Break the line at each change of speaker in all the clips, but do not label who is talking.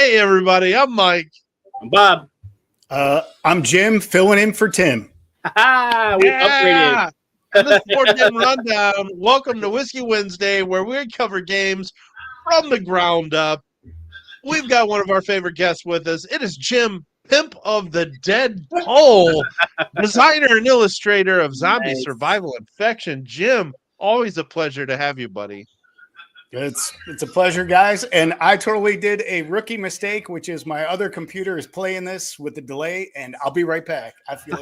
Hey, everybody, I'm Mike.
I'm Bob.
I'm Jim, filling in for Tim.
We upgraded.
And this Board Game Rundown. Welcome to Whiskey Wednesday, where we cover games from the ground up. We've got one of our favorite guests with us. It is Jim, Pimp of the Dead Pole, designer and illustrator of Zombie Survival Infection. Jim, always a pleasure to have you, buddy.
It's a pleasure, guys. And I totally did a rookie mistake, which is my other computer is playing this with the delay, and I'll be right back. I feel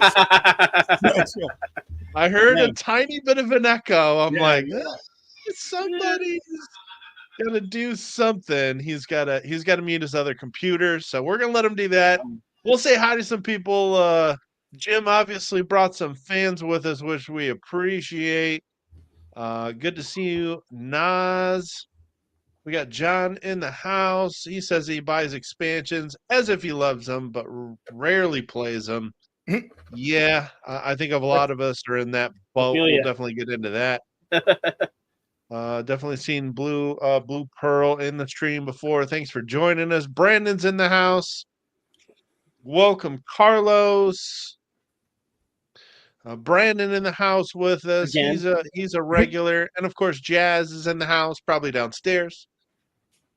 I heard a tiny bit of an echo. I'm like,
yeah.
Somebody's gonna do something. He's gotta mute his other computer, so we're gonna let him do that. We'll say hi to some people. Jim obviously brought some fans with us, which we appreciate. Good to see you, Nas. We got John in the house. He says he buys expansions as if he loves them, but rarely plays them. Yeah, I think of a lot of us are in that boat. We'll definitely get into that. Definitely seen Blue Pearl in the stream before. Thanks for joining us. Brandon's in the house. Welcome, Carlos. Brandon in the house with us. Again. He's a regular, and of course, Jazz is in the house, probably downstairs.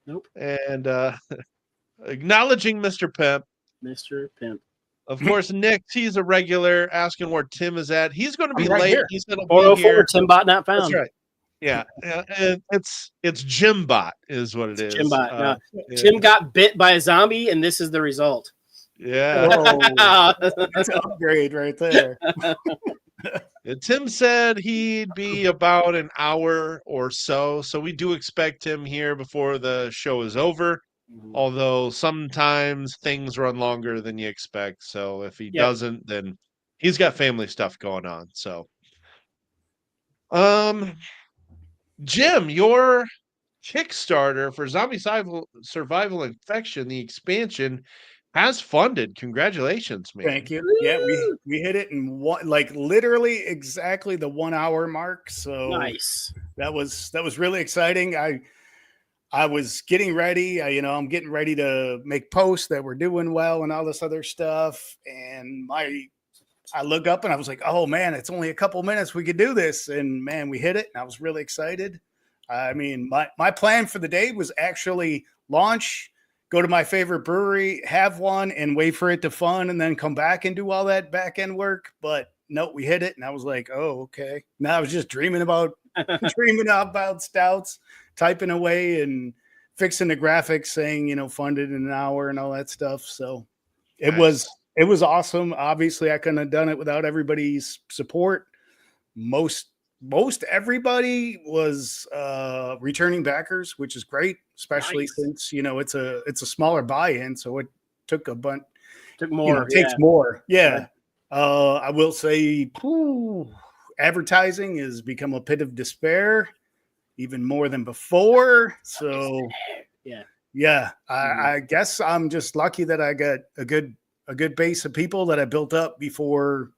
Nope.
And acknowledging Mr. Pimp.
Mr. Pimp.
Of course, Nick, he's a regular, asking where Tim is at. He's going to be late.
Here.
He's going to be here.
Timbot not found.
That's right. Yeah, and it's Jimbot is what it is.
Jimbot. Tim got bit by a zombie, and this is the result.
Yeah.
That's an upgrade right there.
Tim said he'd be about an hour or so we do expect him here before the show is over. Although sometimes things run longer than you expect. So if he doesn't, then he's got family stuff going on. So, Jim, your Kickstarter for Zombie Survival Infection, the expansion, has funded. Congratulations, man.
Thank you. Yeah, we hit it in literally exactly the 1 hour mark. So
nice.
That was really exciting. I was getting ready. I'm getting ready to make posts that we're doing well and all this other stuff. And I look up and I was like, oh man, it's only a couple minutes. We could do this. And man, we hit it. And I was really excited. I mean, my plan for the day was actually launch, go to my favorite brewery, have one, and wait for it to fund, and then come back and do all that back end work. But no, we hit it, and I was like, "Oh, okay." Now I was just dreaming about stouts, typing away and fixing the graphics, saying funded in an hour and all that stuff. So it was awesome. Obviously, I couldn't have done it without everybody's support. Most everybody was returning backers, which is great, especially since it's a smaller buy-in, so it took a bunch.
Took more.
Takes more. Yeah. I will say, advertising has become a pit of despair, even more than before. So yeah. I guess I'm just lucky that I got a good base of people that I built up before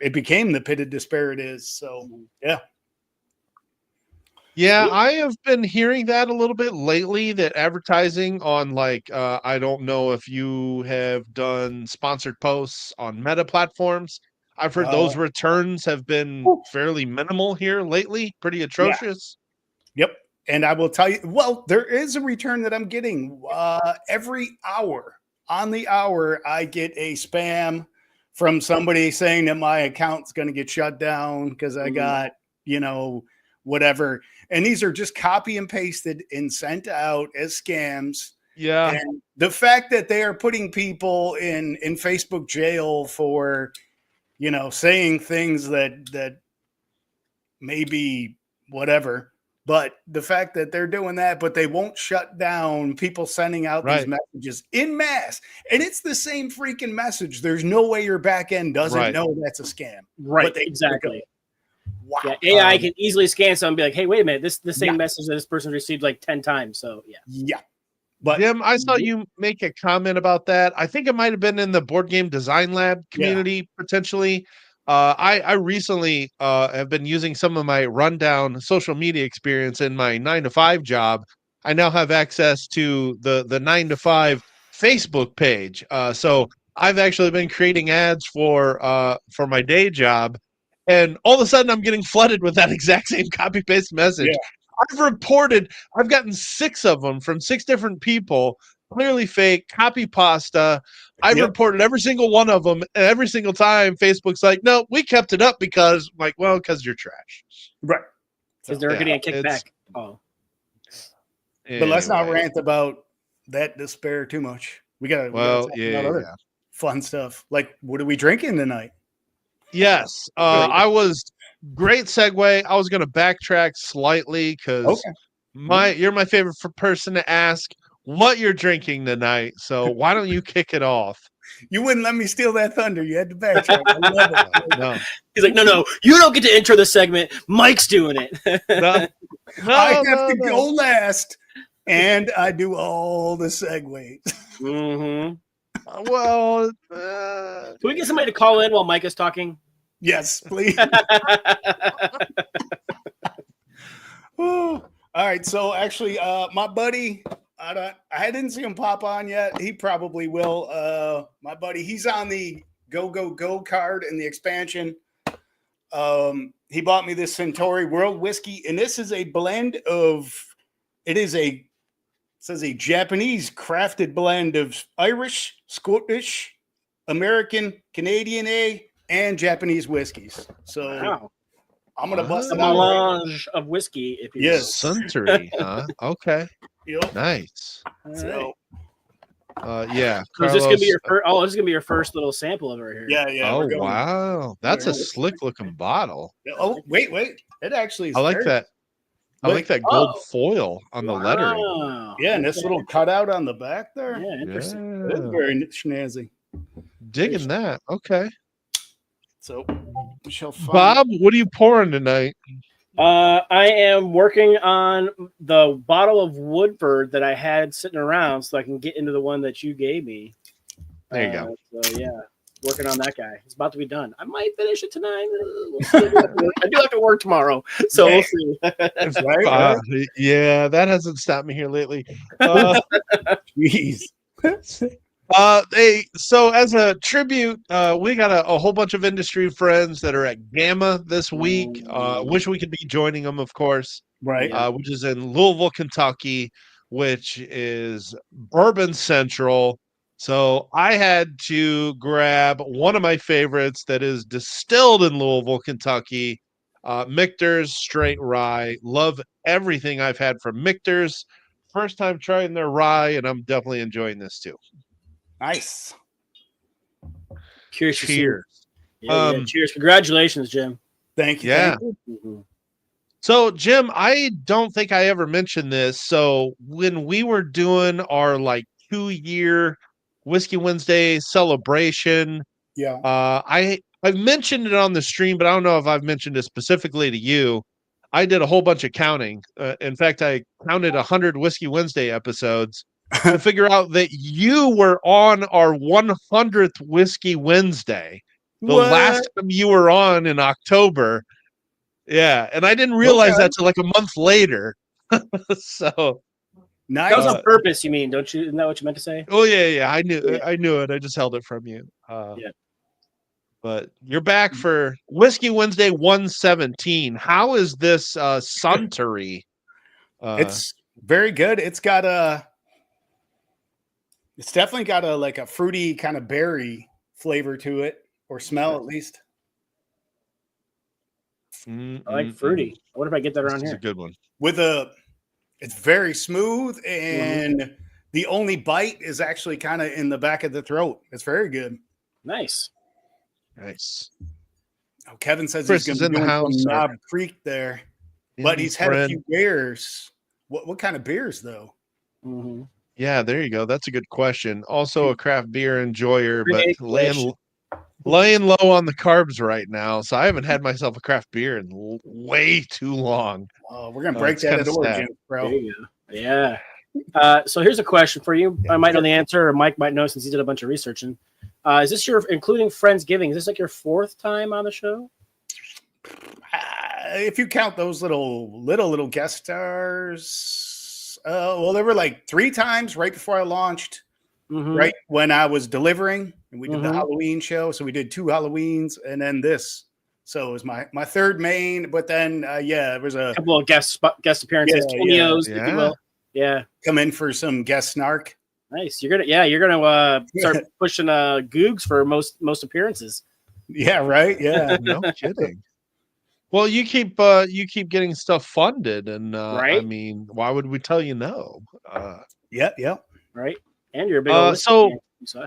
it became the pit of despair it is. So,
yeah, I have been hearing that a little bit lately, that advertising on I don't know if you have done sponsored posts on Meta platforms. I've heard those returns have been fairly minimal here lately, pretty atrocious.
Yeah. Yep. And I will tell you, there is a return that I'm getting every hour. On the hour, I get a spam from somebody saying that my account's going to get shut down because I got, whatever. And these are just copy and pasted and sent out as scams.
Yeah.
And the fact that they are putting people in Facebook jail for, saying things that maybe whatever. But the fact that they're doing that, but they won't shut down people sending out these messages in mass. And it's the same freaking message. There's no way your back end doesn't know that's a scam.
Right. Exactly.
Wow.
Yeah, AI can easily scan something and be like, hey, wait a minute, this the same message that this person received like 10 times. So
yeah. But
Jim, I saw you make a comment about that. I think it might have been in the Board Game Design Lab community, potentially. I recently have been using some of my rundown social media experience in my 9-to-5 job I now have access to the 9 to 5 Facebook page. So I've actually been creating ads for my day job, and all of a sudden I'm getting flooded with that exact same copy paste message.
Yeah.
I've gotten 6 of them from 6 different people, clearly fake, copy pasta. I've reported every single one of them, and every single time Facebook's like, no, we kept it up because, like, well, because you're trash.
Right.
Because they're getting a kickback. Oh.
But let's not rant about that despair too much. We gotta talk about other fun stuff. Like, what are we drinking tonight?
Yes. I was great segue. I was gonna backtrack slightly because you're my favorite person to ask what you're drinking tonight. So why don't you kick it off?
You wouldn't let me steal that thunder. You had to backtrack. I love it.
No.
He's like, no, you don't get to intro the segment. Mike's doing it.
I have to go last, and I do all the segues.
Mm-hmm.
Well,
can we get somebody to call in while Mike is talking?
Yes, please. All right. So actually, my buddy, I didn't see him pop on yet. He probably will. My buddy, he's on the Go card in the expansion. He bought me this Centauri World Whiskey, and this is a blend of. It says a Japanese crafted blend of Irish, Scottish, American, Canadian and Japanese whiskeys. So I'm gonna bust
a melange of whiskey. If you
yes,
Suntory, huh? Okay.
Yep.
Nice.
So,
yeah.
So is this gonna be your first? Oh, this is gonna be your first little sample of it here.
Yeah.
Oh wow, that's a slick looking bottle.
Oh wait, it actually is.
I like that. I like that gold foil on the lettering.
Yeah, and this little cutout on the back there.
Yeah, interesting.
That's very snazzy.
Digging that. Okay.
So,
Bob, what are you pouring tonight?
I am working on the bottle of Woodford that I had sitting around so I can get into the one that you gave me.
There you go.
So, yeah, working on that guy. It's about to be done. I might finish it tonight. I do have to work tomorrow, so we'll see.
That's right.
Yeah, that hasn't stopped me here lately.
Jeez.
So as a tribute, we got a whole bunch of industry friends that are at Gamma this week. Wish we could be joining them, of course.
Right.
Which is in Louisville, Kentucky, which is Bourbon Central. So I had to grab one of my favorites that is distilled in Louisville, Kentucky, Michter's Straight Rye. Love everything I've had from Michter's. First time trying their rye, and I'm definitely enjoying this too.
Nice.
Cheers.
Yeah,
cheers. Congratulations, Jim.
Thank you.
Yeah.
Thank you.
So, Jim, I don't think I ever mentioned this. So when we were doing our 2-year Whiskey Wednesday celebration, I've mentioned it on the stream, but I don't know if I've mentioned it specifically to you. I did a whole bunch of counting. In fact, I counted 100 Whiskey Wednesday episodes to figure out that you were on our 100th Whiskey Wednesday. The last time you were on in October. Yeah, and I didn't realize that till a month later. So
nice.
That was on purpose, you mean? Don't you? Isn't that what you meant to say?
Oh yeah. I knew it. I just held it from you.
Yeah.
But you're back for Whiskey Wednesday 117. How is this Suntory?
It's very good. It's got it's definitely got a fruity kind of berry flavor to it, or smell at least.
I like fruity. I wonder if I get that around here.
It's a good one.
It's very smooth, and the only bite is actually kind of in the back of the throat. It's very good.
Nice.
Oh, Kevin says
Chris
he's going to be doing some Knob Creek there, but he's had a few beers. What kind of beers though?
Mm-hmm.
Yeah, there you go. That's a good question. Also a craft beer enjoyer, but laying low on the carbs right now, so I haven't had myself a craft beer in way too long.
We're gonna break that at origin, bro.
There you go. Yeah. So here's a question for you. I might know the answer, or Mike might know since he did a bunch of researching. Is this including Friendsgiving? Is this your 4th time on the show?
If you count those little guest stars, Well, there were like 3 times right before I launched, right when I was delivering, and we did the Halloween show. So we did 2 Halloweens, and then this. So it was my 3rd main. But then, there was a
couple of guest appearances, cameos, if you will. Yeah,
come in for some guest snark.
Nice. You're gonna start pushing Googs for most appearances.
Yeah, right. Yeah,
no kidding. Well, you keep getting stuff funded, and
right?
I mean, why would we tell you no?
Yep.
Right. And you're a big old
so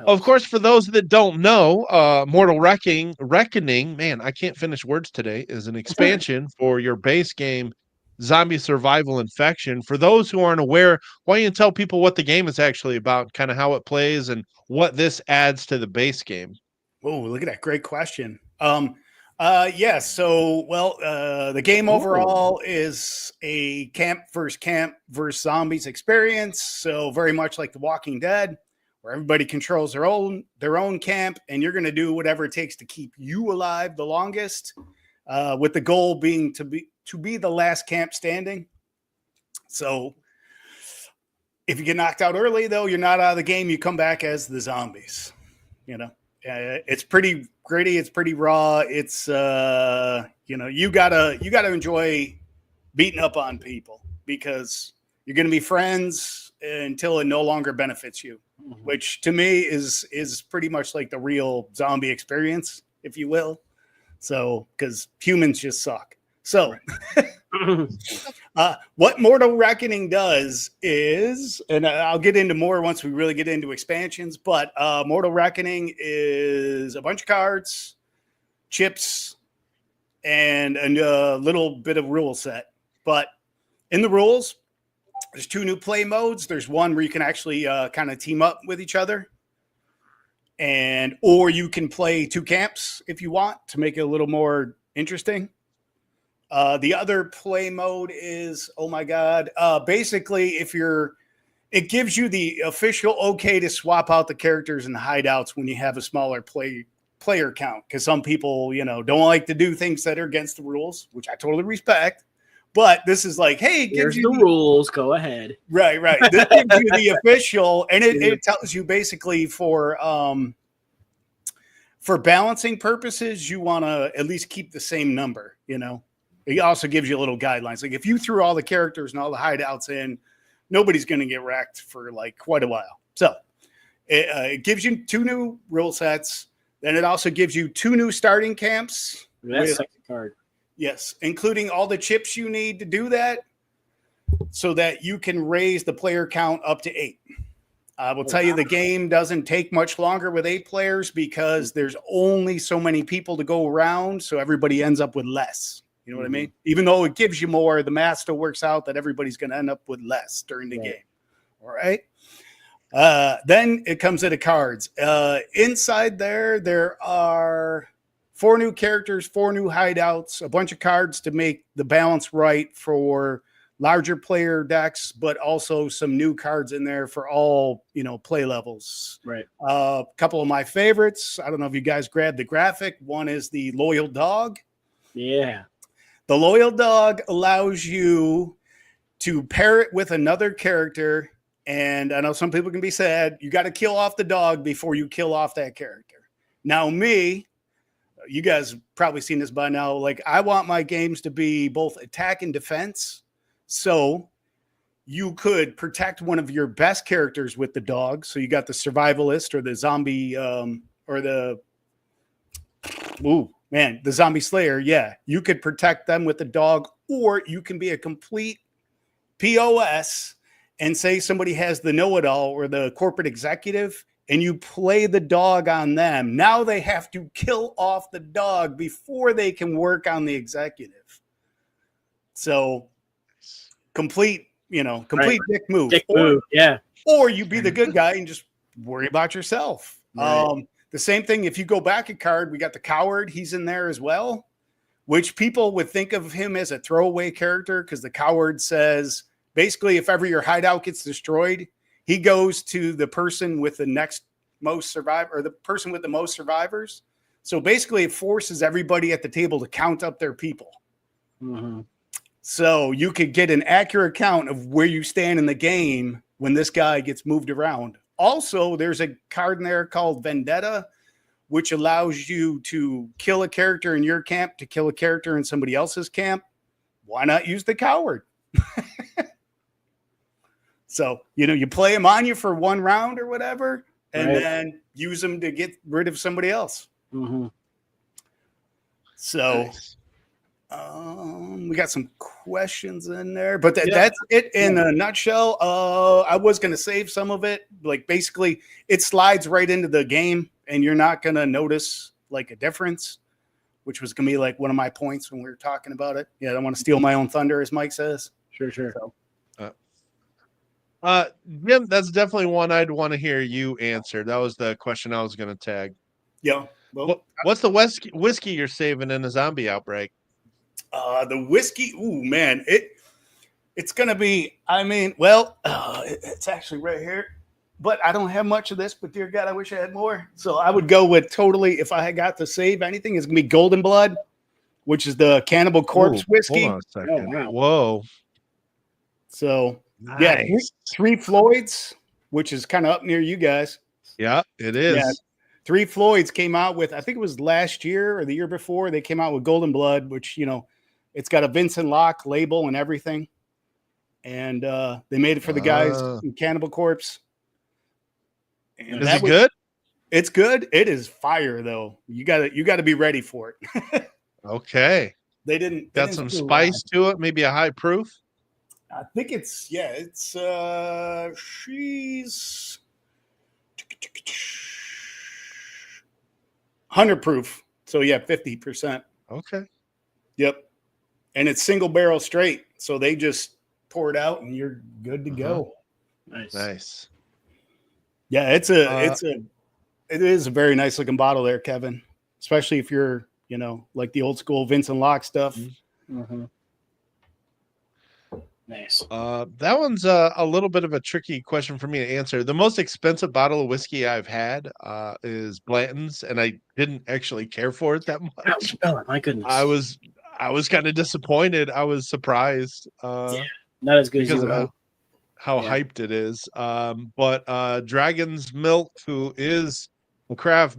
of course, for those that don't know, Mortal Reckoning, man, I can't finish words today, is an expansion for your base game, Zombie Survival Infection. For those who aren't aware, why don't you tell people what the game is actually about, kind of how it plays, and what this adds to the base game?
Oh, look at that. Great question. The game overall is a camp versus zombies experience. So very much like The Walking Dead, where everybody controls their own camp, and you're going to do whatever it takes to keep you alive the longest, with the goal being to be the last camp standing. So if you get knocked out early, though, you're not out of the game. You come back as the zombies. It's pretty gritty. It's pretty raw. It's you gotta enjoy beating up on people, because you're gonna be friends until it no longer benefits you, which to me is pretty much like the real zombie experience, if you will. So, because humans just suck. So, what Mortal Reckoning does is, and I'll get into more once we really get into expansions, but Mortal Reckoning is a bunch of cards, chips, and a little bit of rule set. But in the rules, there's 2 new play modes. There's one where you can actually kind of team up with each other, or you can play 2 camps if you want to make it a little more interesting. The other play mode is, basically it gives you the official okay to swap out the characters and the hideouts when you have a smaller player count. Because some people, don't like to do things that are against the rules, which I totally respect. But this is like, hey, it gives
you the rules. Go ahead.
Right. This gives you the official, and it tells you basically for balancing purposes, you want to at least keep the same number, It also gives you little guidelines. Like if you threw all the characters and all the hideouts in, nobody's going to get wrecked for like quite a while. So it gives you 2 new rule sets. Then it also gives you 2 new starting camps.
That's second card.
Yes, including all the chips you need to do that, so that you can raise the player count up to 8. I will tell you, the game doesn't take much longer with 8 players, because there's only so many people to go around, so everybody ends up with less. You know what I mean? Even though it gives you more, the math still works out that everybody's going to end up with less during the game. All right. Then it comes to the cards. Inside there are 4 new characters, 4 new hideouts, a bunch of cards to make the balance right for larger player decks, but also some new cards in there for all, play levels.
Right.
A couple of my favorites. I don't know if you guys grabbed the graphic. One is the Loyal Dog.
Yeah.
The Loyal Dog allows you to pair it with another character. And I know some people can be sad. You got to kill off the dog before you kill off that character. Now, you guys probably seen this by now. Like, I want my games to be both attack and defense. So you could protect one of your best characters with the dog. So you got the survivalist or the zombie the zombie slayer. Yeah, you could protect them with the dog, or you can be a complete POS and say somebody has the know-it-all or the corporate executive, and you play the dog on them. Now they have to kill off the dog before they can work on the executive. So complete dick move.
Yeah.
Or you be the good guy and just worry about yourself. Right. The same thing, if you go back a card, we got the Coward. He's in there as well, which people would think of him as a throwaway character, because the Coward says, basically, if ever your hideout gets destroyed, he goes to the person with the next most survivor, or the person with the most survivors. So basically, it forces everybody at the table to count up their people. So you could get an accurate count of where you stand in the game when this guy gets moved around. Also, there's a card in there called Vendetta, which allows you to kill a character in your camp to kill a character in somebody else's camp. Why not use the coward? So, you play him on you for one round or whatever, and then use them to get rid of somebody else.
Mm-hmm.
So
Nice.
we got some questions in there, but that's it in a nutshell. I was going to save some of it. Like basically it slides right into the game and you're not going to notice like a difference, which was going to be like one of my points when we were talking about it. Yeah. I don't want to steal my own thunder, as Mike says.
Sure.
So.
Jim, that's definitely one I'd want to hear you answer. That was the question I was going to tag.
Yeah. Well,
what's the whiskey you're saving in a zombie outbreak?
The whiskey. Ooh, man, it's going to be, it's actually right here, but I don't have much of this, but dear God, I wish I had more. So I would go with totally, if I had got to save anything, it's going to be Golden Blood, which is the Cannibal Corpse whiskey.
Hold on a second.
Oh, wow.
Whoa.
So
Nice.
yeah, Three Floyds, which is kind of up near you guys.
Yeah, it is.
Yeah. Three Floyds came out with, I think it was last year or the year before, they came out with Golden Blood, which, it's got a Vincent Locke label and everything. And they made it for the guys in Cannibal Corpse. And
is it good?
It's good. It is fire though. You gotta be ready for it.
Okay.
They didn't
got some spice to it, maybe a high proof.
I think she's 100 proof. So yeah, 50%.
Okay.
Yep. And it's single barrel straight. So they just pour it out and you're good to go.
Nice.
Yeah, it is a very nice looking bottle there, Kevin. Especially if you're, like the old school Vincent Locke stuff.
Mm-hmm. Nice.
That one's a little bit of a tricky question for me to answer. The most expensive bottle of whiskey I've had is Blanton's, and I didn't actually care for it that much.
Oh my goodness!
I was kind of disappointed. I was surprised.
Not as good
because
as
of how hyped it is. But Dragon's Milk, who is a craft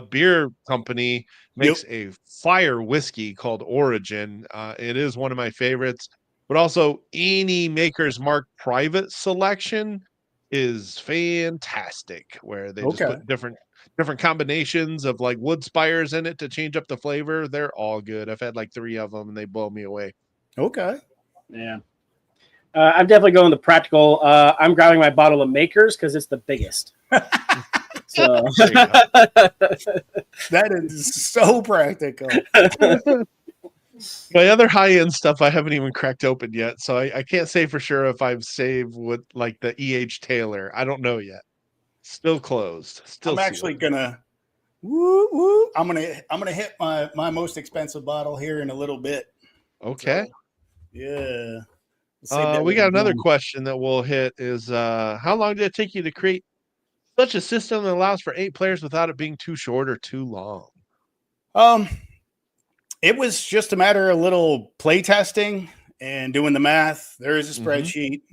beer company, makes a fire whiskey called Origin. It is one of my favorites. But also, any Maker's Mark private selection is fantastic, where they just put different combinations of like wood spires in it to change up the flavor. They're all good. I've had like 3 of them, and they blow me away.
Okay.
Yeah. I'm definitely going the practical. I'm grabbing my bottle of Maker's because it's the biggest. So
that is so practical.
My other high-end stuff I haven't even cracked open yet, so I can't say for sure if I've saved with like the E.H. Taylor. I don't know yet. Still closed. I'm
actually gonna I'm gonna hit my most expensive bottle here in a little bit.
Okay.
So,
yeah. We got another question that we'll hit is how long did it take you to create such a system that allows for 8 players without it being too short or too long?
It was just a matter of little play testing and doing the math. There is a spreadsheet.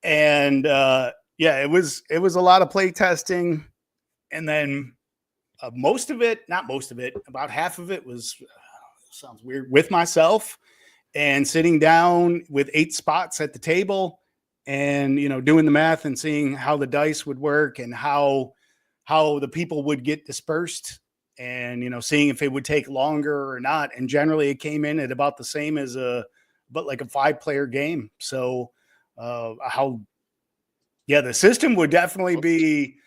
And it was a lot of play testing. And then about half of it was, sounds weird, with myself and sitting down with 8 spots at the table and, doing the math and seeing how the dice would work and how the people would get dispersed. And, seeing if it would take longer or not. And generally it came in at about the same as a 5-player game. So the system would definitely be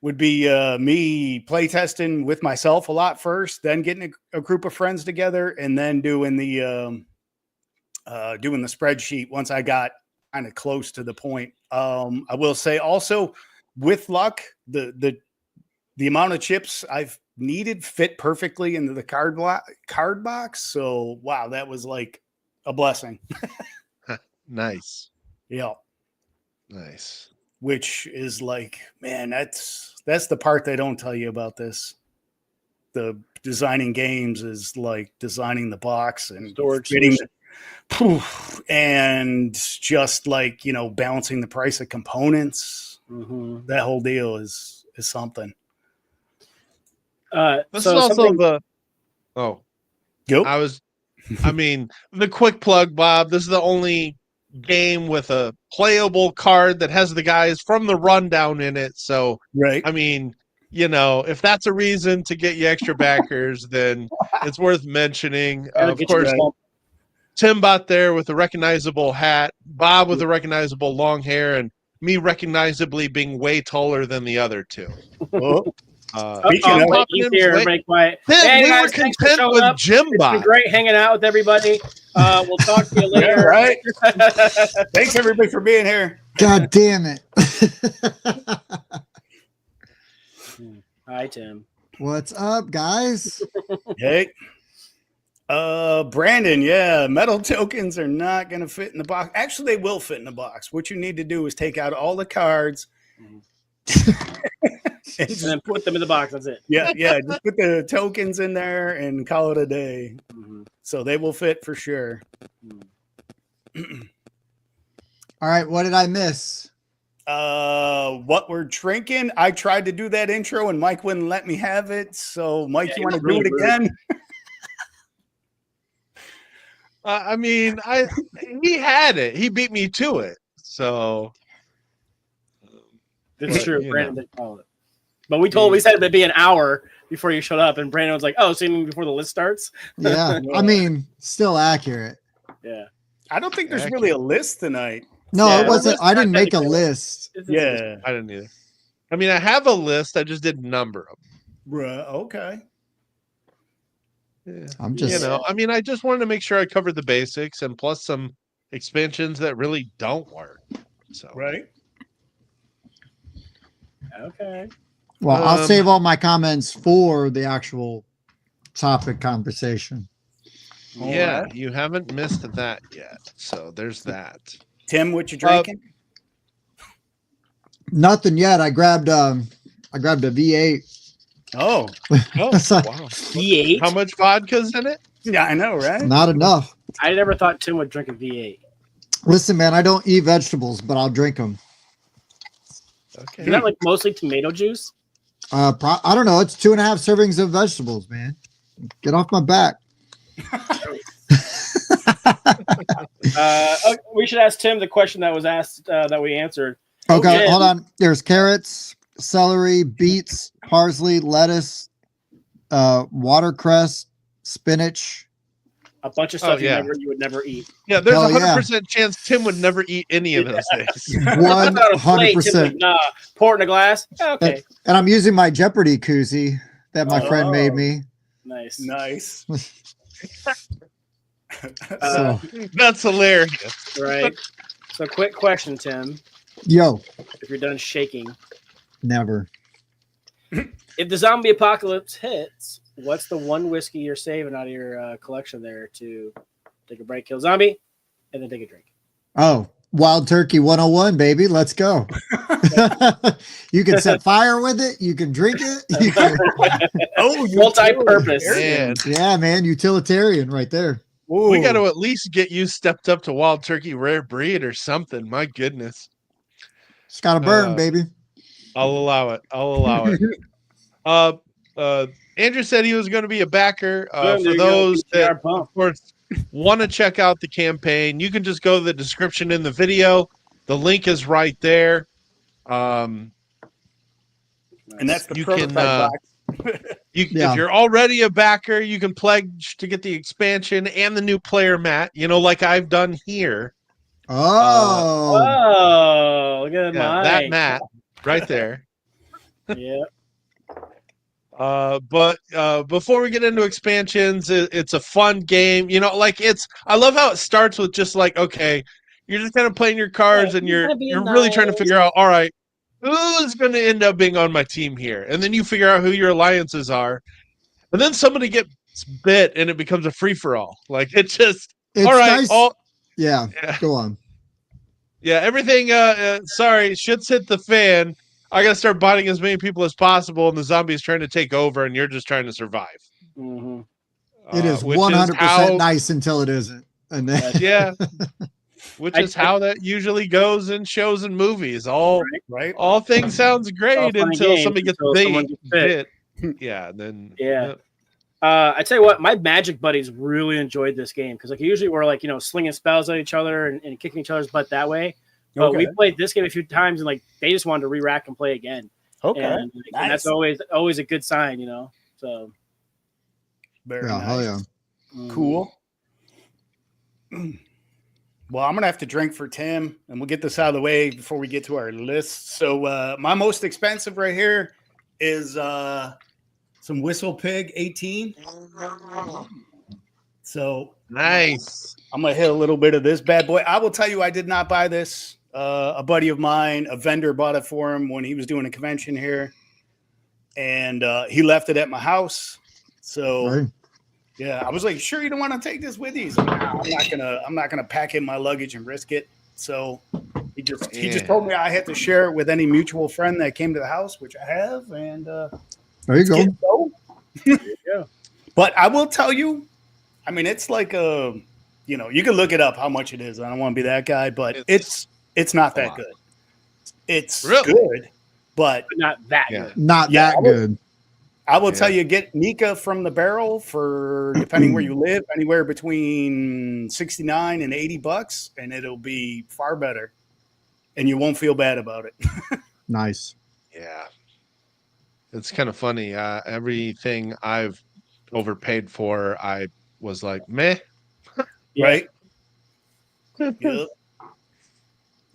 me play testing with myself a lot first, then getting a group of friends together and then doing the spreadsheet once I got kind of close to the point. I will say also with luck, the amount of chips I've needed fit perfectly into the card box. So, wow, that was like a blessing.
Nice.
Yeah.
Nice.
Which is like, man, that's the part they don't tell you about this. the designing games is like designing the box and
Storage
fitting
solution.
and just like, balancing the price of components.
Mm-hmm.
That whole deal is something.
This is
So
also
something,
the. Oh,
Go.
I mean, the quick plug, Bob. This is the only game with a playable card that has the guys from the rundown in it. So,
Right.
I mean, if that's a reason to get you extra backers, then it's worth mentioning.
that'll
Of
get you
course,
the bump.
Tim bot there with a recognizable hat, Bob with a recognizable long hair, and me recognizably being way taller than the other two.
Oh,
Oh,
of-
wait, he's here. Everybody quiet.
Tim,
Hey,
we
guys,
were
thanks for
content
showing
with
up.
Jim
It's been
bot.
great hanging out with everybody. We'll talk to you
yeah,
later.
right. Thanks everybody for being here.
God damn it.
Hi, Tim.
What's up, guys?
Hey. Brandon, yeah, metal tokens are not going to fit in the box. Actually, they will fit in the box. What you need to do is take out all the cards
And then put them in the box. That's it.
yeah, just put the tokens in there and call it a day.
Mm-hmm.
So they will fit for sure.
All right, what did I miss?
What we're drinking. I tried to do that intro and Mike wouldn't let me have it. So Mike,
Yeah,
you want to
really
do it
rude.
again?
I mean, he had it. He beat me to it. So
It's true.
you
Brandon
know.
didn't call it. But we said it'd be an hour before you showed up, and Brandon was like, "Oh, so you mean before the list starts?"
Yeah, I mean, still accurate.
Yeah.
I don't think there's really a list tonight.
No,
Yeah,
it wasn't.
well,
I didn't make a
technically-
list.
Yeah.
I didn't either. I mean, I have a list. I just didn't number them.
Okay.
Yeah.
I'm just,
I mean, I just wanted to make sure I covered the basics and plus some expansions that really don't work. So
Right.
Okay.
well, I'll save all my comments for the actual topic conversation.
yeah,
Alright.
you haven't missed that yet. So there's that.
Tim, what you drinking?
Nothing yet. I grabbed a V8.
Oh,
Oh,
It's like,
wow.
V8.
How much vodka's in it?
yeah, I know, right?
not enough.
I never thought Tim would drink a V8.
Listen, man, I don't eat vegetables, but I'll drink them.
Okay.
Isn't that like mostly tomato juice?
I don't know. It's 2.5 servings of vegetables, man. Get off my back.
We should ask Tim the question that was asked that we answered.
Okay,
Okay.
hold on. There's carrots, celery, beets, parsley, lettuce, watercress, spinach.
A bunch of stuff
yeah.
you would never eat.
Yeah, there's
Hell
a
yeah.
100% chance Tim would never eat any of those things.
Put it on a plate, Tim's like,
100%.
nah, pour it in a glass. Okay,
And I'm using my Jeopardy koozie that my friend made me.
nice.
Nice.
So,
That's hilarious.
Right. So, quick question, Tim.
yo,
If you're done shaking,
never.
if the zombie apocalypse hits, what's the one whiskey you're saving out of your collection there to take a break, kill zombie, and then take a drink?
Oh, Wild Turkey 101, baby. Let's go. You can set fire with it. You can drink it. You can,
Multi-purpose.
Man,
yeah, man. Utilitarian right there.
we got to at least get you stepped up to Wild Turkey Rare Breed or something. My goodness.
It's got to burn,
Uh,
baby.
I'll allow it. Andrew said he was going to be a backer.
Boom, there
For
you go,
those that,
PTR bump.
of course, want to check out the campaign, you can just go to the description in the video. The link is right there.
And that's the
You
prototype
can,
box.
Yeah.
If you're already a backer, you can pledge to get the expansion and the new player mat, like I've done here.
Oh,
Oh, look at
Yeah,
Mike.
that mat right there.
Yeah.
But before we get into expansions, it's a fun game. I love how it starts with just like, okay, you're just kind of playing your cards
Yeah,
and
you're
you're
gonna be
really trying to
nice.
figure out, all right, who's going to end up being on my team here? And then you figure out who your alliances are. And then somebody gets bit and it becomes a free for all. Like it's just,
it's
all right,
nice. Yeah,
yeah.
go on.
Yeah, everything. Sorry, shit's hit the fan. I gotta start buying as many people as possible, and the zombie's trying to take over, and you're just trying to survive.
Mm-hmm.
It is
Which is
100%
how,
nice until it isn't. And then
yeah, which is how that usually goes in shows and movies.
Right.
All things sounds
all
great
fun and
until
games
somebody gets
until someone gets bit.
Yeah, then
Yeah. I tell you what, my Magic buddies really enjoyed this game because like usually we're like slinging spells at each other and kicking each other's butt that way. But we played this game a few times and like they just wanted to re-rack and play again.
Okay,
and that's always a good sign, So
very
yeah,
nice.
hell yeah.
Cool. Well, I'm gonna have to drink for Tim, and we'll get this out of the way before we get to our list. So my most expensive right here is some Whistle Pig 18. So
nice.
I'm gonna hit a little bit of this bad boy. I will tell you, I did not buy this. A buddy of mine, a vendor, bought it for him when he was doing a convention here, and he left it at my house. So.
Right.
Yeah, I was like, sure, you don't want to take this with you. So, nah, I'm not gonna pack in my luggage and risk it. So he just told me I had to share it with any mutual friend that came to the house, which I have. And
there you go.
Yeah. But I will tell you, I mean, it's like you can look it up how much it is. I don't want to be that guy, but it's not that good. It's
really
good, but
not that good.
Not that good.
I will tell you, get Nika from the barrel for, depending where you live, anywhere between $69 and $80, and it'll be far better, and you won't feel bad about it.
Nice.
Yeah, it's kind of funny. Everything I've overpaid for, I was like, meh.
Right?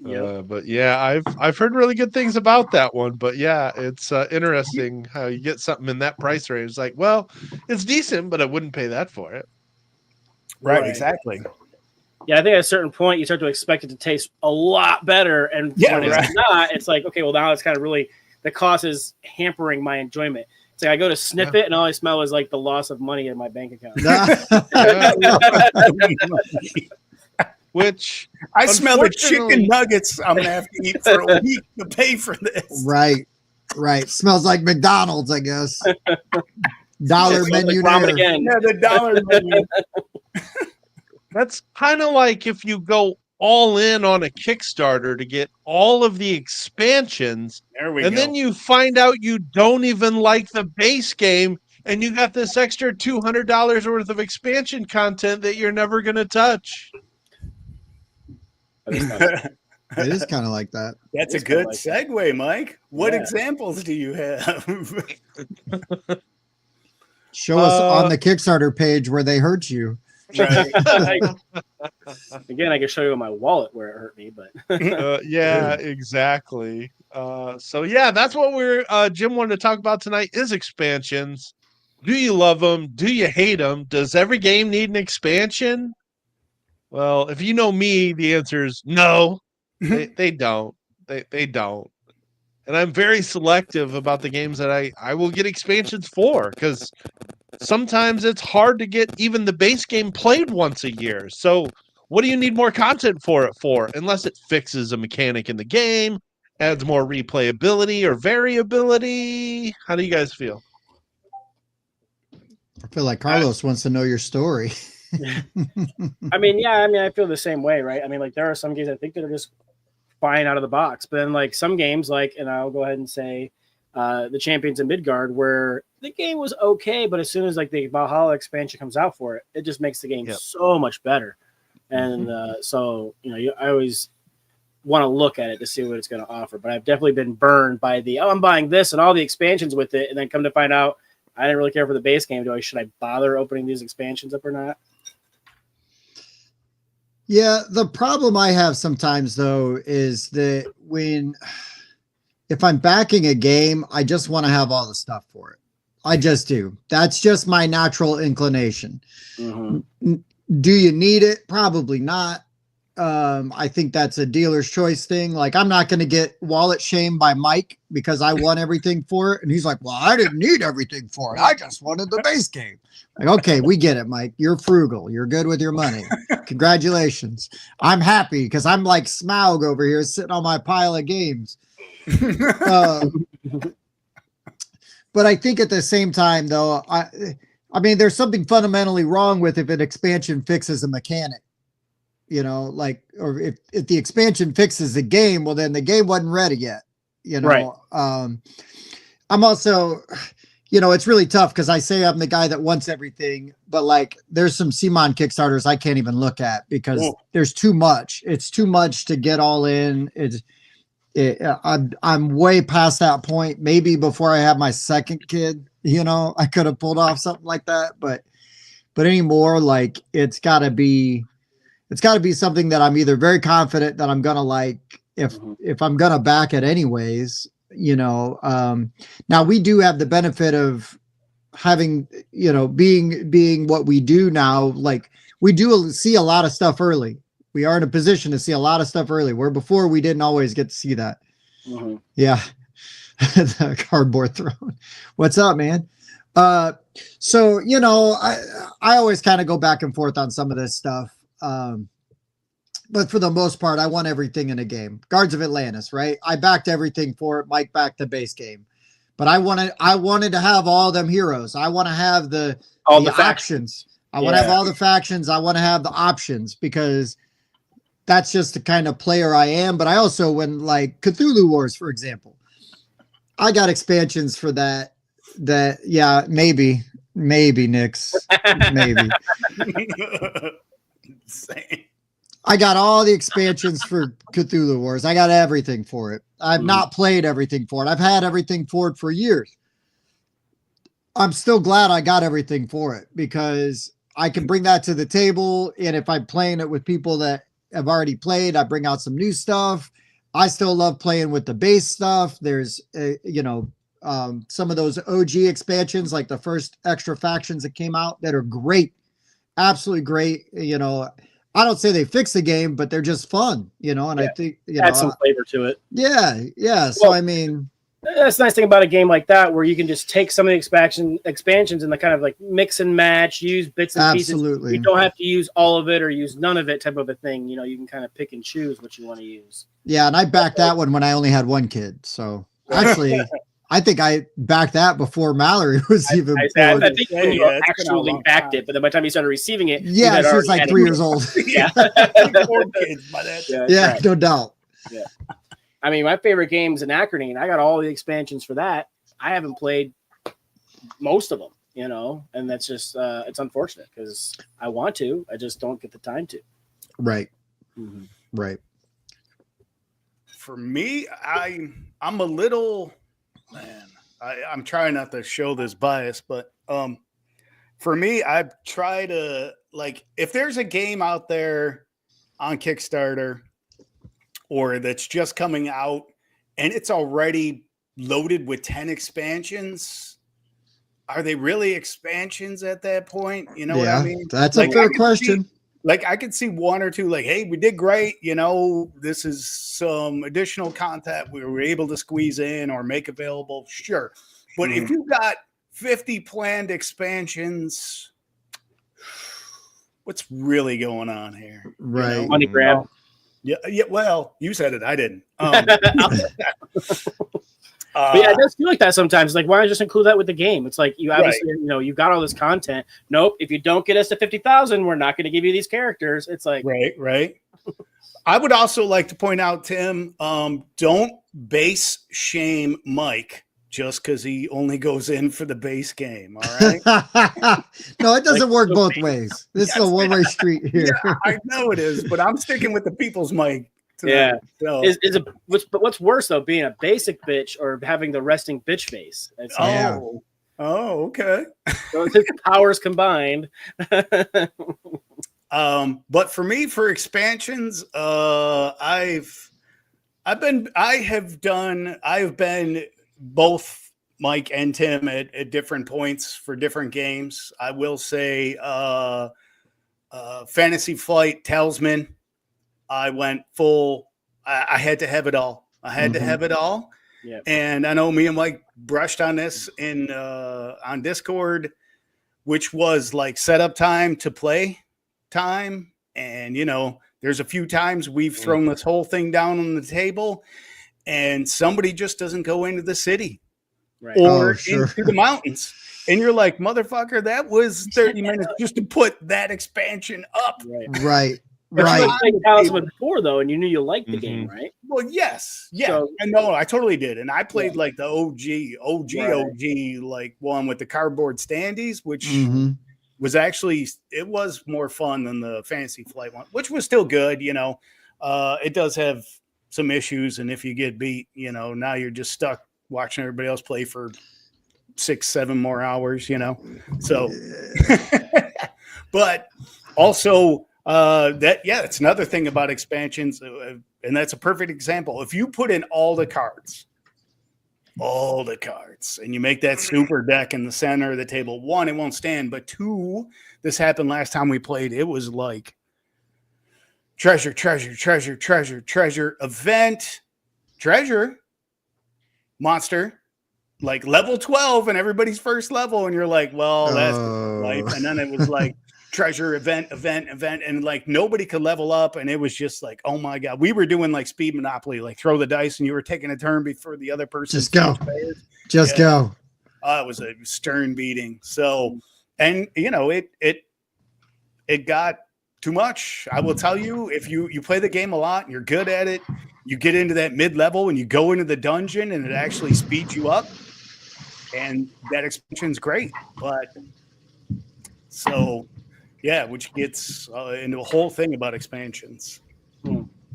Yep.
But yeah, I've heard really good things about that one. But yeah, it's interesting how you get something in that price range. It's like, well, it's decent, but I wouldn't pay that for it.
Right, exactly.
Yeah, I think at a certain point you start to expect it to taste a lot better, and when it's not, it's like, okay, well now it's kind of really the cost is hampering my enjoyment. It's like I go to sniff it, and all I smell is like the loss of money in my bank account.
Which
I smell the chicken nuggets I'm gonna have to eat for a week to pay for this.
Right. Smells like McDonald's, I guess. Dollar menu.
Again.
Yeah, the dollar menu.
That's kind of like if you go all in on a Kickstarter to get all of the expansions, and then you find out you don't even like the base game, and you got this extra $200 worth of expansion content that you're never gonna touch.
It is kind of like that.
That's a good segue, Mike. What examples do you have?
Show us on the Kickstarter page where they hurt you.
Right.
Again, I can show you my wallet where it hurt me, but
yeah, exactly. So yeah, that's what we're Jim wanted to talk about tonight is expansions. Do you love them? Do you hate them? Does every game need an expansion? Well, if you know me, the answer is no. They don't. They don't. And I'm very selective about the games that I will get expansions for, because sometimes it's hard to get even the base game played once a year. So what do you need more content for it for? Unless it fixes a mechanic in the game, adds more replayability or variability. How do you guys feel?
I feel like Carlos wants to know your story.
I mean, I feel the same way, right? I mean, like there are some games I think that are just fine out of the box, but then like some games, like, and I'll go ahead and say the Champions of Midgard, where the game was okay, but as soon as like the Valhalla expansion comes out for it, it just makes the game so much better. And so I always want to look at it to see what it's going to offer. But I've definitely been burned by I'm buying this and all the expansions with it, and then come to find out I didn't really care for the base game. Should I bother opening these expansions up or not?
Yeah, the problem I have sometimes though is that if I'm backing a game, I just want to have all the stuff for it. I just do. That's just my natural inclination.
Mm-hmm.
Do you need it? Probably not. I think that's a dealer's choice thing. Like, I'm not going to get wallet shamed by Mike because I want everything for it. And he's like, well, I didn't need everything for it. I just wanted the base game. Like, okay, we get it, Mike. You're frugal. You're good with your money. Congratulations. I'm happy because I'm like Smaug over here sitting on my pile of games. But I think at the same time, though, I mean, there's something fundamentally wrong with if an expansion fixes a mechanic, like, or if the expansion fixes the game, well, then the game wasn't ready yet,
Right.
I'm also, it's really tough because I say I'm the guy that wants everything, but like there's some CMON Kickstarters I can't even look at because there's too much. It's too much to get all in. I'm way past that point. Maybe before I have my second kid, I could have pulled off something like that, but anymore, like it's got to be something that I'm either very confident that I'm gonna like if I'm gonna back it anyways. Now we do have the benefit of having being what we do now. Like we do see a lot of stuff early. We are in a position to see a lot of stuff early, where before we didn't always get to see that. Yeah. The cardboard throne. What's up, man? So, I always kind of go back and forth on some of this stuff. But for the most part, I want everything in a game. Guards of Atlantis, right? I backed everything for it. Mike backed the base game. But I wanted to have all them heroes. I want to have the options. I want to have all the factions. I want to have the options because that's just the kind of player I am. But I also, when like Cthulhu Wars, for example, I got expansions for that. Yeah, maybe Nix, maybe.
Same.
I got all the expansions for Cthulhu Wars. I got everything for it. I've not played everything for it. I've had everything for it for years. I'm still glad I got everything for it because I can bring that to the table. And if I'm playing it with people that have already played, I bring out some new stuff. I still love playing with the base stuff. There's, some of those OG expansions, like the first extra factions that came out that are great. Absolutely great. I don't say they fix the game, but they're just fun, and I think,
add some flavor to it.
Yeah. So, I mean,
that's the nice thing about a game like that, where you can just take some of the expansions and kind of like mix and match, use bits and pieces.
Absolutely.
You don't have to use all of it or use none of it type of a thing. You can kind of pick and choose what you want to use.
Yeah. And I backed that one when I only had one kid. So actually, I think I backed that before Mallory was even born.
I think when you actually backed it, but then by the time you started receiving it,
she was like 3 years old.
Yeah.
4 kids by that.
Yeah, right. No doubt.
Yeah. I mean, my favorite game's Anachrony. I got all the expansions for that. I haven't played most of them, and that's just it's unfortunate because I want to. I just don't get the time to.
Right. Right.
For me, I'm a little... Man, I'm trying not to show this bias, but for me, I try to, like, if there's a game out there on Kickstarter or that's just coming out and it's already loaded with 10 expansions, are they really expansions at that point? You know what I mean?
That's a fair question.
I could see one or two, like, hey, we did great. This is some additional content we were able to squeeze in or make available. Sure. But if you've got 50 planned expansions, what's really going on here?
Right.
Money grab.
Yeah. Well, you said it. I didn't.
But yeah, it does feel like that sometimes. Like, why not just include that with the game? It's like you obviously, you got all this content. Nope, if you don't get us to 50,000, we're not going to give you these characters. It's like
right. I would also like to point out, Tim, don't base shame Mike just because he only goes in for the base game. All right.
No, it doesn't work both ways. This is a one-way street here.
Yeah, I know it is, but I'm sticking with the people's Mike.
Yeah.
So.
What's worse though, being a basic bitch or having the resting bitch face?
Okay.
So his powers combined.
But for me, for expansions, I've been both Mike and Tim at different points for different games. I will say, Fantasy Flight Talisman. I went full. I had to have it all. To have it all. Yeah. And I know me and Mike brushed on this on Discord, which was like setup time to play time. And, there's a few times we've thrown this whole thing down on the table and somebody just doesn't go into the city
Right.
or
Oh, sure.
into the mountains. And you're like, motherfucker, that was 30 minutes just to put that expansion up.
Right.
Right.
But you
Right.
like played Talisman before, though, and you knew you liked the game,
Mhm.
right?
Well, yes. Yeah.
So-
I know. I totally did. And I played
Yeah.
like the OG, like one with the cardboard standees, which
Mhm.
was actually, it was more fun than the Fantasy Flight one, which was still good. You know, it does have some issues. And if you get beat, you know, now you're just stuck watching everybody else play for 6-7 more hours, you know? So, but also, it's another thing about expansions, and that's a perfect example. If you put in all the cards, and you make that super deck in the center of the table, one, it won't stand, but two, this happened last time we played. It was like treasure, event, treasure, monster, like level 12 and everybody's first level, and you're like, well, that's life. And then it was like treasure, event, and like nobody could level up, and it was just like, oh my god, we were doing like speed Monopoly, like throw the dice and you were taking a turn before the other person.
Just go. Just go.
It was a stern beating. So, and you know, it got too much. I will tell you, if you play the game a lot and you're good at it, you get into that mid-level and you go into the dungeon and it actually speeds you up. And that expansion's great. But so, yeah, which gets into a whole thing about expansions,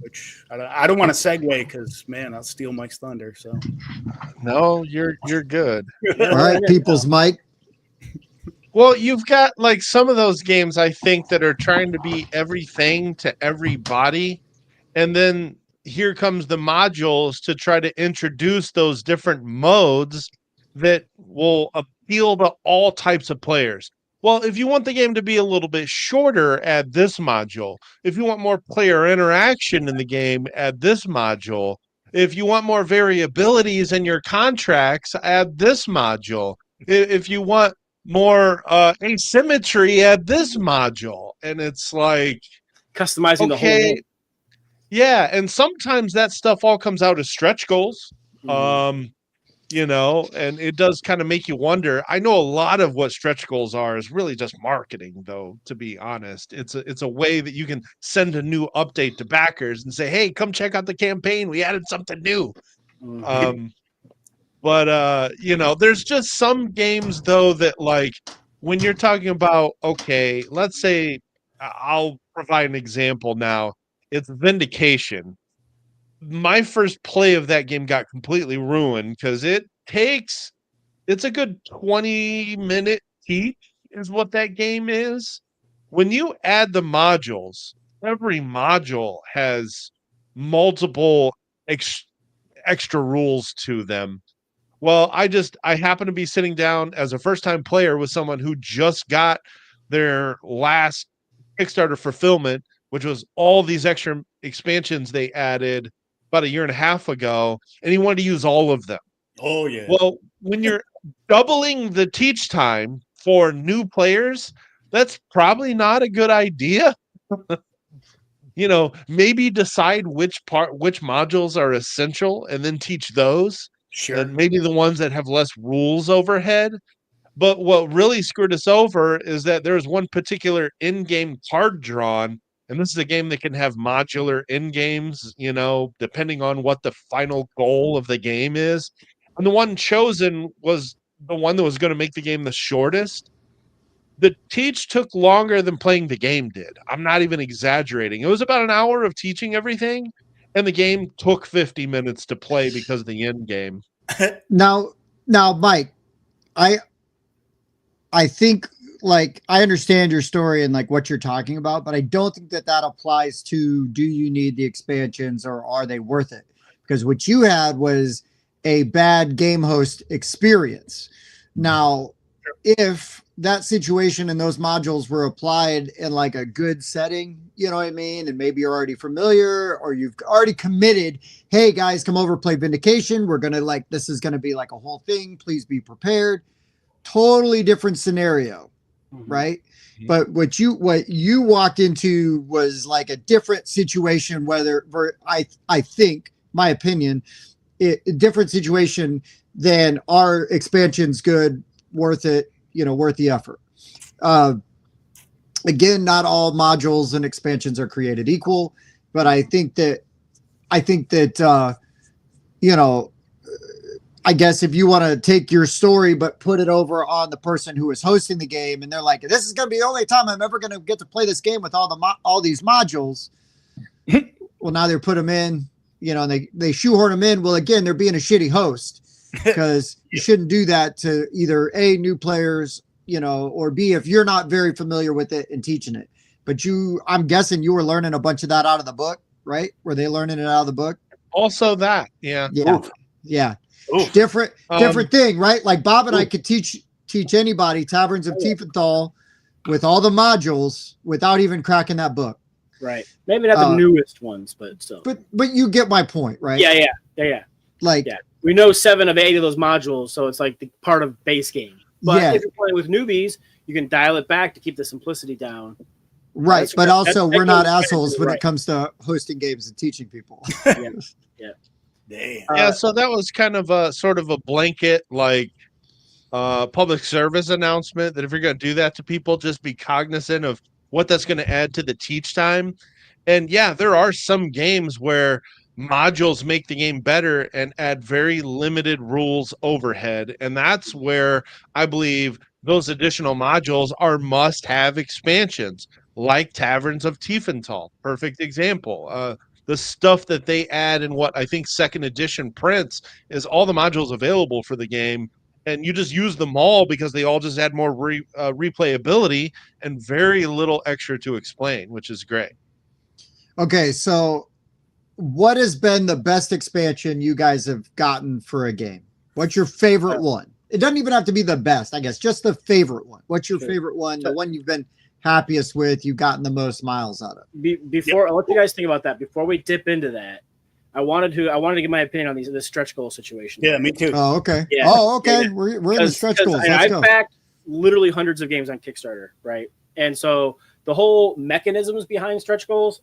which I don't want to segue because, man, I'll steal Mike's thunder. So,
No, you're good.
All right, people's mic.
Well, you've got like some of those games, I think, that are trying to be everything to everybody. And then here comes the modules to try to introduce those different modes that will appeal to all types of players. Well, if you want the game to be a little bit shorter, add this module. If you want more player interaction in the game, add this module. If you want more variabilities in your contracts, add this module. If you want more asymmetry, add this module. And it's like,
Customizing the whole
okay,
game.
yeah, and sometimes that stuff all comes out as stretch goals. You know, and it does kind of make you wonder. I know a lot of what stretch goals are is really just marketing, though, to be honest. It's a way that you can send a new update to backers and say, hey, come check out the campaign. We added something new. But you know, there's just some games though that, like, when you're talking about, okay, let's say I'll provide an example now. It's Vindication. My first play of that game got completely ruined because it's a good 20-minute teach is what that game is. When you add the modules, every module has multiple extra rules to them. Well, I happen to be sitting down as a first-time player with someone who just got their last Kickstarter fulfillment, which was all these extra expansions they added about a year and a half ago, and he wanted to use all of them.
oh yeah.
Well, when you're doubling the teach time for new players, that's probably not a good idea. You know, maybe decide which modules are essential and then teach those.
Sure.
And maybe the ones that have less rules overhead. But what really screwed us over is that there's one particular in-game card drawn, and this is a game that can have modular in-games, you know, depending on what the final goal of the game is. And the one chosen was the one that was going to make the game the shortest. The teach took longer than playing the game did. I'm not even exaggerating. It was about an hour of teaching everything, and the game took 50 minutes to play because of the end game.
Now, Mike, I think, like, I understand your story and like what you're talking about, but I don't think that applies to, do you need the expansions or are they worth it? Because what you had was a bad game host experience. Now, if that situation and those modules were applied in like a good setting, you know what I mean? And maybe you're already familiar or you've already committed, hey guys, come over, play Vindication. We're going to, like, this is going to be like a whole thing. Please be prepared. Totally different scenario, right? But what you walked into was like a different situation, whether I think, my opinion, different situation than our expansion's good, worth it, worth the effort. Again, not all modules and expansions are created equal, but I think that I guess if you want to take your story but put it over on the person who is hosting the game, and they're like, "This is going to be the only time I'm ever going to get to play this game with all these modules." Well, now they put them in, and they shoehorn them in. Well, again, they're being a shitty host, because you shouldn't do that to either A, new players, or B, if you're not very familiar with it and teaching it. But I'm guessing you were learning a bunch of that out of the book, right? Were they learning it out of the book?
Also that, yeah.
Oof.
Yeah.
Oof.
Different thing, right? Like Bob and I could teach anybody Taverns of Tiefenthal with all the modules without even cracking that book.
Right. Maybe not the newest ones, but still.
But you get my point, right?
Yeah.
Like,
we know 7 of 8 of those modules, so it's like the part of base game. But if you're playing with newbies, you can dial it back to keep the simplicity down.
Right, but also we're not assholes when it comes to hosting games and teaching people.
Yeah, so that was kind of a sort of a blanket public service announcement that if you're going to do that to people, just be cognizant of what that's going to add to the teach time. And yeah, there are some games where modules make the game better and add very limited rules overhead, and that's where I believe those additional modules are must-have expansions, like Taverns of Tiefenthal. Perfect example. The stuff that they add in what I think 2nd edition prints is all the modules available for the game, and you just use them all because they all just add more replayability and very little extra to explain, which is great.
Okay, so what has been the best expansion you guys have gotten for a game? What's your favorite one? It doesn't even have to be the best, I guess, just the favorite one. What's your favorite one? The one you've been happiest with, you've gotten the most miles out of?
Before I'll let you guys think about that. Before we dip into that, I wanted to get my opinion on this stretch goal situation.
Yeah, me too.
Oh, okay.
Yeah.
Oh, okay. Yeah. We're in the stretch goals.
I've backed literally hundreds of games on Kickstarter, right? And so the whole mechanisms behind stretch goals,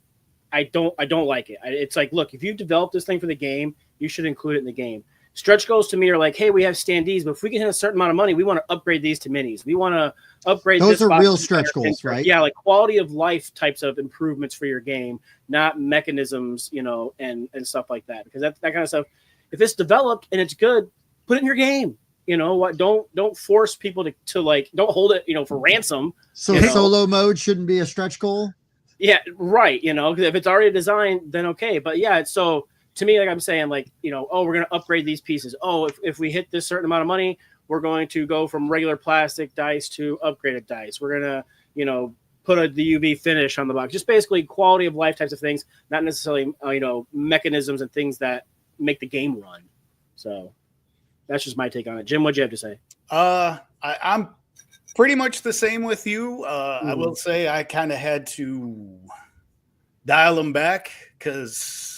I don't like it. It's like, look, if you develop this thing for the game, you should include it in the game. Stretch goals to me are like, hey, we have standees, but if we can hit a certain amount of money, we want to upgrade these to minis. We want to upgrade.
Those are real stretch goals, right?
Yeah, like quality of life types of improvements for your game, not mechanisms, and stuff like that. Because that kind of stuff, if it's developed and it's good, put it in your game. What? Don't force people to like, don't hold it, for ransom.
So solo mode shouldn't be a stretch goal.
Yeah, right. Because if it's already designed, then okay. But yeah, so to me, like I'm saying, like, oh, we're going to upgrade these pieces. Oh, if we hit this certain amount of money, we're going to go from regular plastic dice to upgraded dice. We're going to, put the UV finish on the box. Just basically quality of life types of things, not necessarily, mechanisms and things that make the game run. So that's just my take on it. Jim, what'd you have to say?
I'm pretty much the same with you. I will say I kind of had to dial them back because,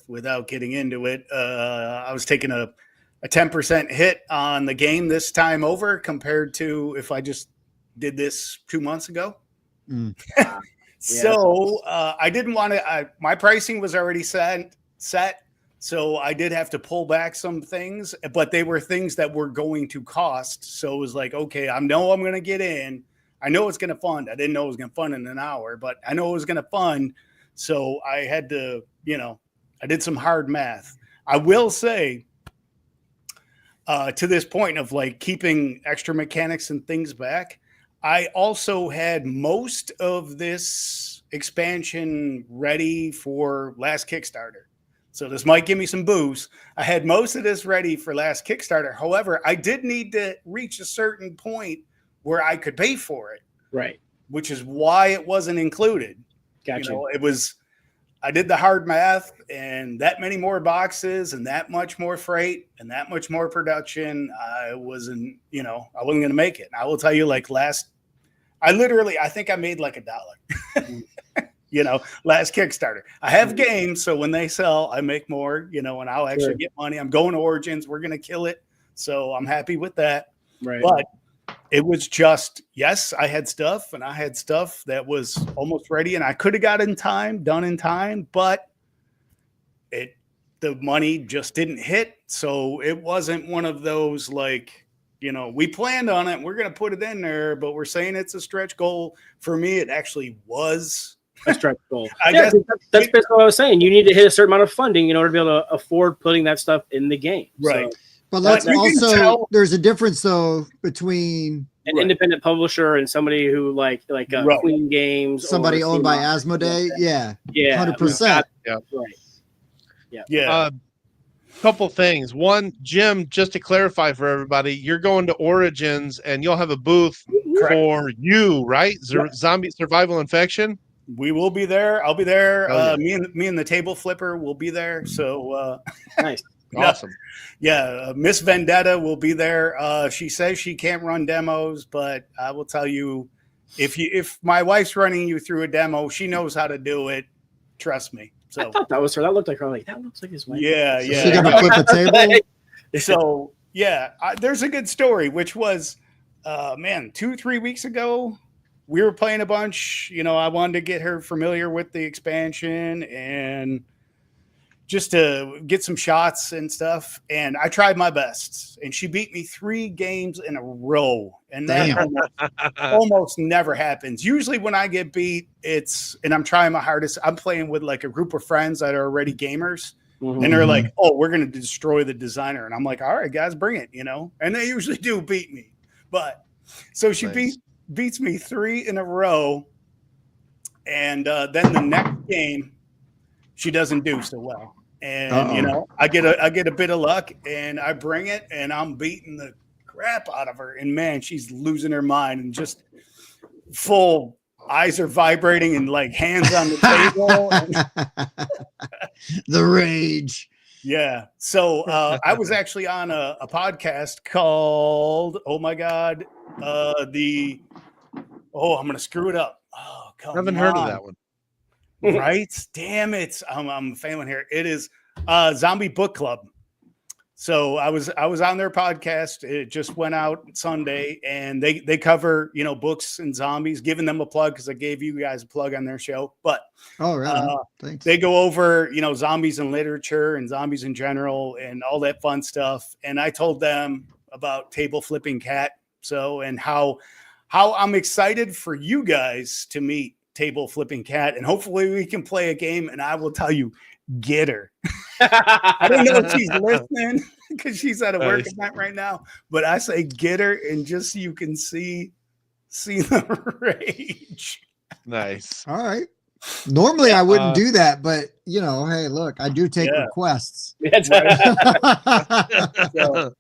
without getting into it, I was taking a 10% hit on the game this time over compared to if I just did this 2 months ago. So I didn't want to, my pricing was already set. So I did have to pull back some things, but they were things that were going to cost. So it was like, okay, I know I'm going to get in. I know it's going to fund. I didn't know it was going to fund in an hour, but I know it was going to fund. So I had to, I did some hard math. I will say to this point of like keeping extra mechanics and things back, I also had most of this expansion ready for last Kickstarter. So this might give me some boost. I had most of this ready for last Kickstarter. However, I did need to reach a certain point where I could pay for it.
Right.
Which is why it wasn't included.
Gotcha.
I did the hard math, and that many more boxes and that much more freight and that much more production. I wasn't going to make it. And I will tell you, like I think I made like $1. Last Kickstarter. I have games, so when they sell, I make more, and I'll actually get money. I'm going to Origins. We're going to kill it. So I'm happy with that.
Right.
But it was just, yes, I had stuff, and I had stuff that was almost ready, and I could have got done in time, but the money just didn't hit. So it wasn't one of those like, we planned on it. We're going to put it in there, but we're saying it's a stretch goal. For me, it actually was
a stretch goal.
I guess
that's basically what I was saying. You need to hit a certain amount of funding in order to be able to afford putting that stuff in the game.
Right.
So,
But let's
you can
also,
tell-
there's a difference though between
an independent publisher and somebody who like
Right.
Queen Games,
somebody
or
owned by
CMON.
Asmodee. Yeah.
Yeah,
100%.
right.
Yeah.
Couple things. One, Jim, just to clarify for everybody, you're going to Origins and you'll have a booth
Correct.
for you, right?
Yeah.
Zombie Survival Infection.
We will be there. I'll be there.
Oh, yeah.
Me and the table flipper will be there. So
Nice.
Awesome.
Miss Vendetta will be there. She says she can't run demos, but I will tell you, if my wife's running you through a demo, she knows how to do it. Trust me.
I
So
thought that was her. That looked like her. Like that looks like his wife.
yeah.
She gonna flip a table.
So there's a good story, which was, 2-3 weeks ago, we were playing a bunch. I wanted to get her familiar with the expansion and just to get some shots and stuff. And I tried my best, and she beat me 3 games in a row. And that almost never happens. Usually when I get beat, and I'm trying my hardest. I'm playing with like a group of friends that are already gamers.
Mhm.
And they're like, "Oh, we're going to destroy the designer." And I'm like, "All right, guys, bring it," And they usually do beat me. But so she
Nice.
beats me 3 in a row. And then the next game, she doesn't do so well. And, I get a bit of luck and I bring it and I'm beating the crap out of her. And man, she's losing her mind and just full eyes are vibrating and like hands on the table.
The rage.
Yeah. So I was actually on a podcast called, oh my God, I'm going to screw it up. Oh, come
I haven't heard of that one.
Right? Damn it. I'm failing here. It is Zombie Book Club. So I was on their podcast. It just went out Sunday and they cover, books and zombies, giving them a plug because I gave you guys a plug on their show. But
Oh, really? Thanks.
they go over, zombies in literature and zombies in general and all that fun stuff. And I told them about Table Flipping Cat. So, and how I'm excited for you guys to meet Table Flipping Cat. And hopefully we can play a game. And I will tell you, get her. I don't know if she's listening because she's at a work event right now, but I say get her and just so you can see the rage.
Nice.
All right. Normally I wouldn't do that, but hey, look, I do take
Yeah.
requests.
So,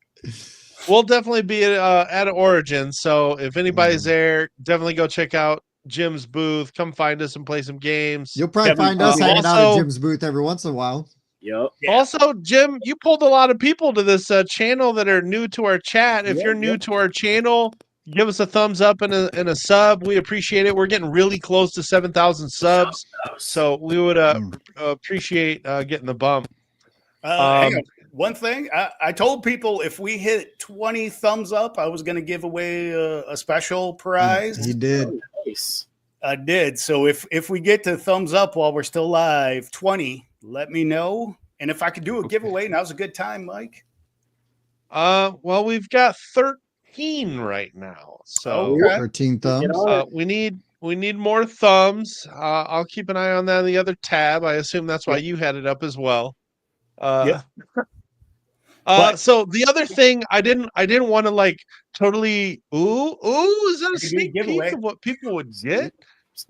We'll definitely be at Origin. So if anybody's there, definitely go check out Jim's booth. Come find us and play some games.
You'll probably
Kevin,
find us hanging out at
also-
Jim's booth every once in a while.
Yep.
Yeah.
Also, Jim, you pulled a lot of people to this channel that are new to our chat. If
Yep,
you're new
yep.
to our channel, give us a thumbs up and a sub. We appreciate it. We're getting really close to 7,000 subs, so we would appreciate getting the bump.
hang on. One thing I told people if we hit 20 thumbs up, I was going to give away a special prize.
He did.
Nice.
I did. So if we get to thumbs up while we're still live, 20, let me know. And if I could do a giveaway, now's a good time, Mike.
Well, we've got 13 right now, so
Okay.
13 thumbs.
Get on it.
we need more thumbs. I'll keep an eye on that in the other tab. I assume that's why you had it up as well.
Yeah.
So the other thing I didn't want to like totally is that a
It could be a
sneak peek
giveaway.
of what people would get?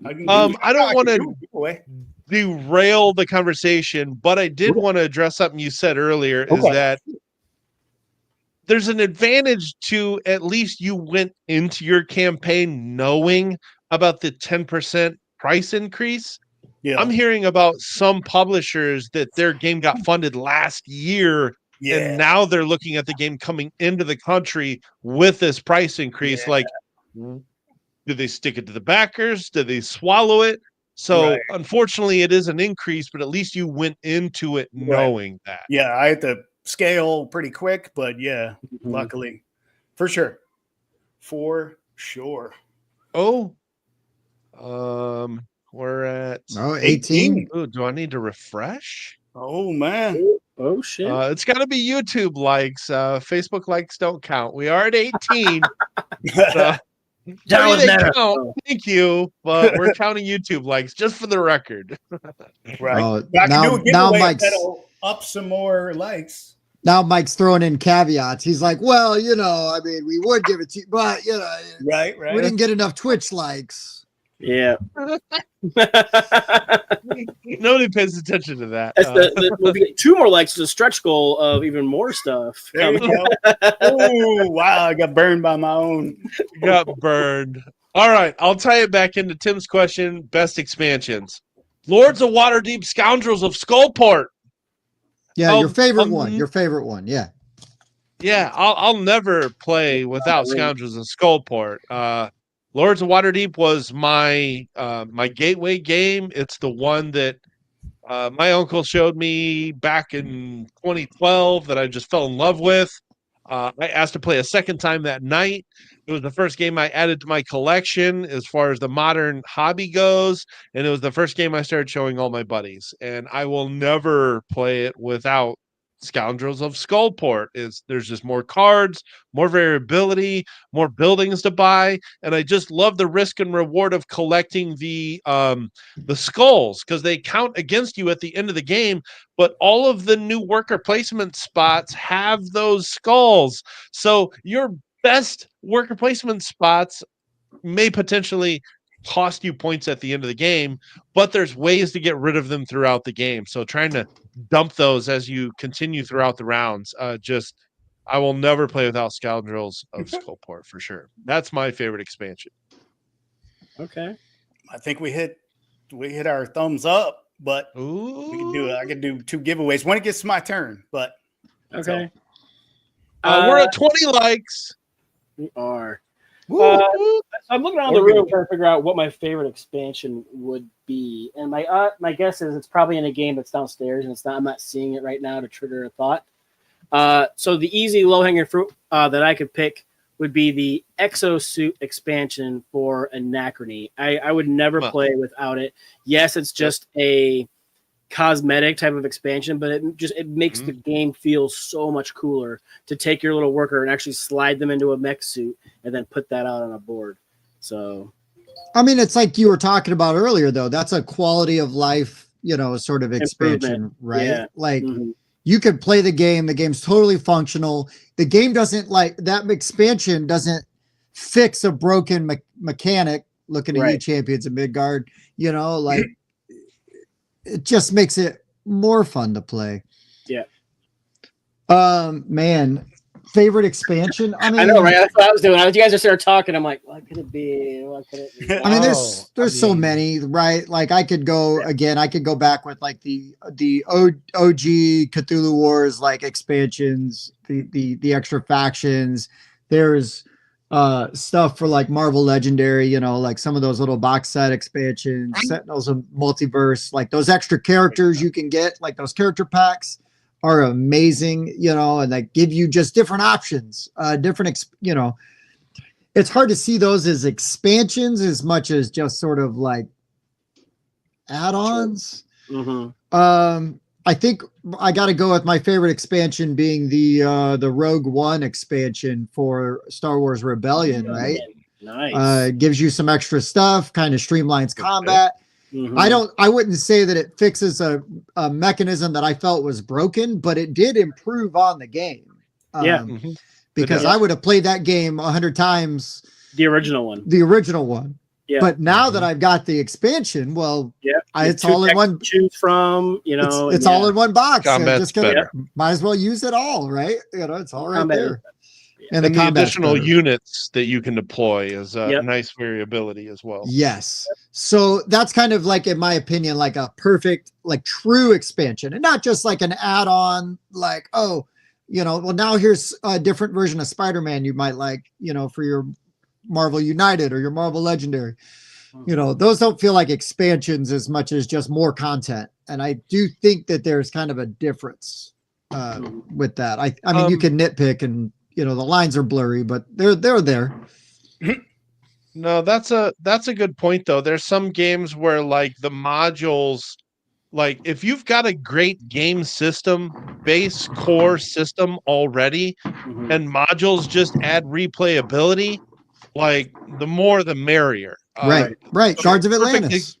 I
don't wanna-
do a giveaway.
Derail the conversation, but I did want to address something you said earlier is
Okay.
that there's an advantage to at least you went into your campaign knowing about the 10% price increase.
Yeah.
I'm hearing about some publishers that their game got funded last year
Yeah.
and now they're looking at the game coming into the country with this price increase. Like, do they stick it to the backers? Do they swallow it? So
Right.
unfortunately it is an increase, but at least you went into it knowing that.
Yeah, I had to scale pretty quick, but yeah, luckily. For sure. For sure.
Oh, we're at
Oh, 18.
oh, do I need to refresh?
Oh man.
Oh shit!
It's got to be YouTube likes. Facebook likes don't count. We are at 18. So,
Down with
they
meta.
count.
Oh.
Thank you, but we're counting YouTube likes just for the record.
Right.
Oh,
I can do a
now
giveaway if
Mike's
that'll up some more likes.
throwing in caveats. He's like, well, I mean, we would give it to you, but
Right.
we didn't get enough Twitch likes.
Yeah.
Nobody pays attention to that.
We'll get 2 more likes to a stretch goal of even more stuff.
There you go. Oh, wow. I got burned by my own.
Got burned. All right, I'll tie it back into Tim's question. Best expansions. Lords of Waterdeep, Scoundrels of Skullport.
Yeah, your favorite one. Your favorite one. Yeah.
Yeah, I'll never play without Scoundrels of Skullport. Lords of Waterdeep was my my gateway game. It's the one that my uncle showed me back in 2012 that I just fell in love with. I asked to play a second time that night. It was the first game I added to my collection as far as the modern hobby goes, and it was the first game I started showing all my buddies. And I will never play it without Scoundrels of Skullport. There's just more cards, more variability, more buildings to buy, and I just love the risk and reward of collecting the skulls because they count against you at the end of the game. But all of the new worker placement spots have those skulls, so your best worker placement spots may potentially cost you points at the end of the game, but there's ways to get rid of them throughout the game. So trying to dump those as you continue throughout the rounds. I will never play without Scoundrels of Skullport for sure. That's my favorite expansion.
Okay.
I think we hit our thumbs up, but
Ooh.
we can do it. I can do 2 giveaways when it gets to my turn, but
Okay.
We're at 20 likes.
We are.
Woo.
I'm looking around the room trying to figure out what my favorite expansion would be, and my guess is it's probably in a game that's downstairs, and I'm not seeing it right now to trigger a thought. So the easy low hanging fruit that I could pick would be the Exosuit expansion for Anachrony. I would never play without it. Yes, it's just a cosmetic type of expansion, but it makes the game feel so much cooler to take your little worker and actually slide them into a mech suit and then put that out on a board. So
I mean, it's like you were talking about earlier, though. That's a quality of life, sort of expansion, right?
Yeah.
Like you could play the game. The game's totally functional. The game doesn't that expansion doesn't fix a broken mechanic. Looking at you, champions of Midgard, it just makes it more fun to play.
Yeah.
Man, favorite expansion? I mean,
I know, right? That's what I was doing. As you guys are started talking, I'm like, what could it be? What could it be?
I mean, there's so many, right? Like I could go again. I could go back with like the OG Cthulhu Wars like expansions, the extra factions. There's stuff for like Marvel Legendary, like some of those little box set expansions, Sentinels of Multiverse, like those extra characters you can get, like those character packs are amazing, and like give you just different options, it's hard to see those as expansions as much as just sort of like add-ons. I think I got to go with my favorite expansion being the Rogue One expansion for Star Wars Rebellion, right?
Nice.
Gives you some extra stuff, kind of streamlines combat. I wouldn't say that it fixes a mechanism that I felt was broken, but it did improve on the game. Because I would have played that game 100 times.
The original one. Yeah.
But now that I've got the expansion, it's all in one.
Choose from,
it's all in one box.
Combat's better.
Might as well use it all, right? It's all right there.
And the additional units that you can deploy is a nice variability as well.
Yes. So that's kind of like, in my opinion, like a perfect, like true expansion, and not just like an add-on, like, now here's a different version of Spider-Man you might like, for your Marvel United or your Marvel Legendary. Those don't feel like expansions as much as just more content. And I do think that there's kind of a difference with that. I mean, you can nitpick and, the lines are blurry, but they're there.
No, that's a good point though. There's some games where like the modules like if you've got a great game system, base core system already, and modules just add replayability, like the more the merrier.
Right. Guards of Atlantis.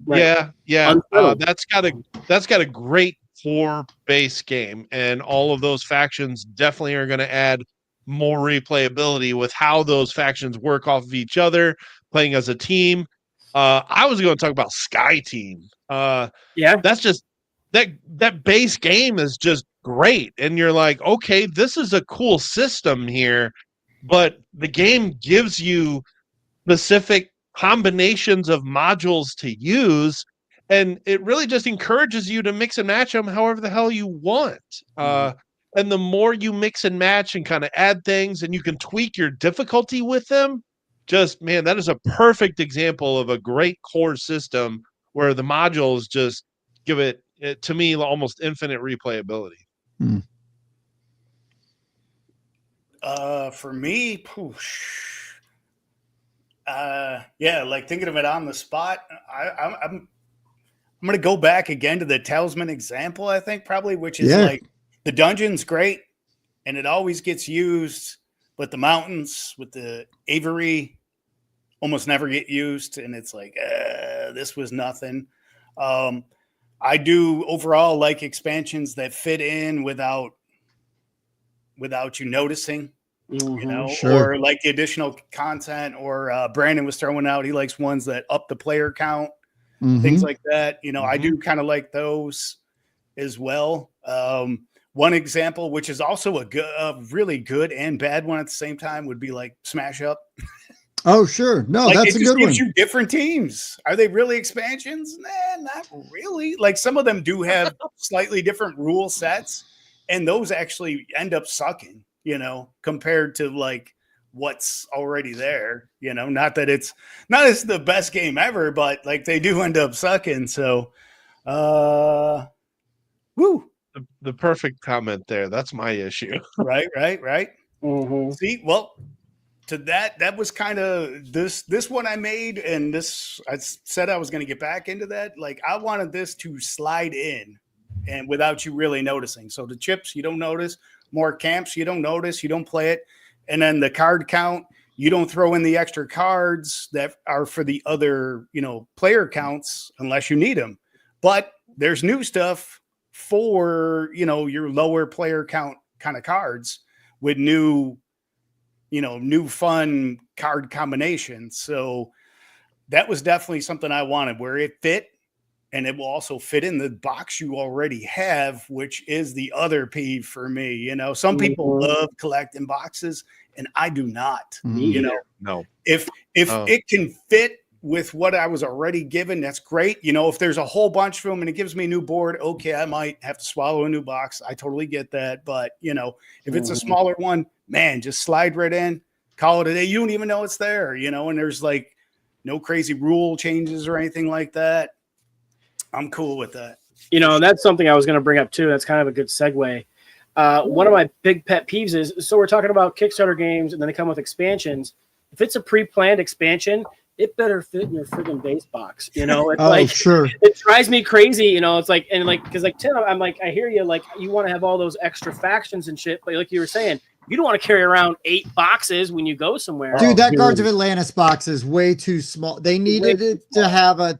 Yeah.
Unsettled.
That's got a great core base game, and all of those factions definitely are going to add more replayability with how those factions work off of each other, playing as a team. I was going to talk about Sky Team. That's just that base game is just great, and you're like, okay, this is a cool system here, but the game gives you specific combinations of modules to use, and it really just encourages you to mix and match them however the hell you want. And the more you mix and match and kind of add things, and you can tweak your difficulty with them, just man, that is a perfect example of a great core system where the modules just give it to me almost infinite replayability.
For me, like thinking of it on the spot, I'm going to go back again to the Talisman example, I think probably, which is like the dungeon's great and it always gets used, but the mountains with the Avery almost never get used. And it's like, this was nothing. I do overall like expansions that fit in without you noticing. You know, or like the additional content, or Brandon was throwing out, he likes ones that up the player count, things like that. You know, I do kind of like those as well. One example, which is also a really good and bad one at the same time, would be like Smash Up.
Oh, sure. No,
like,
that's a good one. It
gives you different teams. Are they really expansions? Nah, not really. Like some of them do have slightly different rule sets, and those actually end up sucking, you know, compared to like what's already there. You know, not that it's the best game ever, but like they do end up sucking. So,
The perfect comment there. That's my issue.
Right. See, well, to that was kind of this one I made, and this I said I was going to get back into that. Like I wanted this to slide in, and without you really noticing. So the chips you don't notice, more camps you don't notice, you don't play it, and then the card count you don't throw in the extra cards that are for the other, you know, player counts unless you need them. But there's new stuff for, you know, your lower player count kind of cards with new fun card combinations. So that was definitely something I wanted, where it fit, and it will also fit in the box you already have, which is the other peeve for me. You know, some people love collecting boxes, and I do not. You know,
no.
If it can fit with what I was already given, that's great. You know, if there's a whole bunch of them and it gives me a new board, okay, I might have to swallow a new box. I totally get that. But, you know, if it's a smaller one, man, just slide right in, call it a day. You don't even know it's there, you know, and there's like no crazy rule changes or anything like that. I'm cool with that.
You know, that's something I was going to bring up too. That's kind of a good segue. One of my big pet peeves is, so we're talking about Kickstarter games and then they come with expansions. If it's a pre-planned expansion, it better fit in your friggin' base box. You know, it's
sure.
It drives me crazy. You know, it's like, and like, cause like Tim, I'm like, I hear you, like you want to have all those extra factions and shit, but like you were saying, you don't want to carry around 8 boxes when you go somewhere.
Dude, that Guards of Atlantis box is way too small. They needed it to have a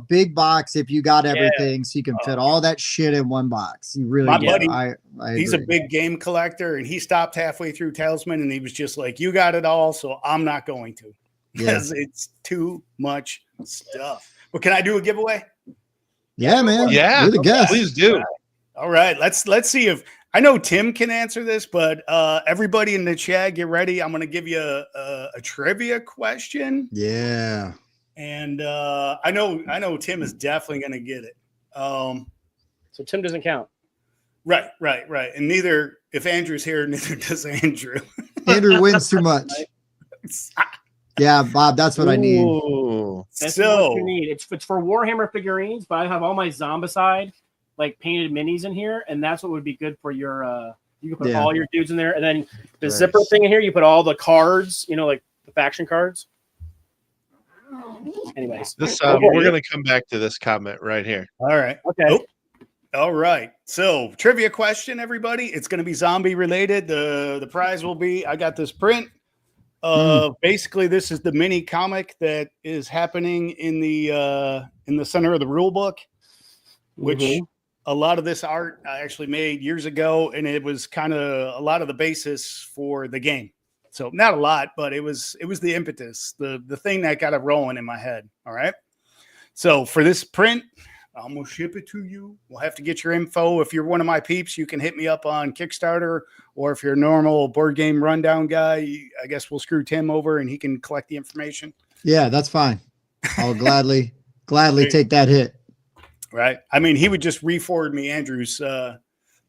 big box if you got everything, so you can fit all that shit in one box. You really
My
do.
buddy,
I
he's a big game collector, and he stopped halfway through Talisman, and he was just like, you got it all, so I'm not going to, because it's too much stuff. But can I do a giveaway?
Yeah, man.
Yeah,
you're the guest.
Please do.
All right, let's see if I know Tim can answer this, but everybody in the chat, get ready. I'm going to give you a trivia question.
Yeah.
And I know Tim is definitely going to get it.
So Tim doesn't count.
Right. And neither, if Andrew's here, neither does Andrew.
Andrew wins too much. Yeah, Bob, that's what I need.
That's what you need. It's for Warhammer figurines, but I have all my Zombicide like painted minis in here, and that's what would be good for your you can put all your dudes in there, and then the zipper thing in here, you put all the cards, you know, like the faction cards. Anyways,
This
Okay.
we're gonna come back to this comment right here.
All right.
okay.
Oh, all right. So trivia question, everybody. It's going to be zombie related. The prize will be, I got this print. Basically, this is the mini comic that is happening in the center of the rule book, which a lot of this art I actually made years ago, and it was kind of a lot of the basis for the game. So not a lot, but it was the impetus, the thing that got it rolling in my head. All right. So for this print, I'm gonna ship it to you. We'll have to get your info. If you're one of my peeps, you can hit me up on Kickstarter, or if you're a normal board game rundown guy, I guess we'll screw Tim over and he can collect the information.
Yeah, that's fine. I'll gladly take that hit.
Right. I mean, he would just re-forward me Andrew's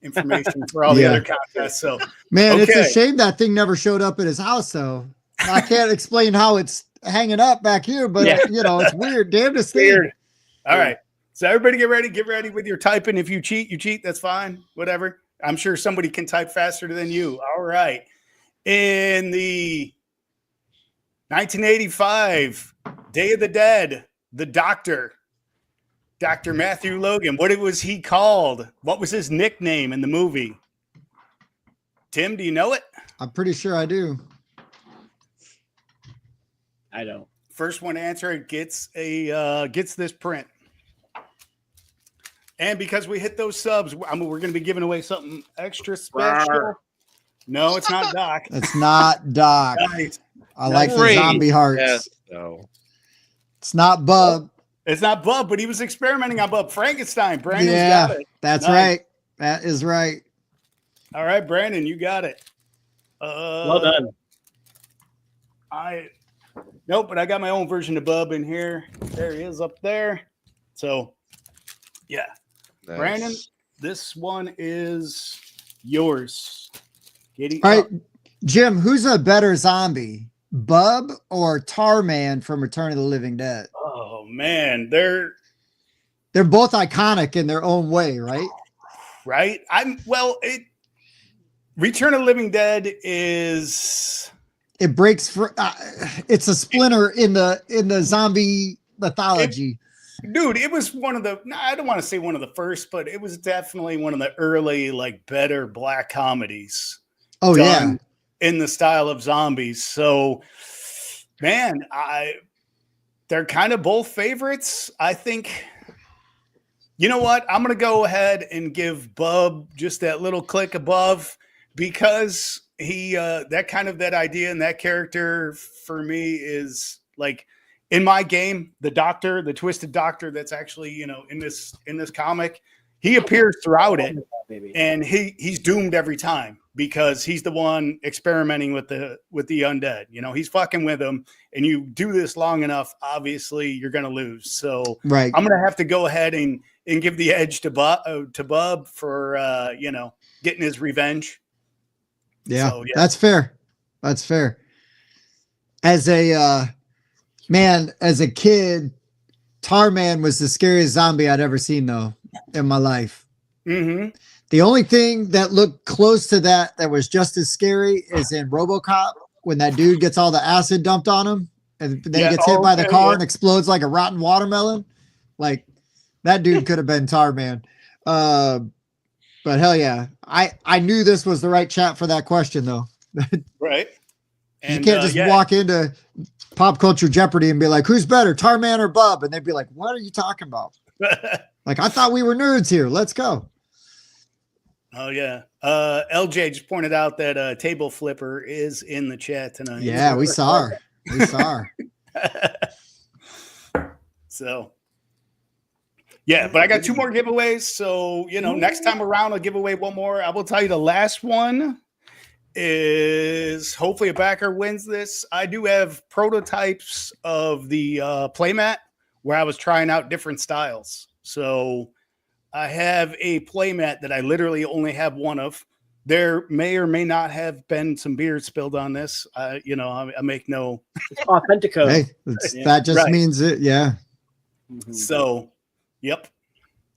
information for all the other contests. So,
man, it's a shame that thing never showed up at his house. So I can't explain how it's hanging up back here, but it's weird. Damnedest thing.
Weird.
All right. So everybody get ready with your typing. If you cheat, you cheat. That's fine. Whatever. I'm sure somebody can type faster than you. All right. In the 1985 Day of the Dead, the Doctor, Dr. Matthew Logan, what was he called? What was his nickname in the movie? Tim, do you know it?
I'm pretty sure I do.
I don't.
First one to answer it gets this print. And because we hit those subs, we're going to be giving away something extra special.
Rawr.
No, it's not Doc.
It's not Doc.
Nice.
I like the zombie hearts.
Yes, no.
It's not Bub.
It's not Bub, but he was experimenting on Bub Frankenstein. Brandon's got it.
That's
Nice.
right. That is right.
All right, Brandon, you got it.
Well done.
Nope, but I got my own version of Bub in here. There he is up there. So, yeah.
Nice.
Brandon, this one is yours.
All right, Jim, who's a better zombie, Bub or Tarman from Return of the Living Dead?
Oh man,
they're both iconic in their own way, right?
Right. Return of the Living Dead is
it breaks for it's a splinter in the zombie mythology.
Dude, it was one of the, I don't want to say one of the first, but it was definitely one of the early, better black comedies.
Oh, yeah.
In the style of zombies. So, man, they're kind of both favorites. I think, you know what? I'm going to go ahead and give Bub just that little click above because that idea and that character for me is in my game, the Doctor, the Twisted Doctor, that's actually, in this comic, he appears throughout it, and he's doomed every time because he's the one experimenting with the undead. He's fucking with them, and you do this long enough, obviously you're gonna lose. So
right.
I'm gonna have to go ahead and give the edge to Bub for getting his revenge.
Yeah,
so, yeah.
That's fair. That's fair. As a kid, Tarman was the scariest zombie I'd ever seen, though, in my life.
Mm-hmm.
The only thing that looked close to that was just as scary is in RoboCop when that dude gets all the acid dumped on him and then he gets hit by the car and explodes like a rotten watermelon. That dude could have been Tarman. But hell yeah, I knew this was the right chat for that question, though.
Right. And,
you can't just walk into Pop Culture Jeopardy and be like, who's better, Tarman or Bub? And they'd be like, what are you talking about? I thought we were nerds here. Let's go.
Oh, yeah. LJ just pointed out that Table Flipper is in the chat tonight.
Yeah, we saw her. We saw her.
So, yeah, but I got 2 more giveaways. So, next time around, I'll give away 1 more. I will tell you the last one is hopefully a backer wins this. I do have prototypes of the playmat where I was trying out different styles. So I have a playmat that I literally only have one of. There may or may not have been some beer spilled on this. I make no
Authentico.
Hey, that just means it. Yeah.
Mm-hmm.
So, yep.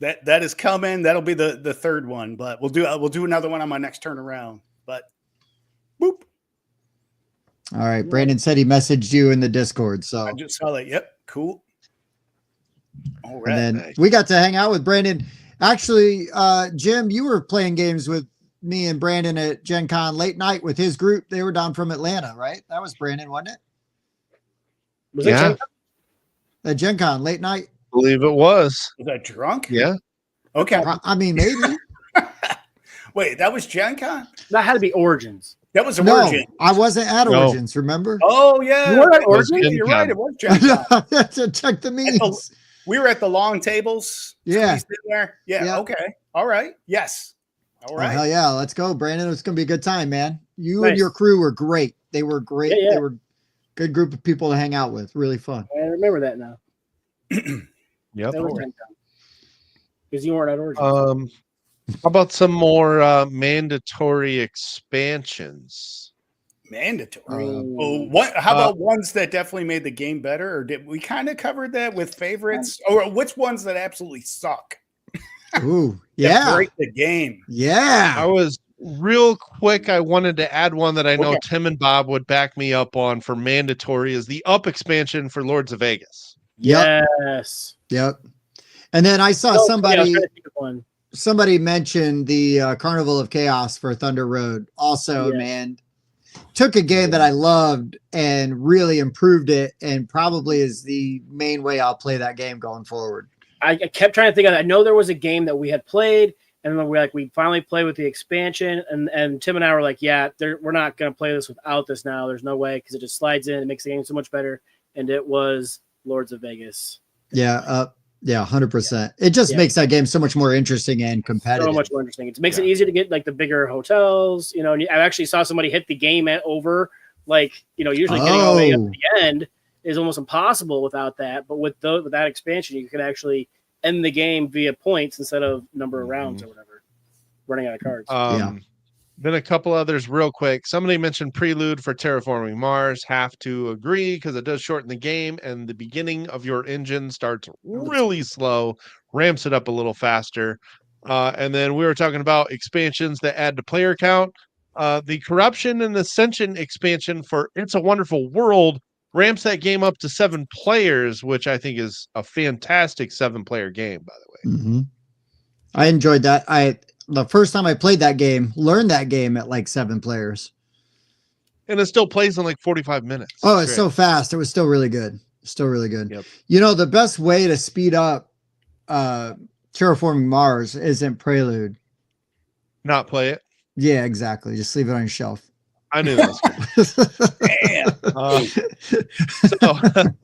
That is coming. That'll be the 3rd one, but we'll do another one on my next turnaround. But boop.
All right. Brandon said he messaged you in the Discord. So
I just saw that. Yep. Cool. All right.
and then we got to hang out with Brandon. Actually, Jim, you were playing games with me and Brandon at Gen Con late night with his group. They were down from Atlanta, right? That was Brandon, wasn't it?
Was
Yeah.
it
At Gen Con late night.
Believe it was.
Was that drunk?
Yeah.
Okay.
I mean, maybe.
Wait, that was Gen Con?
That had to be Origins.
That was
No,
Origin.
I wasn't at
No.
Origins, remember?
Oh, yeah.
You were at
It was
Origins?
Gen
You're
Con.
right. It was Gen Con.
Check the memes.
We were at the long tables.
Yeah.
squeezed in there. Yeah.
Yep.
Okay. All right. Yes. All
Oh,
right.
hell yeah. Let's go, Brandon. It's going to be a good time, man. You and
Nice.
your crew were great. They were great.
Yeah, yeah.
They were a good group of people to hang out with. Really fun.
I remember that now.
Yep.
That was because you weren't at Origins.
How about some more mandatory expansions?
Mandatory.
Ooh.
What? How about ones that definitely made the game better, or did we kind of cover that with favorites, or which ones that absolutely suck?
Ooh,
That
yeah.
break the game.
I
Yeah.
was real quick. I wanted to add one that I know
Okay.
Tim and Bob would back me up on for mandatory is the up expansion for Lords of Vegas.
Yep.
Yes.
Yep. And then I saw
Oh, yeah, I was
somebody
trying to think of one.
somebody mentioned the Carnival of Chaos for Thunder Road. Also,
Yeah.
man, took a game that I loved and really improved it, and probably is the main way I'll play that game going forward.
I kept trying to think of. I know there was a game that we had played, and then we finally played with the expansion, and Tim and I were like, yeah, we're not going to play this without this now. There's no way because it just slides in, it makes the game so much better, and it was Lords of Vegas.
Yeah. Yeah, 100%. It just
Yeah.
makes that game so much more interesting and competitive.
So much more interesting. It makes it easier to get like the bigger hotels, you know. And I actually saw somebody hit the game over, like, you know, usually getting all the way up to the end is almost impossible without that. But with that expansion, you can actually end the game via points instead of number of rounds or whatever, running out of cards.
Then a couple others real quick. Somebody mentioned Prelude for Terraforming Mars. Have to agree because it does shorten the game, and the beginning of your engine starts really slow, ramps it up a little faster. And then we were talking about expansions that add to player count. The Corruption and Ascension expansion for It's a Wonderful World ramps that game up to 7 players, which I think is a fantastic 7-player game, by the way.
Mm-hmm. I enjoyed that. The first time I played that game, learned that game at like 7 players.
And it still plays in like 45 minutes.
Oh, it's so fast. It was still really good. Still really good.
Yep.
You know, the best way to speed up Terraforming Mars isn't Prelude.
Not play it.
Yeah, exactly. Just leave it on your shelf.
I knew that was good.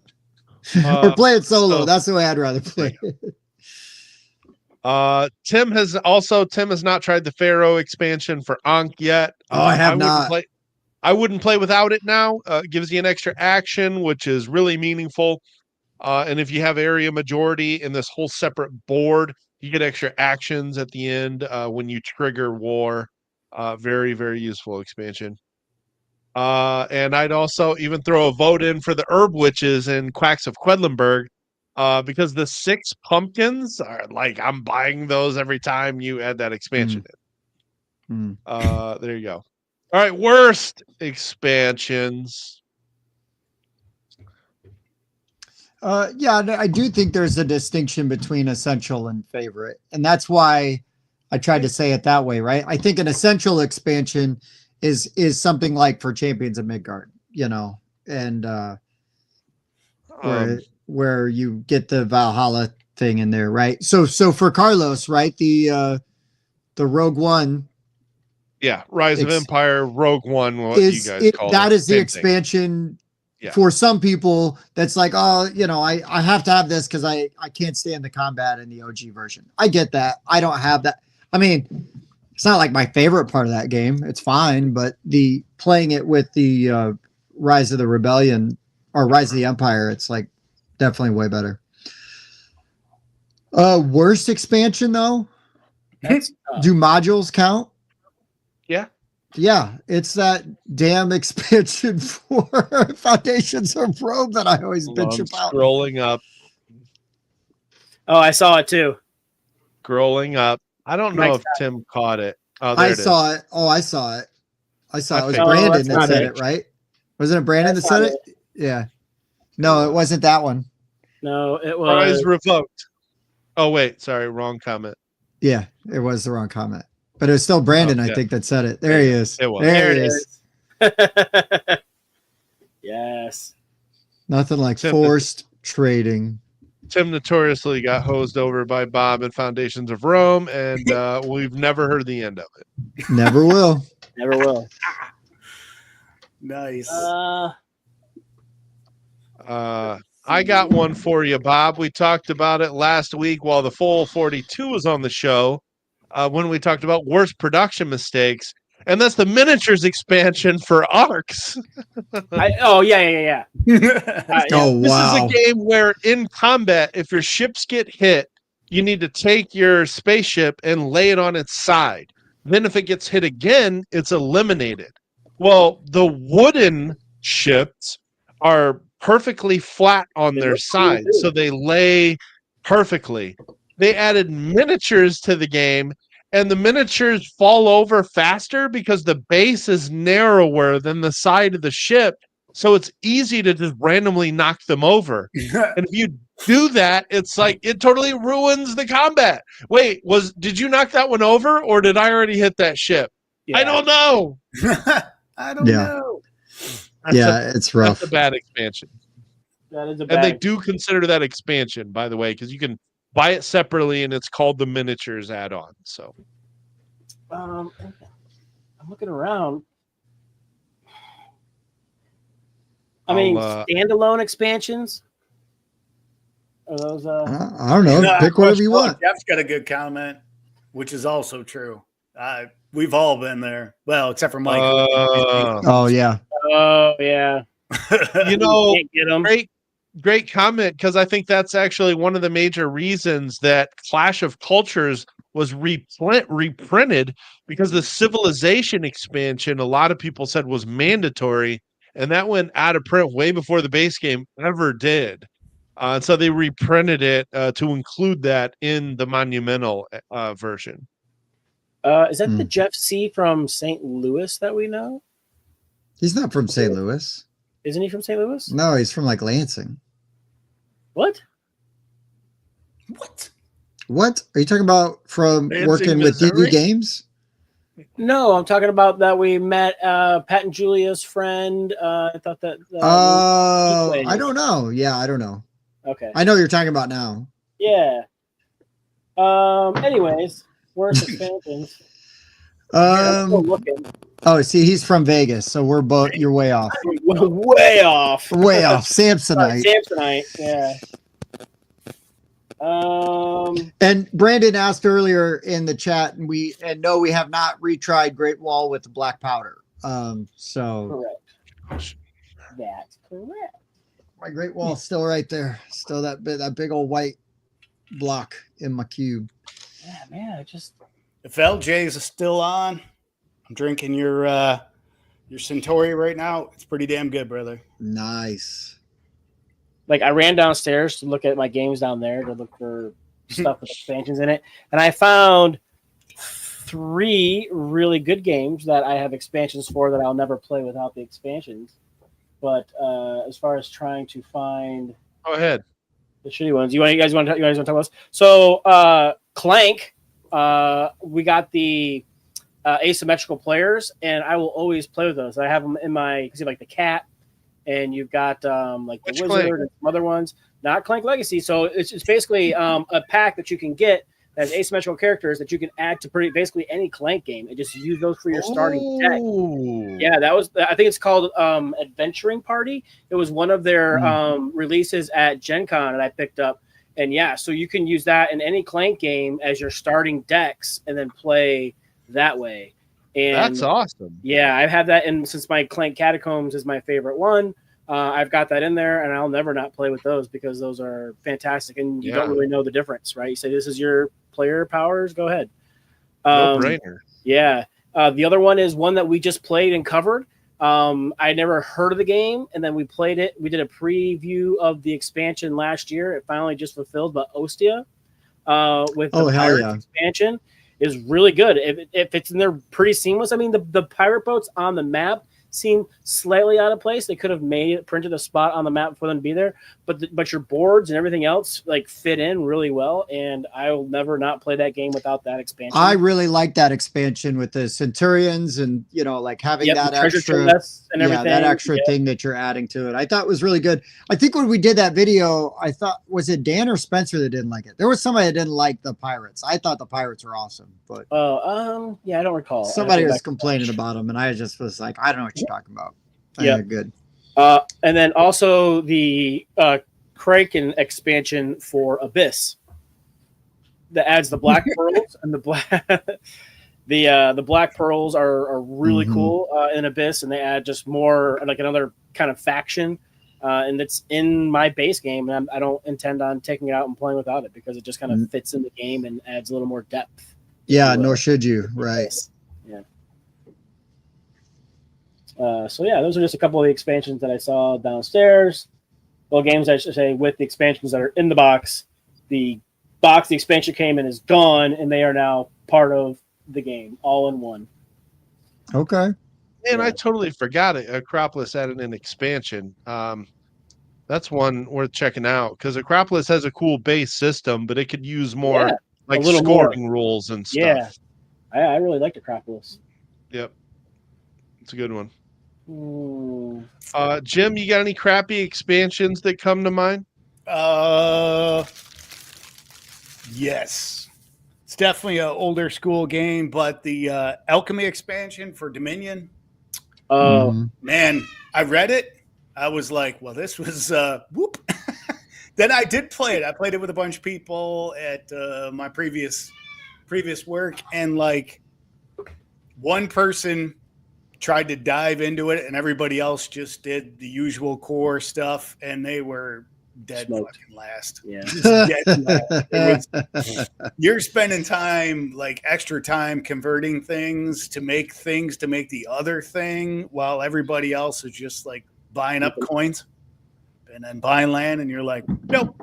Or play it solo. That's the way I'd rather play it.
Tim has not tried the Pharaoh expansion for Ankh yet.
Oh, I have not.
I wouldn't play without it now. It gives you an extra action, which is really meaningful. And if you have area majority in this whole separate board, you get extra actions at the end when you trigger war. Very, very useful expansion. And I'd also even throw a vote in for the Herb Witches and Quacks of Quedlinburg. Because the 6 pumpkins are like, I'm buying those every time you add that expansion in. There you go. All right, worst expansions.
Yeah, I do think there's a distinction between essential and favorite. And that's why I tried to say it that way, right? I think an essential expansion is something like for Champions of Midgard, you know, and where you get the Valhalla thing in there, right? So for Carlos, right, the Rogue One,
Rise of Empire, Rogue One, what you guys call
that
it.
is the
Same
expansion.
Yeah.
For some people, that's like, oh, you know, I have to have this because I can't stand the combat in the OG version. I get that. I don't have that. I mean, it's not like my favorite part of that game. It's fine, but the playing it with the Rise of the Rebellion or Rise of the Empire, it's like definitely way better. Worst expansion though? Do modules count? Yeah, it's that damn expansion for Foundations of Rome that I always bitch about.
Scrolling up.
Oh, I saw it too.
Scrolling up. I don't know if Tim caught it. Oh, there
I
it
saw
is.
it. Oh, I saw it. I saw it. It was
Oh,
Brandon that
not
said
it.
it, right? Wasn't it Brandon that said it? Yeah. No, it wasn't that one.
No, it
Prize
was.
revoked. Oh wait, sorry, wrong comment.
Yeah, it was the wrong comment. But it was still Brandon,
Oh,
I
yeah.
think, that said it. There he is.
It was.
There
There
he
it
is.
is. Yes.
Nothing like
Tim,
forced trading.
Tim notoriously got hosed over by Bob and Foundations of Rome, and we've never heard the end of it.
Never will.
Never will.
Nice.
I got one for you, Bob. We talked about it last week while the full 42 was on the show when we talked about worst production mistakes. And that's the miniatures expansion for Arcs.
Oh, yeah. Yeah.
Oh,
This
wow.
is a game where in combat, if your ships get hit, you need to take your spaceship and lay it on its side. Then if it gets hit again, it's eliminated. Well, the wooden ships are perfectly flat on
They
their
look cool,
sides,
too.
so they lay perfectly. They added miniatures to the game, and the miniatures fall over faster because the base is narrower than the side of the ship, so it's easy to just randomly knock them over. And if you do that, it's like it totally ruins the combat. Wait, did you knock that one over, or did I already hit that ship?
Yeah.
I don't know.
I don't
Yeah.
know.
It's rough.
That's a bad expansion.
That is a
And
bad.
they do consider that expansion, by the way, because you can buy it separately, and it's called the miniatures add-on. So
I'm looking around. I mean, standalone expansions. Are those?
I don't know.
No,
Pick whatever you want.
Jeff's got a good comment, which is also true. We've all been there. Well, except for Mike.
Oh, yeah.
Oh yeah.
you know,
Can't get them.
great comment, because I think that's actually one of the major reasons that Clash of Cultures was reprinted, because the Civilization expansion, a lot of people said was mandatory, and that went out of print way before the base game ever did. And so they reprinted it to include that in the monumental version.
Is that the Jeff C from St. Louis that we know?
He's not from St. Louis.
Isn't he from St. Louis?
No, he's from like Lansing.
What?
What? Are you talking about from
Lansing,
working with
Missouri?
DD Games?
No, I'm talking about that we met Pat and Julia's friend. I thought that.
Oh, I don't know. Yeah, I don't know.
Okay.
I know what you're talking about now.
Yeah. Anyways, worst expansions. I'm still looking.
Oh, see, he's from Vegas, so we're both. You're way off.
Way off.
Way off. Samsonite.
Samsonite. Yeah.
And Brandon asked earlier in the chat, and no, we have not retried Great Wall with the black powder. So
correct. That's correct.
my Great Wall's still right there. Still that big old white block in my cube.
Yeah, man.
If LJ is still on, I'm drinking your Centauri right now. It's pretty damn good, brother.
Nice.
Like, I ran downstairs to look at my games down there to look for stuff with expansions in it, and I found 3 really good games that I have expansions for that I'll never play without the expansions. But as far as trying to find,
Go ahead.
the shitty ones, you guys want to talk about this? So Clank, we got the asymmetrical players, and I will always play with those. I have them in my, you see, like the cat. And you've got like the
Which
Wizard
Clank?
and some other ones, not Clank Legacy. So it's basically a pack that you can get that has asymmetrical characters that you can add to basically any Clank game, and just use those for your starting deck. Yeah, that was, I think it's called Adventuring Party. It was one of their releases at Gen Con that I picked up. And yeah, so you can use that in any Clank game as your starting decks and then play that way. And
That's awesome.
yeah, I've had that in since my Clank Catacombs is my favorite one. I've got that in there, and I'll never not play with those because those are fantastic, and you don't really know the difference, right? You say this is your player powers, go ahead.
No brainer.
Yeah. The other one is one that we just played and covered. I never heard of the game, and then we played it. We did a preview of the expansion last year. It finally just fulfilled, but Ostia with the Pirates expansion is really good. If it's in there pretty seamless. I mean, the pirate boats on the map seem slightly out of place. They could have printed a spot on the map for them to be there, but your boards and everything else like fit in really well. And I will never not play that game without that expansion.
I really like that expansion with the Centurions and, you know, like having that extra
and everything.
that extra thing that you're adding to it. I thought was really good. I think when we did that video, I thought, was it Dan or Spencer that didn't like it? There was somebody that didn't like the pirates. I thought the pirates were awesome, but
yeah, I don't recall.
Somebody was complaining about them, and I just was like, I don't know what you're talking about.
Yeah,
good.
And then also the Kraken expansion for Abyss that adds the black pearls and the black pearls are really cool in Abyss, and they add just more like another kind of faction, and it's in my base game, and I don't intend on taking it out and playing without it because it just kind of fits in the game and adds a little more depth.
Yeah, nor should you, right?
Yeah. So yeah, those are just a couple of the expansions that I saw downstairs. Well, games I should say with the expansions that are in the box. The expansion came in is gone, and they are now part of the game, all in one.
Okay.
And I totally forgot it. Acropolis added an expansion. That's one worth checking out because Acropolis has a cool base system, but it could use more like scoring rules and stuff.
Yeah, I really liked Acropolis.
Yep, it's a good one. Jim, you got any crappy expansions that come to mind?
Yes. It's definitely an older school game, but the Alchemy expansion for Dominion. Man, I read it. I was like, well, this was whoop. Then I did play it. I played it with a bunch of people at my previous work, and like one person tried to dive into it, and everybody else just did the usual core stuff, and they were dead fucking last.
Yeah,
dead last. You're spending time, like extra time, converting things to make the other thing, while everybody else is just like buying up coins and then buying land, and you're like, nope.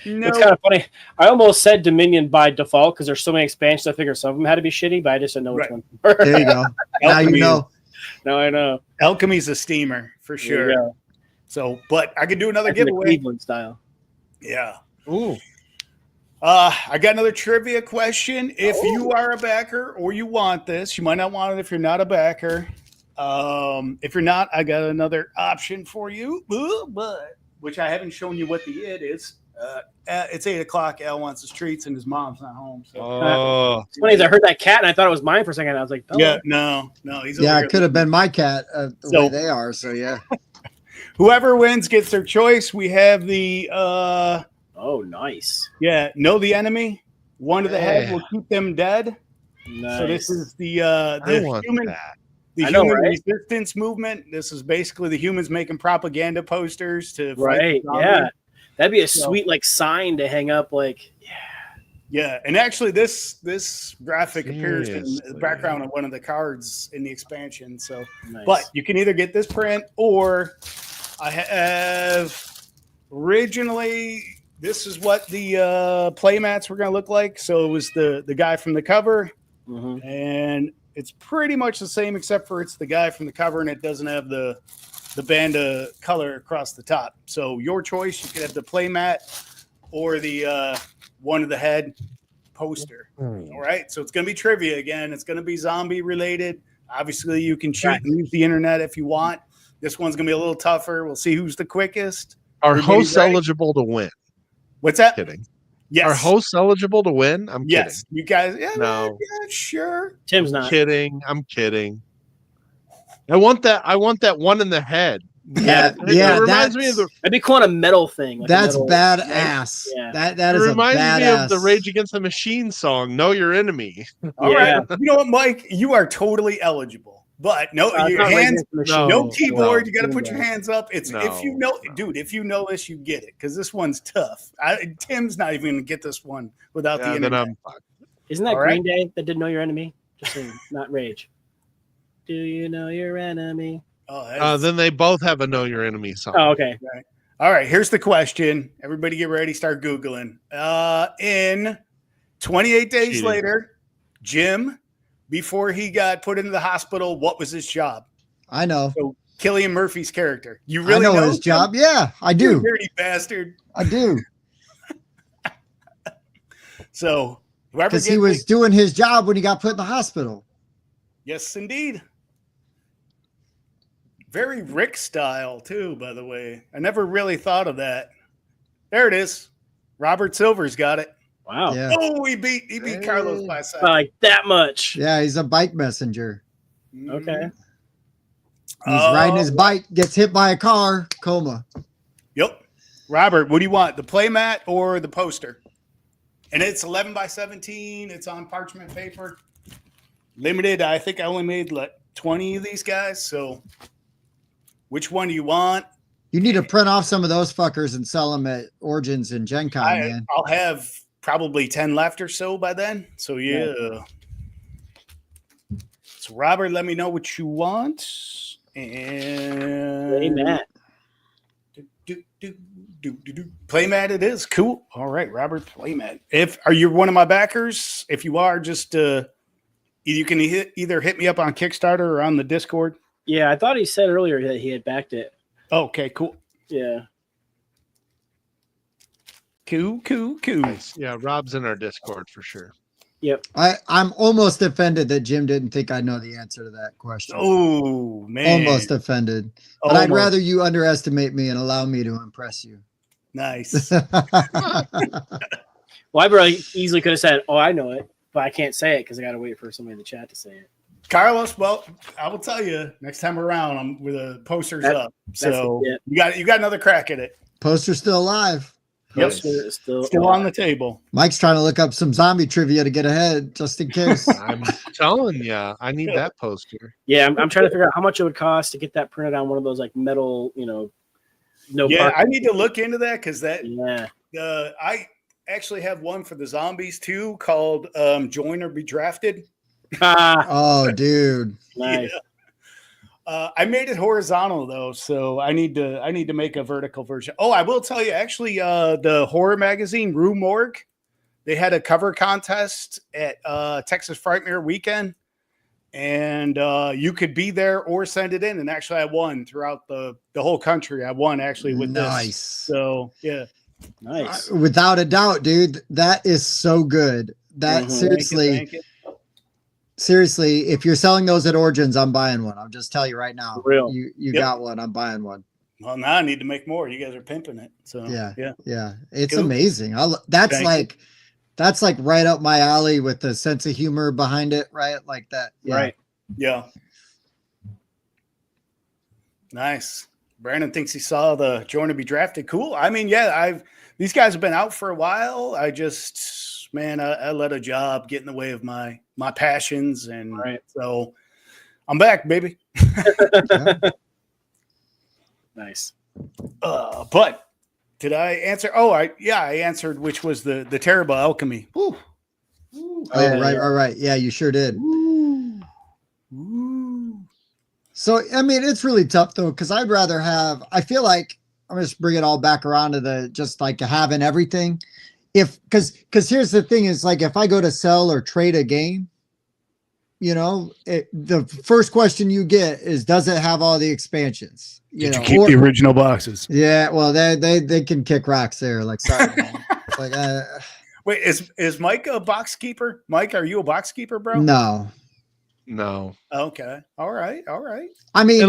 It's kind of funny. I almost said Dominion by default because there's so many expansions. I figured some of them had to be shitty, but I just didn't know which one.
There you go. Now you know.
Now I know.
Alchemy's a steamer for sure. So, but I could do another giveaway.
Cleveland style.
Yeah.
Ooh.
I got another trivia question. If you are a backer or you want this, you might not want it if you're not a backer. If you're not, I got another option for you, but which I haven't shown you what the it is. It's 8:00. Al wants his treats, and his mom's not home. So.
It's funny. I heard that cat, and I thought it was mine for a second. I was like, oh.
Yeah, no. He's
it could have been my cat the way they are. So yeah.
Whoever wins gets their choice. We have the
nice.
Yeah, know the enemy. One to the head will keep them dead.
Nice.
So this is the human resistance movement. This is basically the humans making propaganda posters to
fight. Yeah. That'd be a sweet like sign to hang up. Like,
yeah. And actually, this graphic appears in the background of one of the cards in the expansion. So, but you can either get this print, or I have originally. This is what the play mats were going to look like. So it was the guy from the cover, and it's pretty much the same except for it's the guy from the cover, and it doesn't have the band of color across the top. So your choice, you could have the play mat or the one of the head poster. All right. So it's going to be trivia again. It's going to be zombie related. Obviously you can cheat and use the internet if you want. This one's going to be a little tougher. We'll see who's the quickest.
Are hosts eligible to win?
What's that?
Kidding.
Yes.
Are hosts eligible to win? I'm kidding.
You guys. Yeah,
no.
Yeah, sure.
Tim's not
kidding. I'm kidding. I want that one in the head.
Yeah.
It reminds me of the.
I'd be calling a metal thing. Like
that's badass. Yeah. That is. It
reminds me of the Rage Against the Machine song. Know your enemy.
All right. You know what, Mike? You are totally eligible. But no, your hands, no keyboard. You got to put your hands up. If you know, dude. If you know this, you get it because this one's tough. Tim's not even gonna get this one without the internet.
Isn't that Green Day that did Know Your Enemy? Just saying, not Rage. Do you know your enemy?
Then they both have a Know Your Enemy song.
Oh, okay.
Right. All right. Here's the question. Everybody, get ready. Start googling. In 28 days later, Jim. Before he got put into the hospital, what was his job?
I know.
So Cillian Murphy's character. You
I
really
know
know
his
him?
job. Yeah, I
You
do.
dirty bastard.
I do.
So whoever
Because
gets
he was doing his job when he got put in the hospital.
yes, indeed. Very Rick style, too, by the way. I never really thought of that. There it is. Robert Silver's got it.
Wow.
Yeah.
Oh, he beat Carlos by a second.
Like that much.
Yeah, he's a bike messenger.
Okay.
He's riding his bike, gets hit by a car, coma.
Yep. Robert, what do you want? The playmat or the poster? And it's 11 by 17. It's on parchment paper. Limited. I think I only made like 20 of these guys. So which one do you want?
You need to print off some of those fuckers and sell them at Origins and Gen Con, man.
I'll have probably 10 left or so by then. So yeah. So Robert, let me know what you want. And
Playmat.
Playmat it is. Cool. All right, Robert, playmat. Are you one of my backers? If you are, just you can either hit me up on Kickstarter or on the Discord.
Yeah, I thought he said earlier that he had backed it.
Okay, cool.
Yeah.
Cool.
Nice. Yeah, Rob's in our Discord for sure.
Yep.
I'm almost offended that Jim didn't think I know the answer to that question.
Oh, man.
Almost offended. But I'd rather you underestimate me and allow me to impress you.
Nice.
Well, I really easily could have said, "Oh, I know it," but I can't say it because I got to wait for somebody in the chat to say it.
Carlos, well, I will tell you next time around. I'm with the posters up, so you got another crack at it.
Poster's still alive.
Yes, still on the table.
Mike's trying to look up some zombie trivia to get ahead, just in case.
I'm telling you, I need that poster.
Yeah, I'm trying to figure out how much it would cost to get that printed on one of those like metal, no.
Yeah, I need to look into that because that.
Yeah.
I actually have one for the zombies too called "Join or Be Drafted."
Oh, dude.
Nice.
Yeah. I made it horizontal though, so I need to make a vertical version. Oh, I will tell you, actually, the horror magazine Rue Morgue, they had a cover contest at Texas Frightmare Weekend, and you could be there or send it in. And actually, I won throughout the whole country. I won actually with this. So yeah,
nice.
Without a doubt, dude, that is so good. That seriously.
Thank you.
Seriously, if you're selling those at Origins, I'm buying one. I'll just tell you right now.
For real.
You got one. I'm buying one.
Well, now I need to make more. You guys are pimping it. So
yeah. It's
cool.
amazing. That's like right up my alley with the sense of humor behind it, right? Like that. Yeah.
Right.
Yeah. Nice. Brandon thinks he saw the Join to Be Drafted. Cool. I mean, yeah, these guys have been out for a while. I let a job get in the way of my passions, and so I'm back, baby.
Nice.
But did I answer? Oh, I answered, which was the Terrible Alchemy. Ooh.
Right. Yeah, you sure did.
Ooh.
So, I mean, it's really tough though, because I feel like I'm just bring it all back around to just like having everything. Because here's the thing is like, if I go to sell or trade a game, the first question you get is, does it have all the expansions?
Did you keep the original boxes?
Yeah, well, they can kick rocks there. Like, sorry, man. It's like,
wait, is Mike a box keeper? Mike, are you a box keeper, bro?
No.
Okay. All right.
I mean,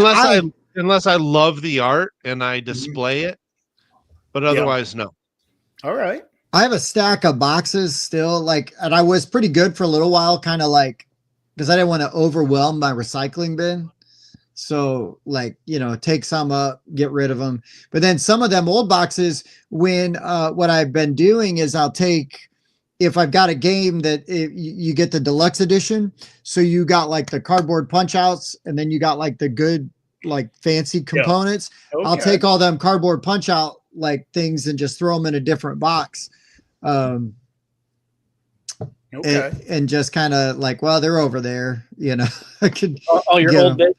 unless I love the art and I display it, but otherwise, no.
All right.
I have a stack of boxes still, like, and I was pretty good for a little while, kind of like, because I didn't want to overwhelm my recycling bin. So, like, take some up, get rid of them. But then some of them old boxes, when what I've been doing is I'll take, if I've got a game that you get the deluxe edition, so you got like the cardboard punch outs, and then you got like the good, like fancy components. Okay. I'll take all them cardboard punch out like things and just throw them in a different box. And just kind of like, well, they're over there, I could
all your old bits.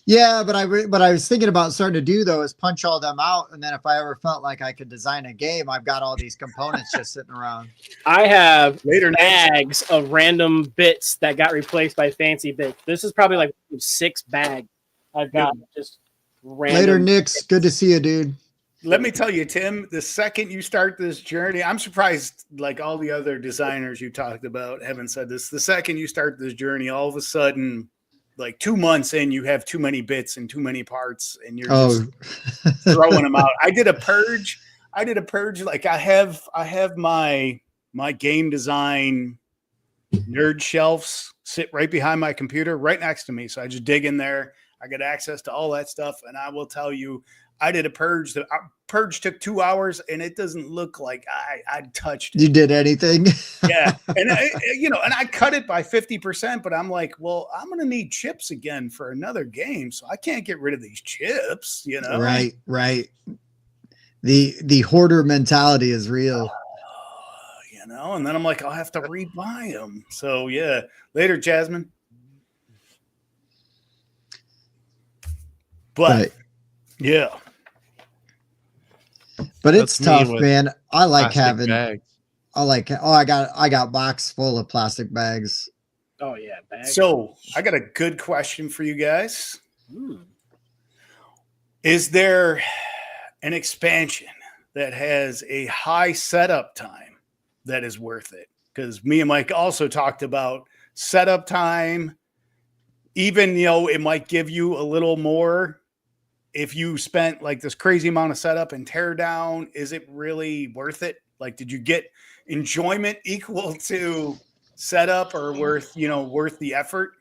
Yeah, but I was thinking about starting to do though is punch all them out, and then if I ever felt like I could design a game, I've got all these components just sitting around.
I have bags of random bits that got replaced by fancy bits. This is probably like 6 bags I've got just random.
Later, Nix. Good to see you, dude.
Let me tell you, Tim, the second you start this journey, I'm surprised, like all the other designers you talked about haven't said this. The second you start this journey, all of a sudden, like 2 months in, you have too many bits and too many parts, and you're just throwing them out. I did a purge. Like I have my game design nerd shelves sit right behind my computer, right next to me. So I just dig in there. I get access to all that stuff, and I will tell you, I did a purge. The purge took 2 hours, and it doesn't look like I touched it.
You did anything?
Yeah, and I cut it by 50%. But I'm like, well, I'm gonna need chips again for another game, so I can't get rid of these chips.
Right. The hoarder mentality is real.
And then I'm like, I'll have to rebuy them. So yeah, later, Jasmine. But yeah.
But it's tough, man. I like having
bags.
I got box full of plastic bags.
Oh yeah, bags.
So I got a good question for you guys. Is there an expansion that has a high setup time that is worth it? Because me and Mike also talked about setup time. Even, it might give you a little more if you spent like this crazy amount of setup and tear down. Is it really worth it? Like, did you get enjoyment equal to setup or worth the effort?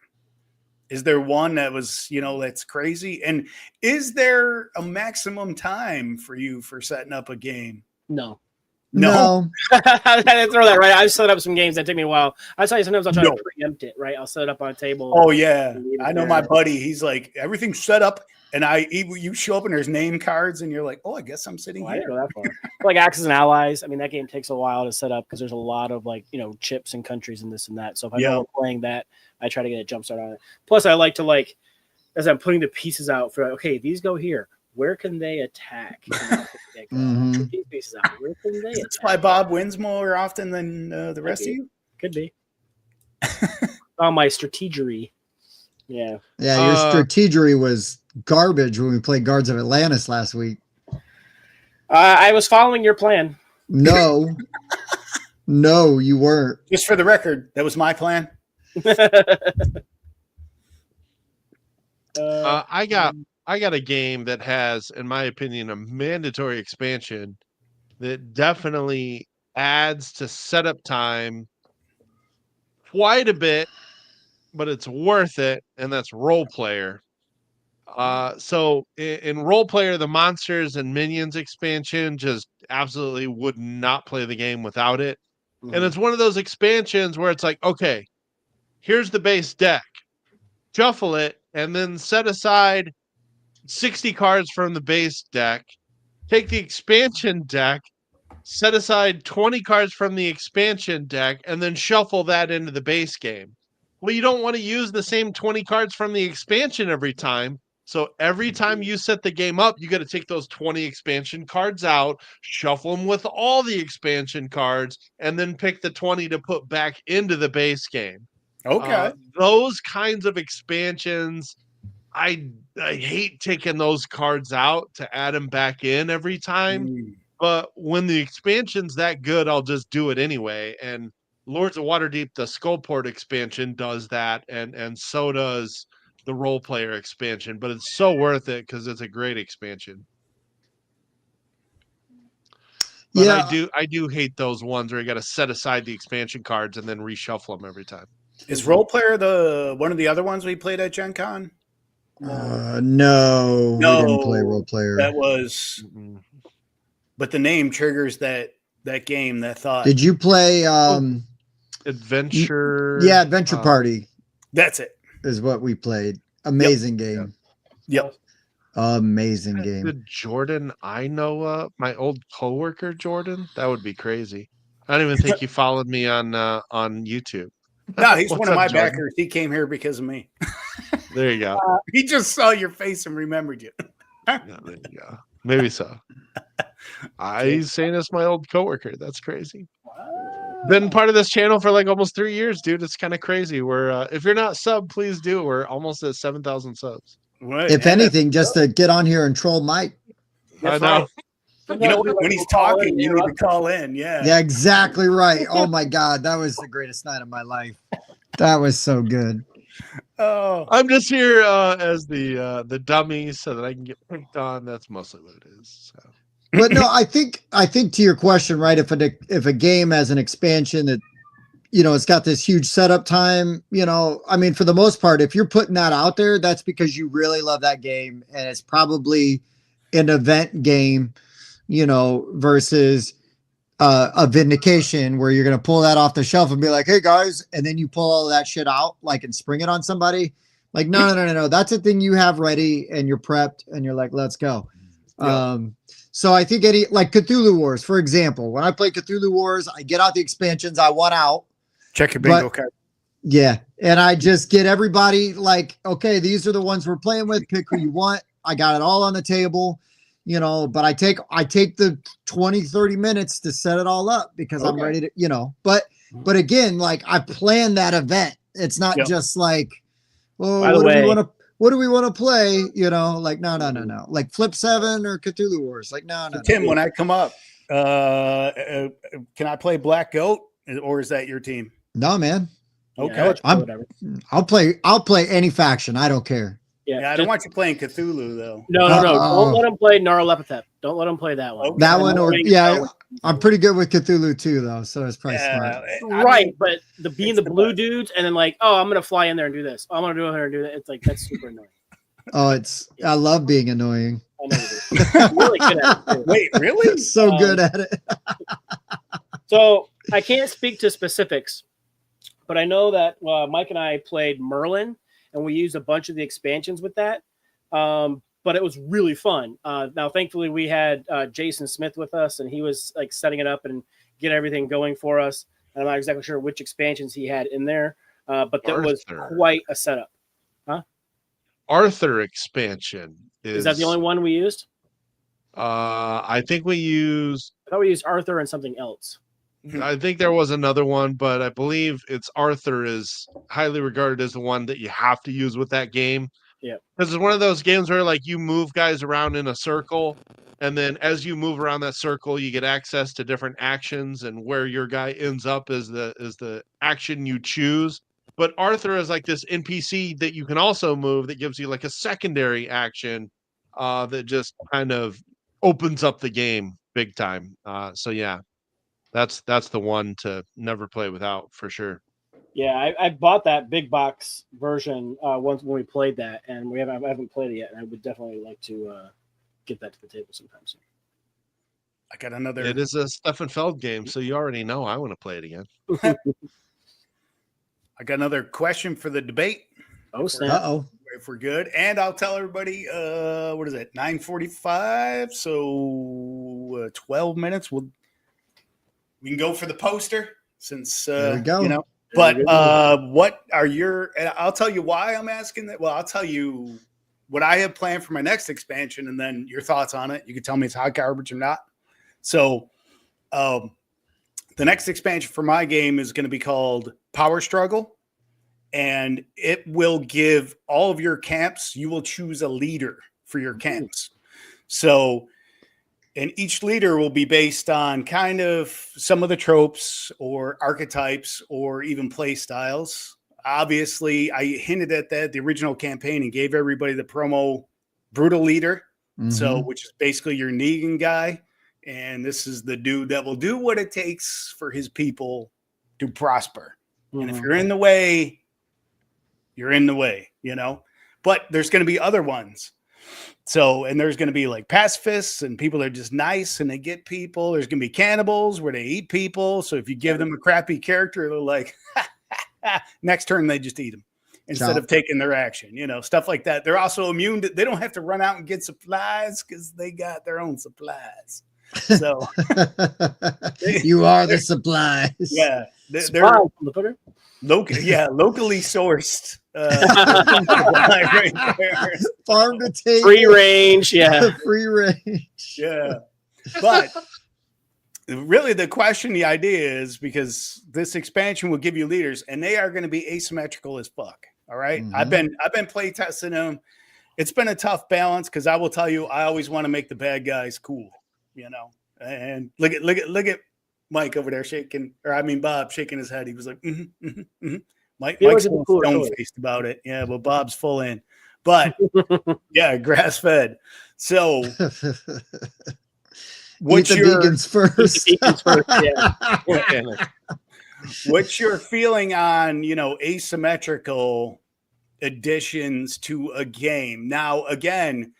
Is there one that was, that's crazy? And is there a maximum time for you for setting up a game?
No. I didn't throw that right. I've set up some games that take me a while. I tell you, sometimes I'll try to preempt it, right? I'll set it up on a table.
Oh, yeah. I know my buddy. He's like, everything's set up. And you show up and there's name cards and you're like, oh, I guess I'm sitting here.
I didn't go that far. Like Axis and Allies. I mean, that game takes a while to set up because there's a lot of chips and countries and this and that. So if I know we're playing that, I try to get a jump start on it. Plus, I like to as I'm putting the pieces out for, okay, these go here. Where can they attack? These pieces out. Where can they attack?
That's why Bob wins more often than the rest of you?
Could be. Oh, my strategery. Yeah.
Yeah, your strategery was garbage when we played Guards of Atlantis last week.
I was following your plan.
No. No, you weren't.
Just for the record, that was my plan.
I got a game that has, in my opinion, a mandatory expansion that definitely adds to setup time quite a bit, but it's worth it, and that's Role Player. So in Role Player, the Monsters and Minions expansion just absolutely would not play the game without it. And it's one of those expansions where it's like, okay, here's the base deck. Shuffle it, and then set aside 60 cards from the base deck. Take the expansion deck, set aside 20 cards from the expansion deck, and then shuffle that into the base game. Well, you don't want to use the same 20 cards from the expansion every time. So every time you set the game up, you got to take those 20 expansion cards out, shuffle them with all the expansion cards, and then pick the 20 to put back into the base game.
Okay.
Those kinds of expansions, I hate taking those cards out to add them back in every time. But when the expansion's that good, I'll just do it anyway. And Lords of Waterdeep, the Skullport expansion does that, and so does the Role Player expansion. But it's so worth it because it's a great expansion. But
Yeah,
I do hate those ones where you got to set aside the expansion cards and then reshuffle them every time.
Is Role Player one of the other ones we played at Gen Con?
No, we didn't play Role Player.
That was, but the name triggers that game, that thought.
Did you play
Adventure?
Yeah, Adventure Party.
That's it.
Is what we played. Amazing game.
Yep.
Amazing game.
Did Jordan I know my old coworker Jordan? That would be crazy. I don't even think he followed me on YouTube.
No, he's one of my
Jordan?
backers. He came here because of me.
There you go.
He just saw your face and remembered you.
Yeah, there you go. Maybe so. He's saying it's my old coworker. That's crazy. Been part of this channel for like almost 3 years, dude. It's kind of crazy. We're if you're not sub, please do. We're almost at 7,000 subs.
Right.
If anything, just to get on here and troll Mike.
I
That's
know.
right.
You know, when he's talking, you need to call in.
Yeah, exactly right. Oh my God, that was the greatest night of my life. That was so good.
Oh,
I'm just here as the dummy so that I can get picked on. That's mostly what it is. So.
But no, I think to your question, right? If a game has an expansion that, you know, it's got this huge setup time, you know, I mean, for the most part, if you're putting that out there, that's because you really love that game, and it's probably an event game, you know, versus a vindication where you're going to pull that off the shelf and be like, hey guys, and then you pull all that shit out, like, and spring it on somebody. Like, no. That's a thing you have ready and you're prepped and you're like, let's go.
Yeah.
So I think like Cthulhu Wars, for example, when I play Cthulhu Wars, I get out the expansions I want out.
check your bingo card.
Yeah. And I just get everybody like, okay, these are the ones we're playing with. Pick who you want. I got it all on the table, you know, but I take the 20, 30 minutes to set it all up because I'm ready to, you know, but again, like I plan that event. It's not just like, well, what do we want to play? You know, like, no. Like Flip 7 or Cthulhu Wars. Like, no.
Tim, when I come up, can I play Black Goat, or is that your team?
No, man.
Okay.
I'll play any faction. I don't care.
Yeah, I don't want you playing Cthulhu though.
No. Don't let him play Gnarlepithep. Don't let him play that one.
Okay.
That one, or I'm pretty good with Cthulhu too, though. So it's probably smart.
Right, but being the blue dudes and then like, oh, I'm gonna fly in there and do this. Oh, I'm gonna do here and do that. It's like that's super annoying.
Oh, I love being annoying.
I know you do. You're really good at it too.
Wait, really?
So good at it.
So I can't speak to specifics, but I know that Mike and I played Merlin, and we used a bunch of the expansions with that. But it was really fun. Now, thankfully, we had Jason Smith with us, and he was like setting it up and get everything going for us. And I'm not exactly sure which expansions he had in there, but that was quite a setup. Huh?
Arthur expansion
is that the only one we used?
I think we used.
I thought we used Arthur and something else.
I think there was another one, but I believe it's Arthur is highly regarded as the one that you have to use with that game.
Yeah,
because it's one of those games where like you move guys around in a circle, and then as you move around that circle, you get access to different actions, and where your guy ends up is the action you choose. But Arthur is like this NPC that you can also move that gives you like a secondary action that just kind of opens up the game big time. So yeah, that's the one to never play without for sure.
Yeah, I bought that big box version once when we played that, and I haven't played it yet, and I would definitely like to get that to the table sometime soon.
I got another.
It is a Stefan Feld game, so you already know I want to play it again.
I got another question for the debate.
Oh, snap.
If we're good, and I'll tell everybody, what is it, 9:45? So 12 minutes. We can go for the poster since
there we go.
You know. But what are your? And I'll tell you why I'm asking that. Well, I'll tell you what I have planned for my next expansion, and then your thoughts on it. You can tell me it's hot garbage or not. So, the next expansion for my game is going to be called Power Struggle, and it will give all of your camps. You will choose a leader for your camps. So. And each leader will be based on kind of some of the tropes or archetypes or even play styles. Obviously, I hinted at that the original campaign and gave everybody the promo brutal leader. Mm-hmm. So, which is basically your Negan guy. And this is the dude that will do what it takes for his people to prosper. Mm-hmm. And if you're in the way, you're in the way, you know. But there's going to be other ones. So, and there's going to be like pacifists and people that are just nice and they get people. There's going to be cannibals where they eat people. So if you give them a crappy character, they're like, next turn, they just eat them instead of taking their action, you know, stuff like that. They're also immune. They don't have to run out and get supplies because they got their own supplies. So
you are the supplies.
Yeah.
They're
locally sourced. Right there.
Farm to table.
Free range. Yeah.
Free range.
Yeah. But really the question, the idea is because this expansion will give you leaders and they are going to be asymmetrical as fuck. All right. Mm-hmm. I've been play testing them. it's been a tough balance because I will tell you, I always want to make the bad guys cool, And look at Mike over there shaking, Bob shaking his head. He was like, Mike's a little stone faced about it. Yeah, well, Bob's full in, but yeah, grass fed. So
what's your vegans first?
Yeah.
What's your feeling on, asymmetrical additions to a game? Now, again,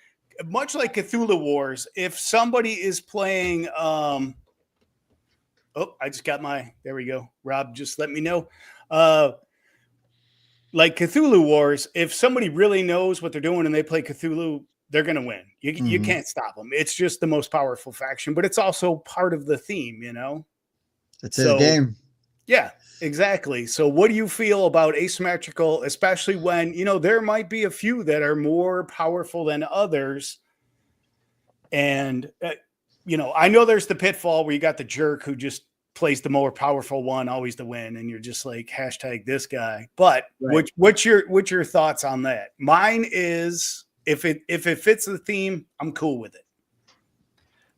much like Cthulhu Wars, if somebody is playing, I just got there we go. Rob, just let me know. Like Cthulhu Wars, if somebody really knows what they're doing and they play Cthulhu, they're going to win. You can't stop them. It's just the most powerful faction, but it's also part of the theme,
It's his game.
Yeah, exactly. So what do you feel about asymmetrical, especially when, there might be a few that are more powerful than others? And, I know there's the pitfall where you got the jerk who just plays the more powerful one always to win. And you're just like, hashtag this guy. But
right.
what's your thoughts on that? Mine is if it fits the theme, I'm cool with it.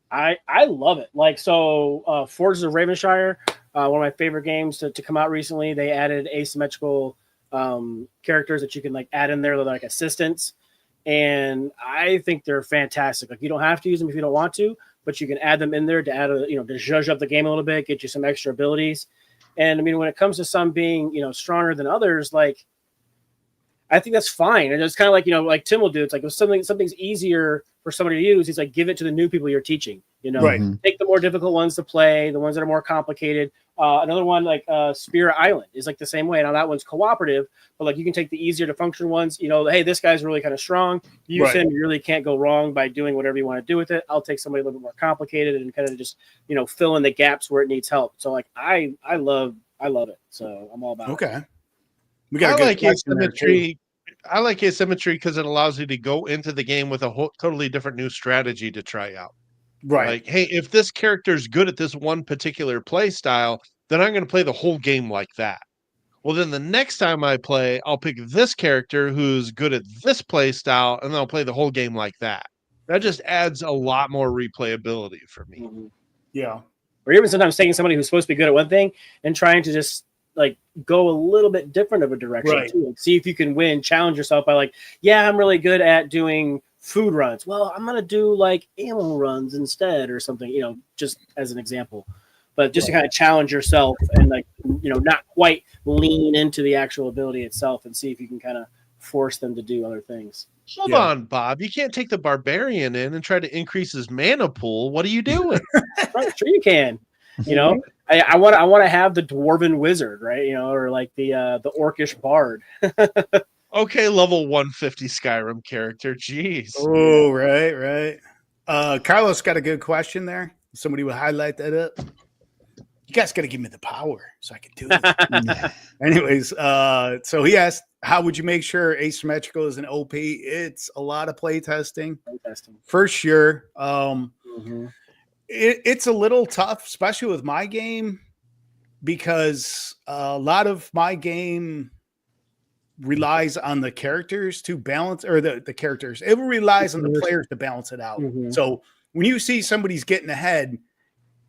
I love it. Like, so Forges of Ravenshire, one of my favorite games to come out recently, they added asymmetrical characters that you can like add in there. They're like assistants. And I think they're fantastic. Like, you don't have to use them if you don't want to, but you can add them in there to add to zhuzh up the game a little bit, get you some extra abilities. And I mean, when it comes to some being, stronger than others, like, I think that's fine. And it's kind of like, like Tim will do. It's like if something's easier for somebody to use, he's like, give it to the new people you're teaching,
Right.
Take the more difficult ones to play, the ones that are more complicated. Another one like Spirit Island is like the same way. Now that one's cooperative, but like you can take the easier to function ones, hey, this guy's really kind of strong. Use him. You really can't go wrong by doing whatever you want to do with it. I'll take somebody a little bit more complicated and kind of just, fill in the gaps where it needs help. So like, I love it. So I'm all about it.
Okay.
I like asymmetry. I like asymmetry because it allows you to go into the game with a totally different new strategy to try out.
Right.
Like, hey, if this character's good at this one particular play style, then I'm going to play the whole game like that. Well, then the next time I play, I'll pick this character who's good at this play style, and then I'll play the whole game like that. That just adds a lot more replayability for me.
Mm-hmm.
Yeah.
Or even sometimes taking somebody who's supposed to be good at one thing and trying to just like go a little bit different of a direction too. Like, see if you can win, challenge yourself by like, yeah, I'm really good at doing food runs. Well, I'm going to do like ammo runs instead or something, just as an example. But just to kind of challenge yourself and like, not quite lean into the actual ability itself and see if you can kind of force them to do other things.
Hold on, Bob. You can't take the barbarian in and try to increase his mana pool. What are you doing?
Right, sure you can. I want to have the dwarven wizard, right? Or like the orcish bard.
Okay, level 150 Skyrim character. Jeez.
Oh, right. Carlos got a good question there. Somebody would highlight that up. You guys got to give me the power so I can do it. Anyways, so he asked, how would you make sure asymmetrical is an OP? It's a lot of play testing. For sure. It's a little tough, especially with my game, because a lot of my game relies on the characters to balance, or the characters. It relies on the players to balance it out. So when you see somebody's getting ahead,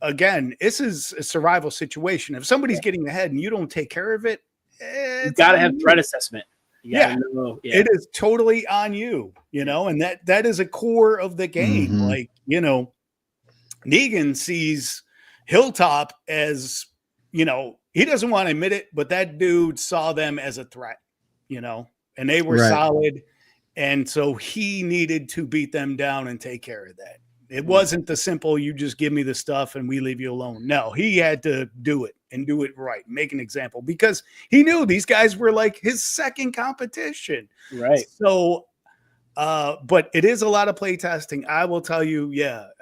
again, this is a survival situation. If somebody's getting ahead and you don't take care of it,
you got to have threat assessment.
It is totally on you, and that is a core of the game. Like, Negan sees Hilltop as, he doesn't want to admit it, but that dude saw them as a threat, and they were solid. And so he needed to beat them down and take care of that. It wasn't the simple, you just give me the stuff and we leave you alone. No, he had to do it and do it right. Make an example, because he knew these guys were like his second competition.
Right.
So, but it is a lot of play testing. I will tell you,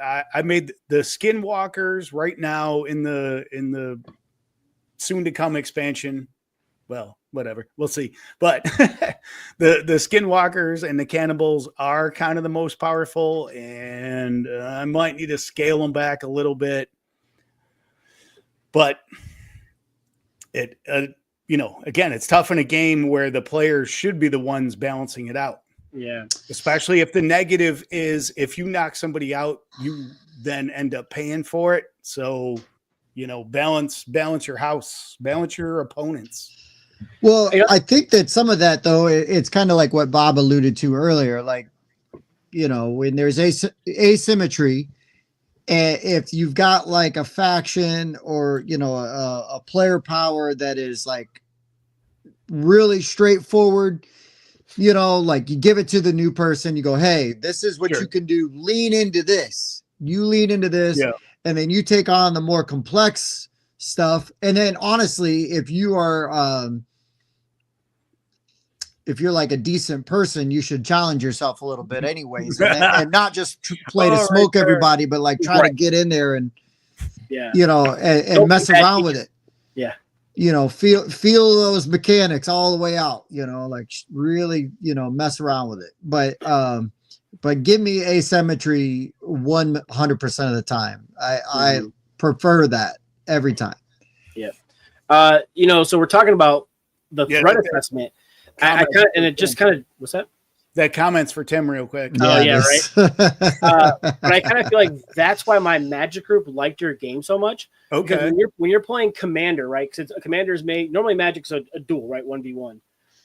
I made the Skinwalkers right now in the soon to come expansion. Well, whatever, we'll see. But the Skinwalkers and the Cannibals are kind of the most powerful, and I might need to scale them back a little bit. But it, again, it's tough in a game where the players should be the ones balancing it out.
Yeah.
Especially if the negative is if you knock somebody out, you then end up paying for it. So, balance your house, balance your opponents.
Well, I think that some of that though, it's kind of like what Bob alluded to earlier. Like, when there's asymmetry, and if you've got like a faction or a player power that is like really straightforward, like you give it to the new person, you go, hey, this is what
Sure.
you can do. Lean into this. You lean into this,
Yeah.
and then you take on the more complex stuff. And then honestly, if you're like a decent person, you should challenge yourself a little bit anyways, and not just play to smoke everybody, but like try to get in there and and mess around with it.
Yeah.
Feel those mechanics all the way out, like really, mess around with it. But give me asymmetry 100% of the time. I prefer that every time.
Yeah. So we're talking about the threat assessment. I kind of, and it just kind of, what's that?
That comments for Tim real quick.
Right. But I kind of feel like that's why my Magic group liked your game so much.
Okay.
Because when you're playing Commander, right? Because Commander's normally Magic's a duel, right? 1v1.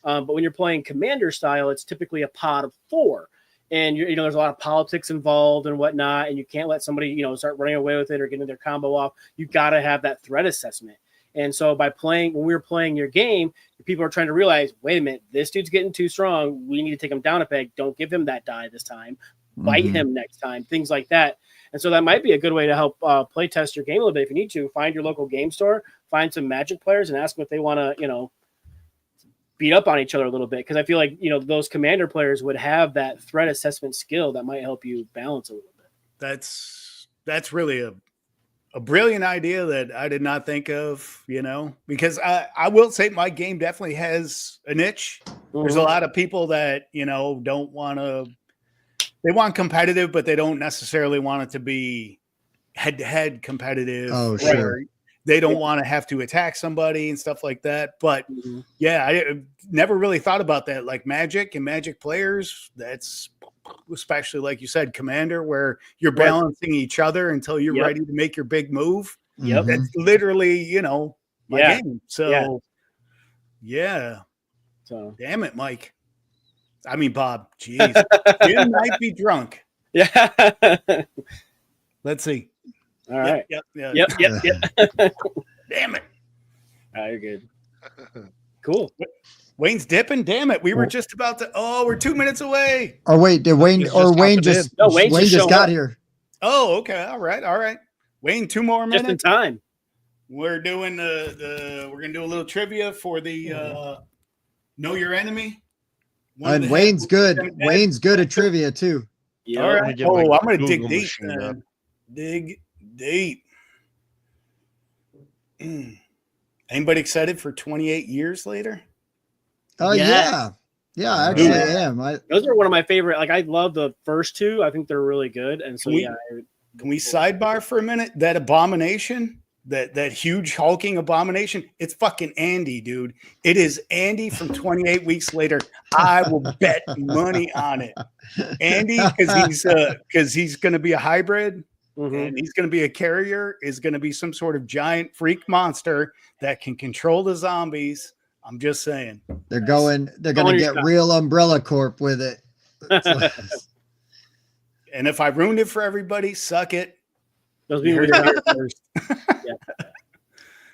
But when you're playing Commander style, it's typically a pod of 4. And there's a lot of politics involved and whatnot, and you can't let somebody start running away with it or getting their combo off. You got to have that threat assessment. And so when we were playing your game, people are trying to realize, wait a minute, this dude's getting too strong. We need to take him down a peg. Don't give him that die this time. Bite him next time. Things like that. And so that might be a good way to help play test your game a little bit. If you need to, find your local game store, find some Magic players, and ask them if they want to, beat up on each other a little bit. Because I feel like those Commander players would have that threat assessment skill that might help you balance a little bit.
That's really a brilliant idea that I did not think of, because I will say my game definitely has a niche. There's a lot of people that, don't want to, they want competitive, but they don't necessarily want it to be head-to-head competitive.
Oh, sure.
They don't want to have to attack somebody and stuff like that. But I never really thought about that. Like Magic and Magic players, that's especially like you said, Commander, where you're balancing each other until you're ready to make your big move.
Yep.
That's literally, my game. So
So
damn it, Mike. I mean, Bob, jeez. Jim might be drunk.
Yeah.
Let's see.
All right.
Yep. Damn it.
You're good. Cool.
Wayne's dipping. Damn it. We were just about to. Oh, we're 2 minutes away.
Or wait, did Wayne Wayne just got here?
Oh, okay. All right. Wayne, 2 more minutes.
Just in time.
We're doing we're gonna do a little trivia for the Know Your Enemy.
And Wayne's good. Wayne's good at trivia too.
Yeah.
All right. I'm gonna dig
Google
deep.
machine
Dig deep. Anybody excited for 28 years later?
Oh yeah. I actually am.
Those are one of my favorite. Like I love the first 2. I think they're really good. And so
Can we sidebar for a minute? That abomination, that huge hulking abomination, it's fucking Andy, dude. It is Andy from 28 Weeks Later. I will bet money on it. Andy, because he's going to be a hybrid and he's going to be a carrier, is going to be some sort of giant freak monster that can control the zombies. I'm just saying.
They're going to get real Umbrella Corp with it.
And if I ruined it for everybody, suck it.
Those people first.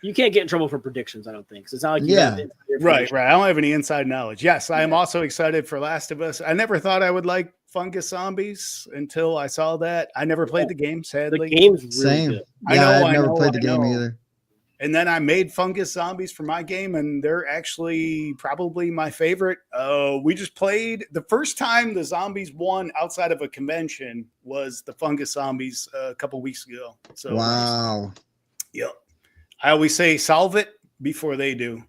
You can't get in trouble for predictions, I don't think. So it's not like
right. I don't have any inside knowledge. Yes, I am also excited for Last of Us. I never thought I would like fungus zombies until I saw that. I never played the game, sadly.
The game's really good.
I've never played the game either.
And then I made fungus zombies for my game, and they're actually probably my favorite. We just played the first time the zombies won outside of a convention was the fungus zombies a couple weeks ago. So
wow.
Yep. I always say solve it before they do,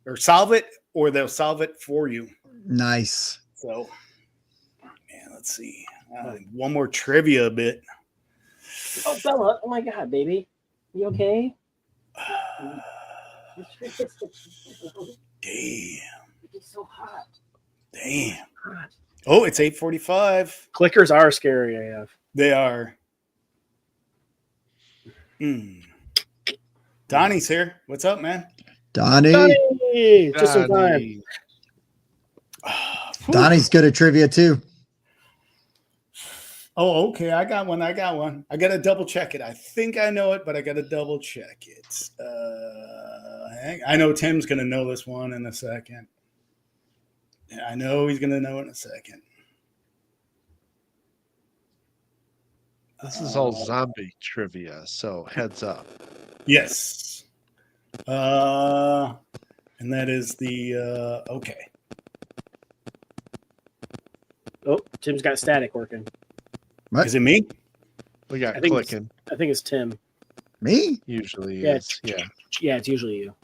or solve it, or they'll solve it for you.
Nice.
So, man, let's see. One more trivia bit.
Oh, Bella! Oh my God, baby, you okay?
Damn.
It's so hot.
Damn. Oh, it's 8:45.
Clickers are scary AF.
They are. Donnie's here. What's up, man?
Donnie.
Donnie! Just in time.
Donnie's good at trivia too.
Oh, okay. I got one. I got to double check it. I think I know it, but I got to double check it. I know Tim's going to know this one in a second. I know he's going to know it in a second.
This is all zombie trivia, so heads up.
Yes. And that is the okay.
Oh, Tim's got static working.
What?
Is it me?
We got
I think
clicking.
I think it's Tim.
Me?
Usually
Yeah,
is. Yeah.
Yeah, it's usually you.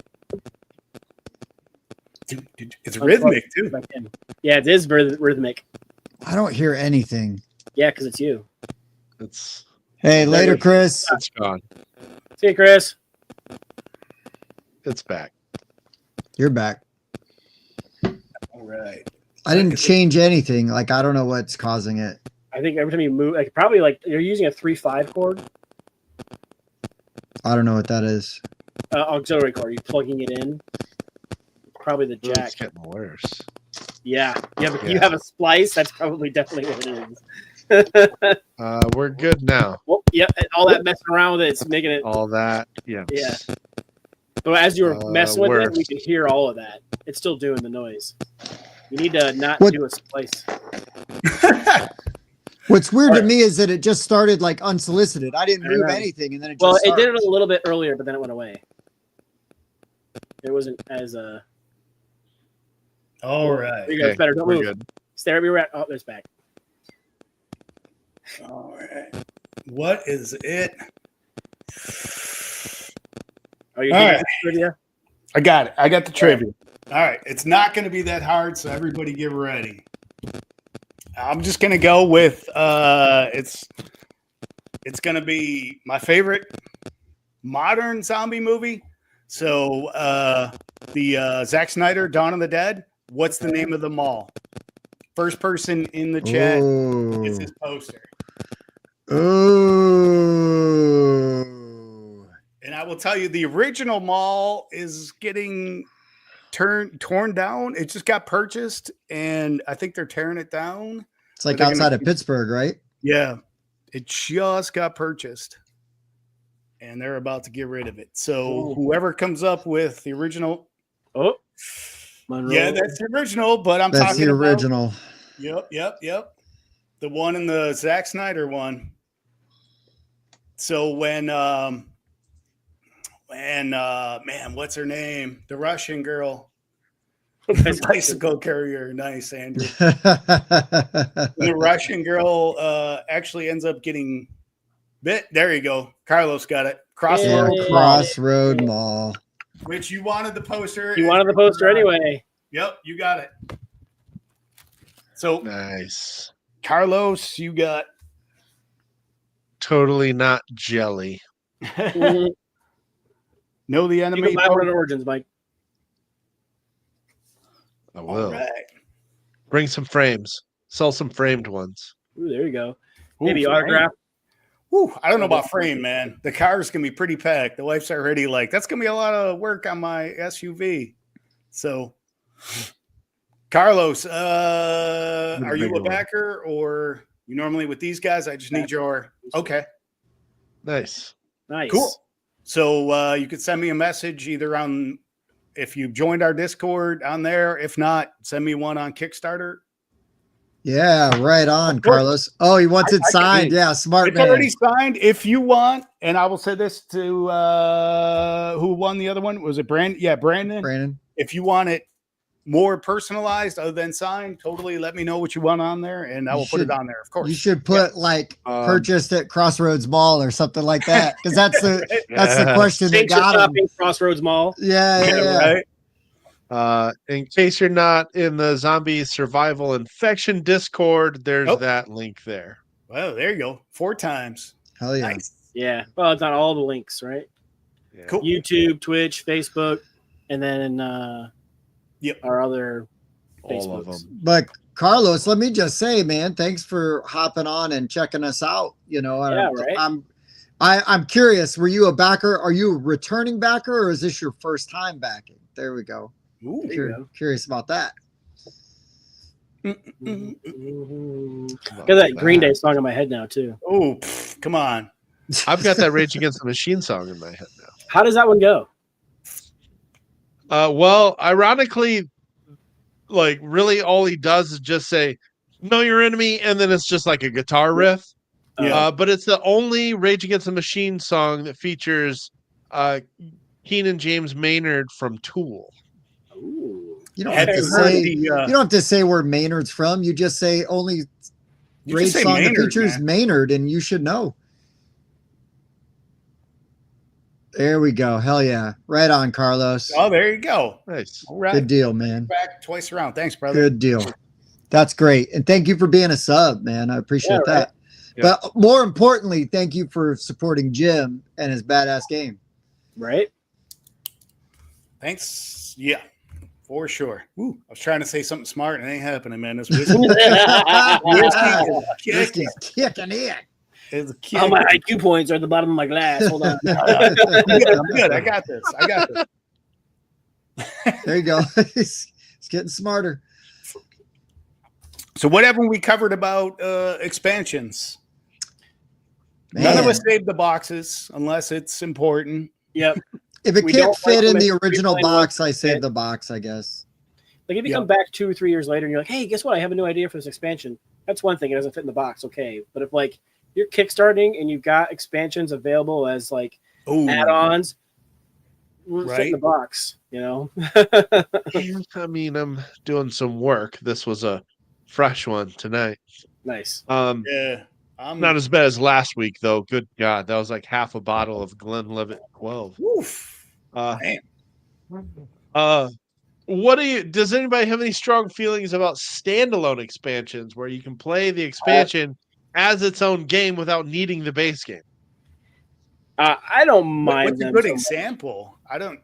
It's rhythmic too.
Yeah, it is rhythmic.
I don't hear anything.
Yeah, because it's you.
It's
Hey, later, Chris.
it's gone.
See you, Chris.
It's back.
You're back.
All right.
I didn't change anything. Like, I don't know what's causing it.
I think every time you move, like probably like you're using a 3.5 cord,
I don't know what that is.
auxiliary cord. You're plugging it in. Probably the
Ooh,
jack.
it's getting worse.
Yeah, you
Yeah.
have a splice. That's probably definitely what it is.
We're good now.
Well, yeah, and all that messing around with it's making it.
All that. Yeah.
Yeah. But as you were messing with
worse.
it, we can hear all of that. It's still doing the noise. You need to not
What-
do a splice.
What's weird to me is that it just started like unsolicited. I didn't
I
move
know.
anything, and then it just
Well, it did
started.
it a little bit earlier, but then it went away. It wasn't as
All right.
There you go. It's better. Don't
we're
move.
good.
Stay where you're at. Oh, there's back.
All right. What is it?
Oh, you're
All
getting
right.
trivia?
I got it. I got the trivia. All right. It's not going to be that hard, so everybody get ready. I'm just going to go with it's going to be my favorite modern zombie movie. So the Zack Snyder Dawn of the Dead. What's the name of the mall? First person in the chat is his poster.
Ooh.
And I will tell you, the original mall is getting torn down. It just got purchased, and I think they're tearing it down.
It's like
They're gonna
outside of
keep-
Pittsburgh, right?
Yeah, it just got purchased, and they're about to get rid of it. So
Ooh.
whoever comes up with the original,
Oh, Monroe.
yeah, that's the original. But I'm
That's
talking
the
about
original.
Yep. The one in the Zack Snyder one. So when man, what's her name? The Russian girl, bicycle carrier. Nice, Andrew. The Russian girl actually ends up getting bit. There you go. Carlos got it. Crossroad
Yeah.
Mall,
Crossroad Mall.
which you wanted the poster.
You wanted the poster anyway.
Yep, you got it. So
Nice.
Carlos, you got
Totally not jelly.
Mhm.
know the
You
enemy.
can buy one of Origins, Mike.
I
All
will.
right.
Bring some frames. Sell some framed ones.
Ooh, there you go.
Ooh,
Maybe
frame.
autograph.
Ooh, I don't know about frame, man. The car's gonna be pretty packed. The wife's already like, that's gonna be a lot of work on my SUV. So, Carlos, are you
bigger
a
one.
backer or you normally with these guys? I just need your okay,
Nice.
Nice.
cool. So you could send me a message either on if you've joined our Discord on there. If not, send me one on Kickstarter.
Yeah, right on,
Of course.
Carlos. Oh, he wants it
I can-
signed. Yeah, smart
It's
man.
already signed. If you want, and I will say this to who won the other one. Was it Brandon? Yeah, Brandon.
Brandon.
If you want it more personalized other than signed, totally let me know what you want on there, and I
You
will put it
should-
on there. Of course,
You should put like purchased at Crossroads Mall or something like that, because that's the
Yeah.
question that
Nature
got him.
shopping, Crossroads Mall.
Yeah.
right.
In case you're not in the zombie survival infection Discord, there's
Nope.
that link there.
Well, there you go. 4 times.
Hell yeah.
Nice.
Yeah. Well, it's on all the links, right?
Yeah.
Cool.
YouTube, Twitch, Facebook, and then
Yep.
our other
All of
Facebooks.
them.
But Carlos, let me just say, man, thanks for hopping on and checking us out.
Yeah, right.
I'm curious. Were you a backer? Are you a returning backer, or is this your first time backing? There we go.
Ooh.
Curious about that.
Got that Green Day song in my head now too.
Oh, come on.
I've got that Rage Against the Machine song in my head now.
How does that one go?
Well, ironically, like really all he does is just say, "Know your enemy," and then it's just like a guitar riff.
Yeah.
But it's the only Rage Against the Machine song that features Keenan James Maynard from Tool.
Ooh.
You don't have to say you don't have to say where Maynard's from. You just say only Rage song that features Maynard, and you should know. There we go. Hell yeah. Right on, Carlos.
Oh, there you go.
Nice.
All right.
Good deal, man.
Back twice around. Thanks, brother.
Good deal. That's great. And thank you for being a sub, man. I appreciate that.
Right.
But more importantly, thank you for supporting Jim and his badass game.
Right?
Thanks. Yeah, for sure. Ooh, I was trying to say something smart and it ain't happening, man. This whiskey,
Whiskey's kicking in.
All my IQ points are at the bottom of my glass. Hold on.
I'm good. I got this.
There you go. He's getting smarter.
So what haven't we covered about expansions?
Man.
None of us saved the boxes unless it's important.
Yep.
If it
We
can't
don't
fit
like
in
them
the
if
original
replay
box,
won't
I save
fit.
the box, I guess.
Like if you come back 2 or 3 years later and you're like, hey, guess what? I have a new idea for this expansion. That's one thing. It doesn't fit in the box. Okay. But if like you're kickstarting and you've got expansions available as like add-ons, fit in the box, you know?
I mean, I'm doing some work. This was a fresh one tonight.
Nice.
Yeah.
Not as bad as last week, though. Good God. That was like half a bottle of Glenlivet 12.
Oof.
Does anybody have any strong feelings about standalone expansions where you can play the expansion as its own game without needing the base game?
I don't mind.
What's a
them
good
so
example? I can't.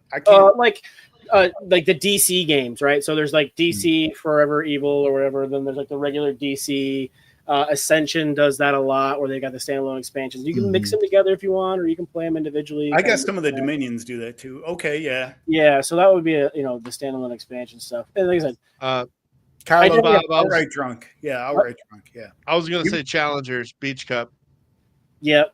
Like the DC games, right? So there's like DC Forever Evil or whatever. Then there's like the regular DC. Ascension does that a lot, where they got the standalone expansions. You can mix them together if you want, or you can play them individually.
I guess some of the Dominions do that too. Okay, yeah.
Yeah, so that would be the standalone expansion stuff. And like I said,
Carlo,
Bob,
outright drunk. Yeah, outright drunk. Yeah.
I was going to say Challengers, Beach Cup.
Yep.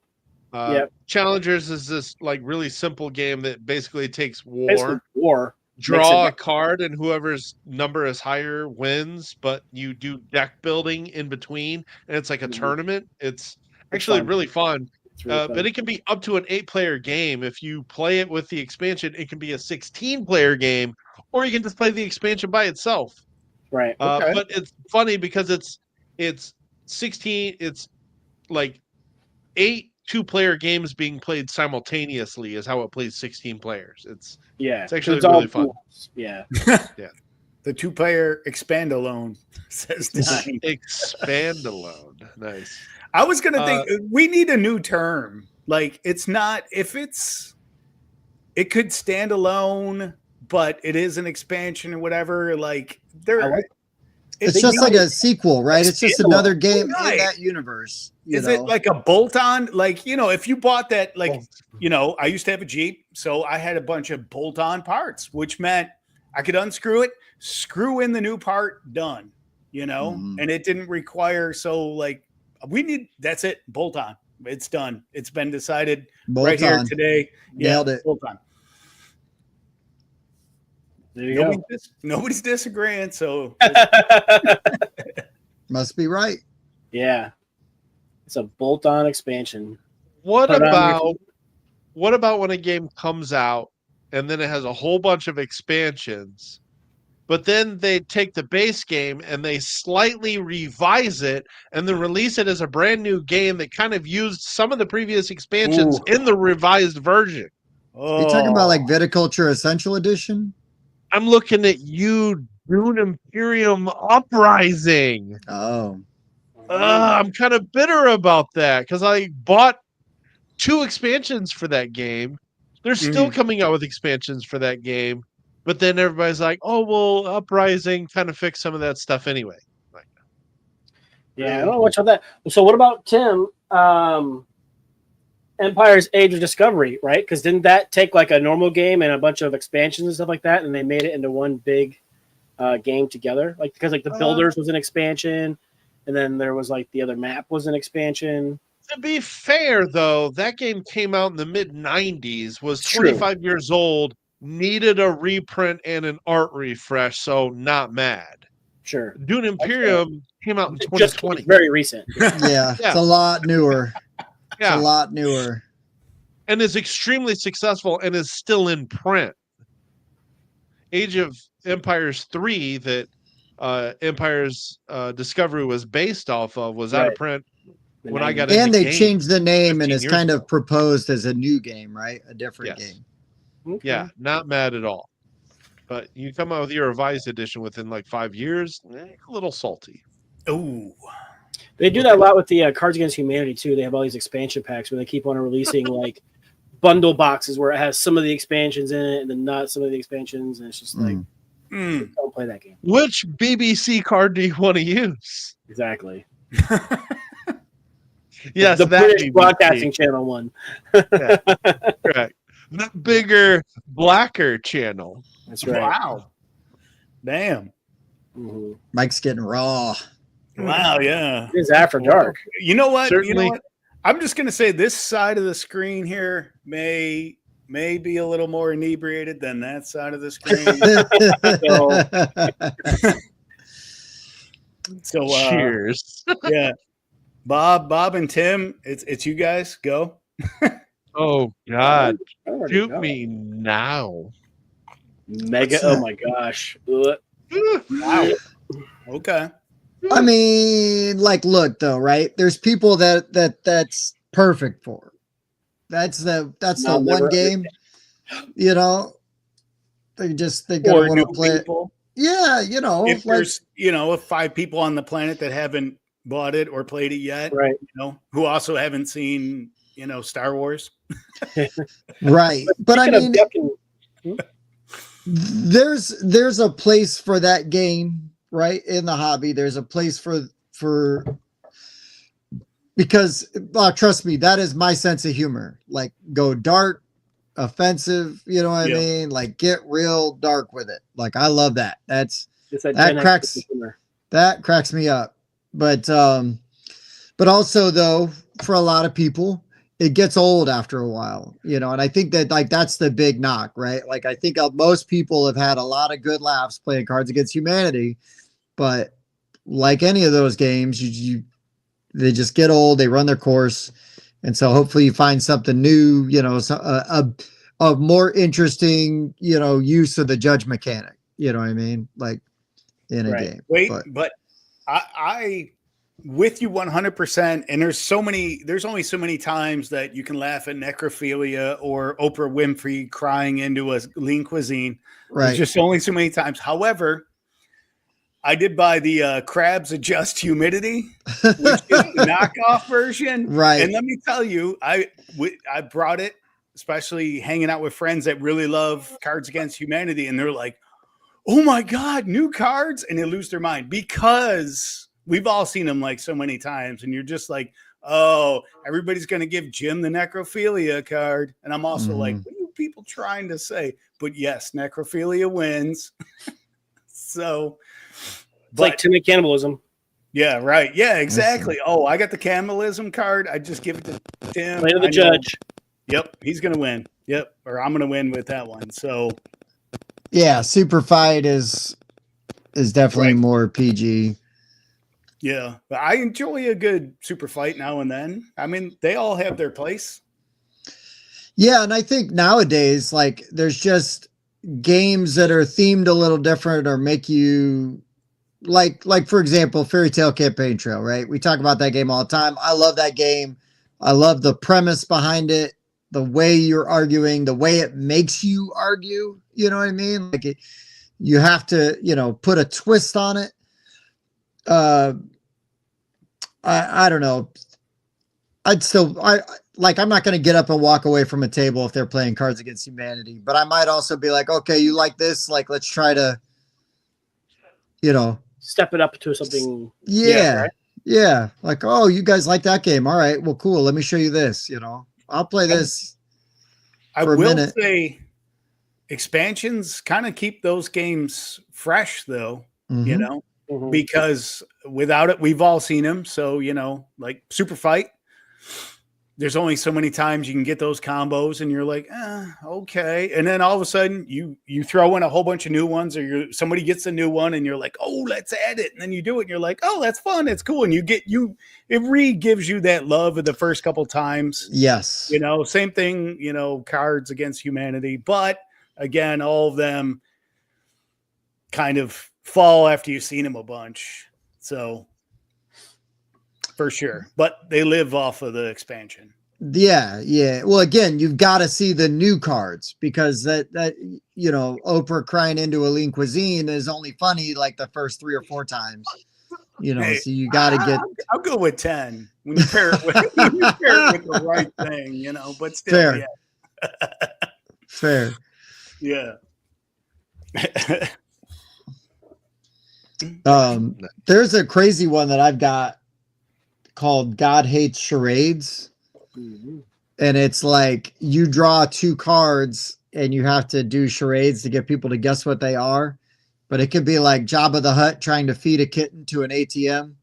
Challengers is this like really simple game that basically takes
Basically
war. Draw a card, and whoever's number is higher wins, but you do deck building in between, and it's like a tournament. It's actually really fun. But it can be up to an 8-player game. If you play it with the expansion, it can be a 16-player game, or you can just play the expansion by itself.
Right.
But it's funny because it's 16. It's like 8 2-player games being played simultaneously is how it plays 16 players. It's actually really fun.
Yeah.
The 2-player expand alone says time.
Expand alone. Nice.
I was gonna think we need a new term. Like it's not it could stand alone, but it is an expansion or whatever. Like
it's just like a sequel, right? It's just another game in that universe.
Is it like a bolt-on? Like, if you bought that, like, I used to have a Jeep, so I had a bunch of bolt-on parts, which meant I could unscrew it, screw in the new part, done, and it didn't require. So like that's it. Bolt-on. It's done. It's been decided right here today.
Nailed it.
Bolt-on.
There you go.
Nobody's disagreeing, so
must be right.
Yeah, it's a bolt-on expansion.
What about when a game comes out and then it has a whole bunch of expansions, but then they take the base game and they slightly revise it and then release it as a brand new game that kind of used some of the previous expansions in the revised version?
Are you talking about like Viticulture Essential Edition?
I'm looking at you, Dune Imperium Uprising.
Oh.
I'm kind of bitter about that because I bought 2 expansions for that game. They're still coming out with expansions for that game, but then everybody's like, "Oh, well, Uprising kind of fixed some of that stuff anyway." Like,
Yeah, I don't know much about that. So what about Tim? Empire's Age of Discovery, right? Because didn't that take like a normal game and a bunch of expansions and stuff like that, and they made it into one big game together? Like because like the Builders was an expansion, and then there was like the other map was an expansion.
To be fair, though, that game came out in the mid '90s, was
True.
25 years old, needed a reprint and an art refresh, so not mad.
Sure.
Dune Imperium came out in
Just
2020.
very recent.
Yeah, it's a lot newer. It's a lot newer.
And is extremely successful and is still in print. Age of Empires 3 that Empire's Discovery was based off of was out of print when I got into
and they
games
changed the name and
15
it's
years
kind
ago.
of proposed as a new game, right? A different game.
Okay.
Yeah, not mad at all. But you come out with your revised edition within like 5 years, a little salty.
Oh,
They do that a lot with the Cards Against Humanity too. They have all these expansion packs where they keep on releasing like bundle boxes where it has some of the expansions in it and then not some of the expansions, and it's just like don't play that game.
Which BBC card do you want to use?
Exactly.
Yes,
the
that
British
BBC.
Broadcasting Channel one.
Yeah, correct. The bigger, blacker channel.
That's right.
wow. Damn.
Mm-hmm.
Mike's getting raw.
Wow, yeah.
It is after dark.
You know what? You
Certainly.
know what? I'm just gonna say this side of the screen here may be a little more inebriated than that side of the screen. So
Cheers.
yeah. Bob and Tim, it's you guys. Go.
Oh God.
Already
Shoot
know.
me now.
Mega. Oh my gosh. Ugh.
Wow. Okay.
I mean, like, look though, right? There's people that's perfect for. That's the
I'll
one
never
game. You know, they
Or
gotta want
new
to play it.
people.
Yeah, you know,
If
like,
there's if 5 people on the planet that haven't bought it or played it yet,
Right.
who also haven't seen Star Wars.
right. But I
Speaking
mean,
of
there's a place for that game, right? In the hobby, there's a place for because trust me, that is my sense of humor. Like, go dark, offensive, you know what I mean? Like, get real dark with it. Like, I love that. That cracks me up. But also though, for a lot of people, it gets old after a while, and I think that like that's the big knock, right? Like, I think most people have had a lot of good laughs playing Cards Against Humanity, but like any of those games, they just get old, they run their course, and so hopefully you find something new, a more interesting, use of the judge mechanic. You know what I mean? Like in a game.
Wait, but I with you 100%. And there's only so many times that you can laugh at necrophilia or Oprah Winfrey crying into a lean cuisine.
Right.
There's just only so many times. However, I did buy the Crabs Adjust Humidity, which is the knockoff version.
Right.
And let me tell you, I brought it, especially hanging out with friends that really love Cards Against Humanity. And they're like, oh my God, new cards. And they lose their mind because we've all seen them like so many times. And you're just like, oh, everybody's going to give Jim the necrophilia card. And I'm also like, what are you people trying to say? But yes, necrophilia wins. So
it's like timid cannibalism.
Yeah, right. Yeah, exactly. Oh, I got the cannibalism card. I just give it to Tim.
Play to the judge.
Yep, he's going to win. Yep, or I'm going to win with that one. So
yeah, Super Fight is definitely more PG.
Yeah, but I enjoy a good super fight now and then. I mean, they all have their place.
Yeah, and I think nowadays, like, there's just games that are themed a little different or make you like for example, Fairy Tale Campaign Trail, right? We talk about that game all the time. I love that game. I love the premise behind it, the way you're arguing, the way it makes you argue. You know what I mean? Like, you have to, put a twist on it. I don't know. I'm not going to get up and walk away from a table if they're playing Cards Against Humanity, but I might also be like, okay, you like this? Like, let's try to,
step it up to something.
Yeah. Right? Yeah, like, oh, you guys like that game? All right, well, cool. Let me show you this. I'll play this
I
for a
will
minute.
say expansions kind of keep those games fresh, though,
Mhm.
because without it, we've all seen them. So, like Super Fight, there's only so many times you can get those combos and you're like, okay. And then all of a sudden you throw in a whole bunch of new ones, or somebody gets a new one and you're like, oh, let's add it. And then you do it and you're like, oh, that's fun. It's cool. And it re-gives you that love of the first couple times.
Yes.
Same thing, Cards Against Humanity. But again, all of them kind of fall after you've seen them a bunch. So for sure. But they live off of the expansion.
Yeah. Well, again, you've got to see the new cards, because that Oprah crying into a lean cuisine is only funny like the first 3 or 4 times.
Hey,
So you got to get.
I'll go with 10 when you pair it with the right thing, but still,
Fair.
yeah.
Fair.
Yeah.
There's a crazy one that I've got called God Hates Charades.
Mhm.
And it's like you draw 2 cards and you have to do charades to get people to guess what they are. But it could be like Jabba the Hutt trying to feed a kitten to an ATM,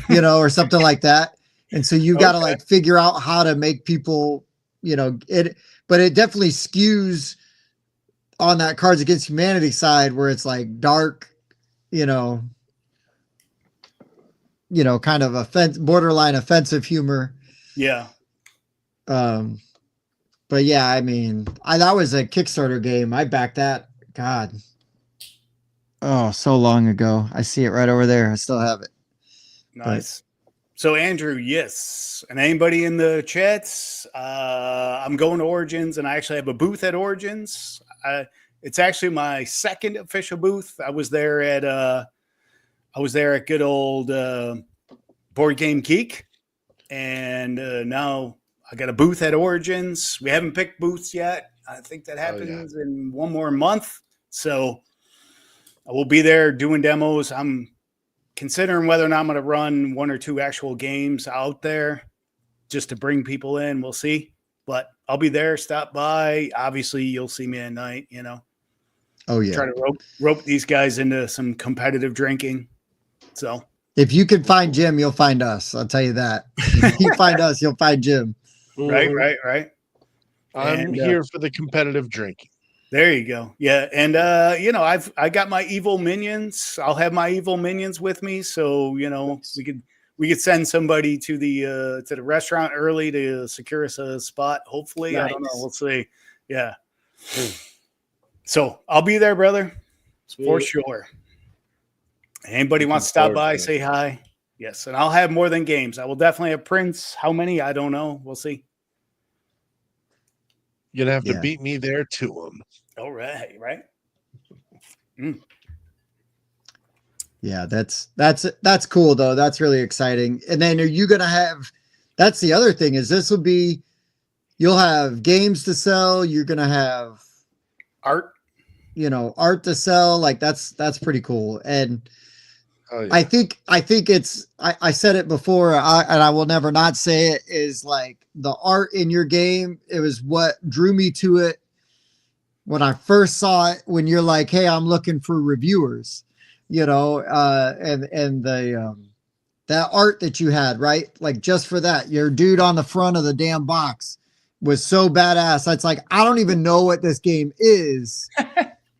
or something like that. And so you got to like figure out how to make people, it, but it definitely skews on that Cards Against Humanity side where it's like dark, kind of borderline offensive humor.
Yeah.
But yeah, I mean, that was a Kickstarter game. I backed that. God. Oh, so long ago. I see it right over there. I still have it.
Nice. So Andrew, yes. And anybody in the chats, I'm going to Origins, and I actually have a booth at Origins. It's actually my second official booth. I was there at good old Board Game Geek, and now I got a booth at Origins. We haven't picked booths yet. I think that happens in one more month. So I will be there doing demos. I'm considering whether or not I'm going to run 1 or 2 actual games out there just to bring people in. We'll see. But I'll be there. Stop by. Obviously, you'll see me at night,
Oh, yeah.
Try to rope these guys into some competitive drinking. So
if you can find Jim, you'll find us. I'll tell you that. If you find us, you'll find Jim.
Right.
I'm here for the competitive drinking.
There you go. Yeah. And, I got my evil minions. I'll have my evil minions with me. So, we could send somebody to the restaurant early to secure us a spot. Hopefully. Nice. I don't know. We'll see. Yeah. So I'll be there, brother. Sweet. For sure. Anybody wants to stop by, say hi. Yes. And I'll have more than games. I will definitely have prints. How many? I don't know. We'll see.
You're gonna have to beat me there to them.
All right.
Yeah, that's cool though. That's really exciting. And then are you gonna have? That's the other thing is you'll have games to sell. You're gonna have
art,
art to sell. Like that's pretty cool. And I think it's I said it before, and I will never not say it, is like the art in your game. It was what drew me to it when I first saw it. When you're like, hey, I'm looking for reviewers, and the that art that you had, right? Like just for that, your dude on the front of the damn box was so badass. It's like, I don't even know what this game is,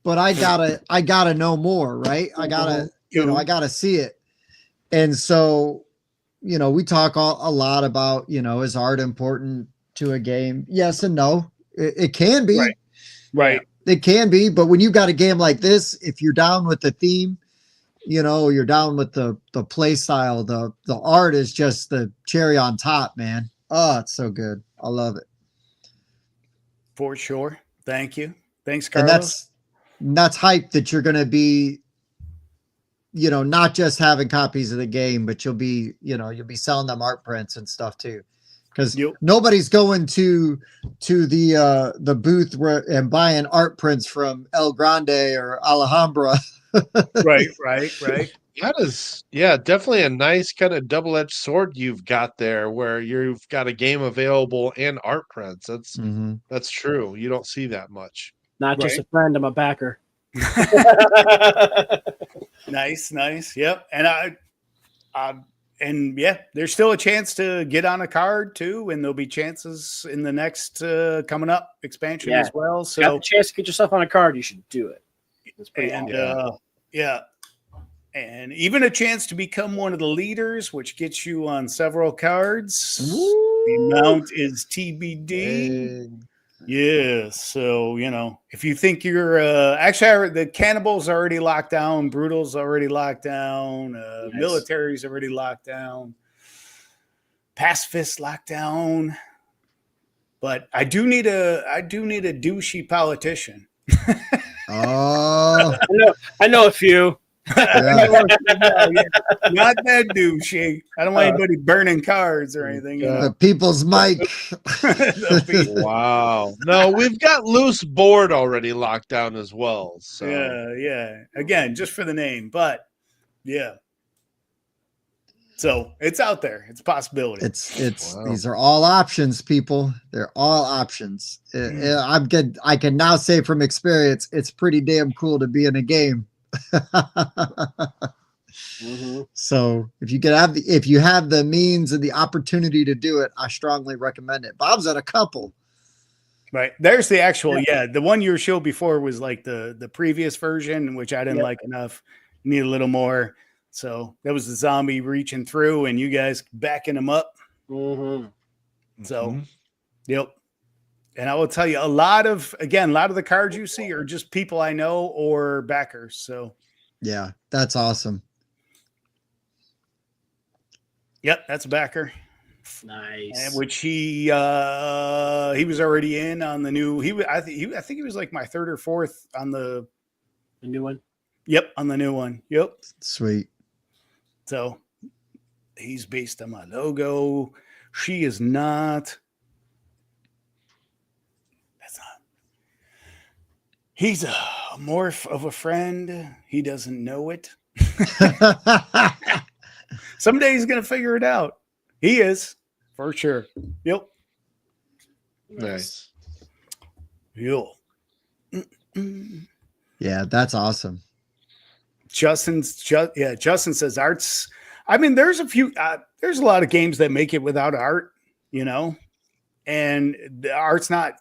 but I gotta know more, right? I gotta see it. And so, we talk a lot about, is art important to a game? Yes and no. It can be.
Right.
It can be, but when you got a game like this, if you're down with the theme, you're down with the play style, the art is just the cherry on top, man. Oh, it's so good. I love it.
For sure. Thank you. Thanks, Carlos.
And that's hype that you're going to be, not just having copies of the game, but you'll be selling them art prints and stuff too. Because nobody's going to the booth and buying art prints from El Grande or Alhambra
Right.
That is, yeah, definitely a nice kind of double-edged sword you've got there, where you've got a game available and art prints. That's true. You don't see that much.
Not just
Right.
a friend, I'm a backer.
Nice. Yep. And and yeah, there's still a chance to get on a card too, and there'll be chances in the next coming up expansion
Yeah.
as well.
Got
So
the chance to get yourself on a card, you should do it. It's pretty
and
awesome.
yeah, and even a chance to become one of the leaders, which gets you on several cards. The amount is TBD.
Dang.
Yeah, so if you think you're actually the Cannibals already locked down, Brutal's already locked down,
Nice.
Military's already locked down, Pacifist locked down, but I do need a douchey politician.
Oh,
I know a few.
yeah.
Not that douchey. I don't want anybody burning cards or anything.
The people's mic.
Wow. No, we've got loose board already locked down as well. So
Yeah. Again, just for the name, but yeah. So it's out there. It's a possibility.
It's
Wow.
These are all options, people. They're all options. I'm good. I can now say from experience, it's pretty damn cool to be in a game. So if you have the means and the opportunity to do it, I strongly recommend it. Bob's at a couple.
Right. There's the actual, the one you showed before was like the previous version, which I didn't like enough. Need a little more. So that was the zombie reaching through and you guys backing him up. So, yep. And I will tell you a lot of the cards you see are just people I know or backers. So
yeah, that's awesome.
Yep, that's a backer.
Nice.
And which he was already in on the new. I think he was like my third or fourth on the
new one.
Yep, on the new one. Yep,
sweet.
So he's based on my logo. She is not. That's not. He's a morph of a friend. He doesn't know it. Someday he's gonna figure it out. He is, for sure. Yep.
Nice.
Yep.
Yeah, that's awesome.
Justin says arts. I mean, there's a lot of games that make it without art, and the art's not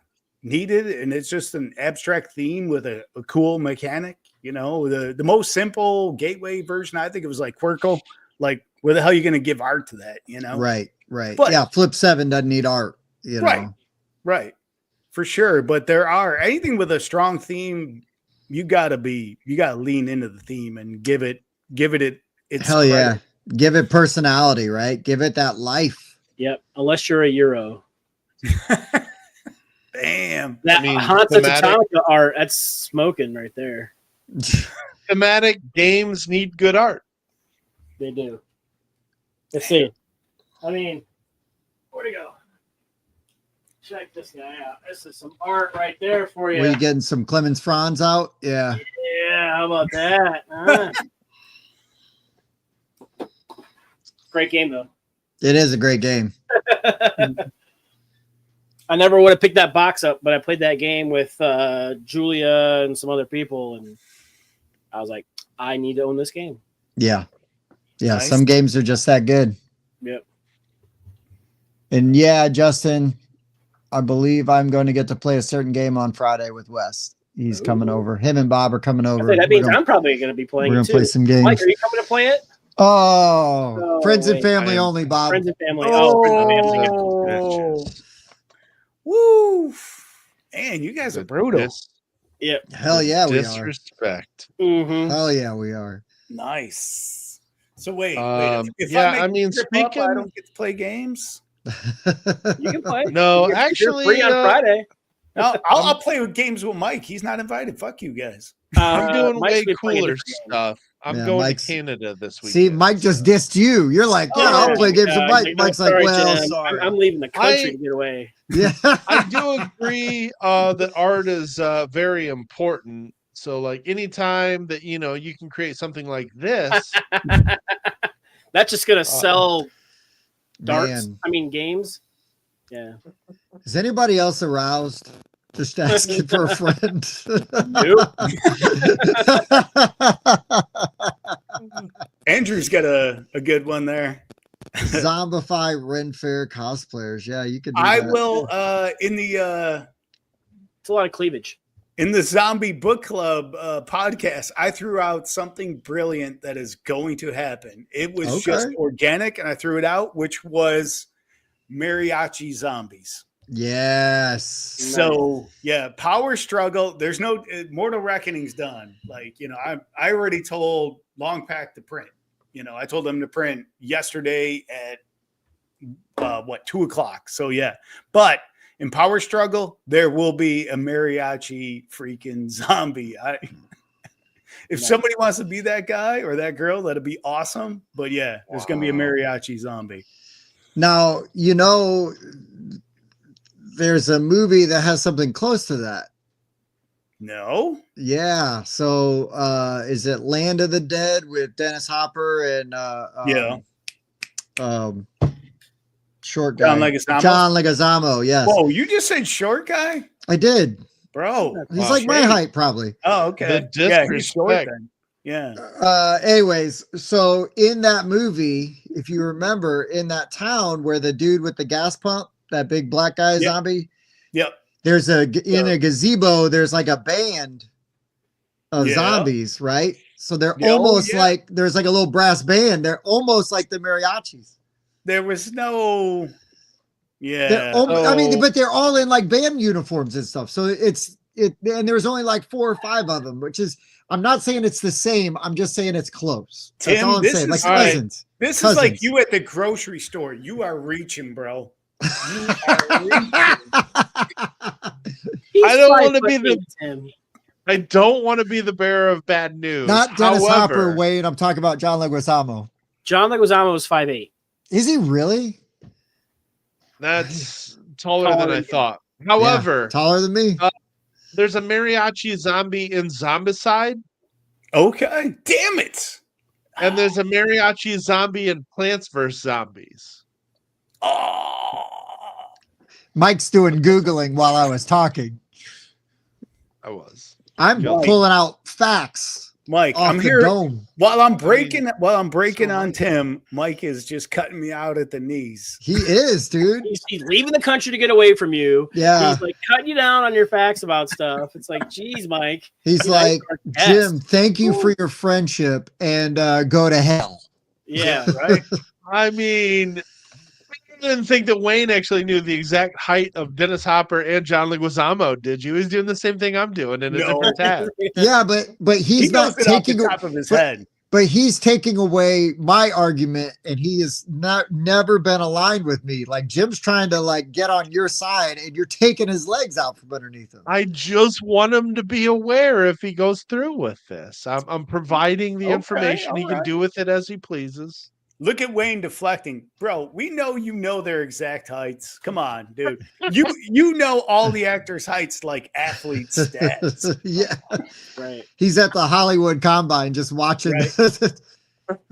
needed, and it's just an abstract theme with a cool mechanic. The most simple gateway version, I think it was like Quirkle. Like, where the hell are you going to give art to that?
Right.
But,
yeah, Flip 7 doesn't need art.
Right, for sure. But there are anything with a strong theme. You gotta lean into the theme and give it its
hell
credit.
yeah. Give it personality, right? Give it that life.
Yep. Unless you're a Euro.
Damn.
That Haunted Atomica art, that's smoking right there.
Thematic games need good art.
They do. Let's see. I mean, where'd he go? Check this guy out. This is some art right there for you.
Were you getting some Clemens Franz out? Yeah.
Yeah, how about that? Great game, though.
It is a great game.
I never would have picked that box up, but I played that game with Julia and some other people, and I was like, I need to own this game.
Yeah. Yeah,
Nice.
Some games are just that good.
Yep.
And yeah, Justin, I believe I'm going to get to play a certain game on Friday with Wes. He's coming over. Him and Bob are coming over.
That means I'm probably going to be playing
We're going
it
to
too.
play some games.
Mike, are you coming to play it?
Oh, friends and family only, Bob.
Friends and family. Friends and family.
Oh. Woo. Man, you guys are brutal.
Yep.
Hell yeah, we are.
Disrespect.
Mm-hmm.
Hell yeah, we are.
Nice. So wait. If
I
don't get to play games.
You can play.
No,
you're
actually,
free on Friday.
No, I'll play with games with Mike. He's not invited. Fuck you guys.
I'm doing
Mike's
way
been playing
cooler
different
stuff. I'm going to Canada this week.
See, Mike just dissed you. You're like, yeah, I'll play games with Mike. Mike's like, well,
Jim.
sorry.
I'm leaving the country to get away.
Yeah.
I do agree that art is very important. So like anytime that you can create something like this,
That's just gonna sell darts.
Man.
I mean games. Yeah.
Is anybody else aroused? Just asking for a friend.
Nope.
Andrew's got a good one there.
Zombify Ren Fair cosplayers. Yeah, you could do
I
that.
will
It's a lot of cleavage.
in the Zombie Book Club podcast, I threw out something brilliant that is going to happen. It was just organic, and I threw it out, which was mariachi zombies.
Yes.
So yeah, power struggle. There's no Mortal Reckoning's done. Like, I already told Long Pack to print. I told them to print yesterday at 2:00. So yeah, but in power struggle, there will be a mariachi freaking zombie. If somebody wants to be that guy or that girl, that'd be awesome. But yeah, there's gonna be a mariachi zombie.
Now, there's a movie that has something close to that.
No.
Yeah. So is it Land of the Dead with Dennis Hopper and short guy? John Leguizamo, yes.
Whoa, you just said short guy?
I did.
Bro.
He's like my height, probably.
Oh, okay. Yeah, he's short then. Yeah.
Anyways, so in that movie, if you remember, in that town where the dude with the gas pump, that big black guy zombie.
Yep.
There's in a gazebo, there's like a band of zombies, right? So they're almost like there's like a little brass band. They're almost like the mariachis.
There was no
I mean, but they're all in like band uniforms and stuff. So and there's only like 4 or 5 of them, which is I'm not saying it's the same. I'm just saying it's close. That's all I'm saying. Like cousins.
This is like you at the grocery store. You are reaching, bro. You are reaching.
I don't want to be I don't want to be the bearer of bad news.
Not Dennis Hopper, Wayne. I'm talking about John Leguizamo.
John Leguizamo is 5'8".
Is he really?
That's taller than I thought. However,
taller than me.
There's a mariachi zombie in Zombicide.
Okay. Damn it.
And there's a mariachi zombie in Plants vs. Zombies.
Oh.
Mike's doing Googling while I was talking.
I was.
I'm pulling out facts.
Mike, I'm here while I'm breaking on Tim. Mike is just cutting me out at the knees.
He is, dude.
He's leaving the country to get away from you.
Yeah.
He's like cutting you down on your facts about stuff. It's like, geez, Mike.
He's like, Jim, thank you for your friendship and go to hell.
Yeah, right.
I mean, I didn't think that Wayne actually knew the exact height of Dennis Hopper and John Leguizamo, did you? He's doing the same thing I'm doing in a different tab.
Yeah, but he's not taking
off the top of his head.
But he's taking away my argument, and he has never been aligned with me. Like Jim's trying to like get on your side, and you're taking his legs out from underneath him.
I just want him to be aware if he goes through with this. I'm providing the information. He can do with it as he pleases.
Look at Wayne deflecting. Bro, we know you know their exact heights. Come on, dude. You know all the actors' heights like athlete stats.
Yeah.
Right.
He's at the Hollywood Combine just watching. Right.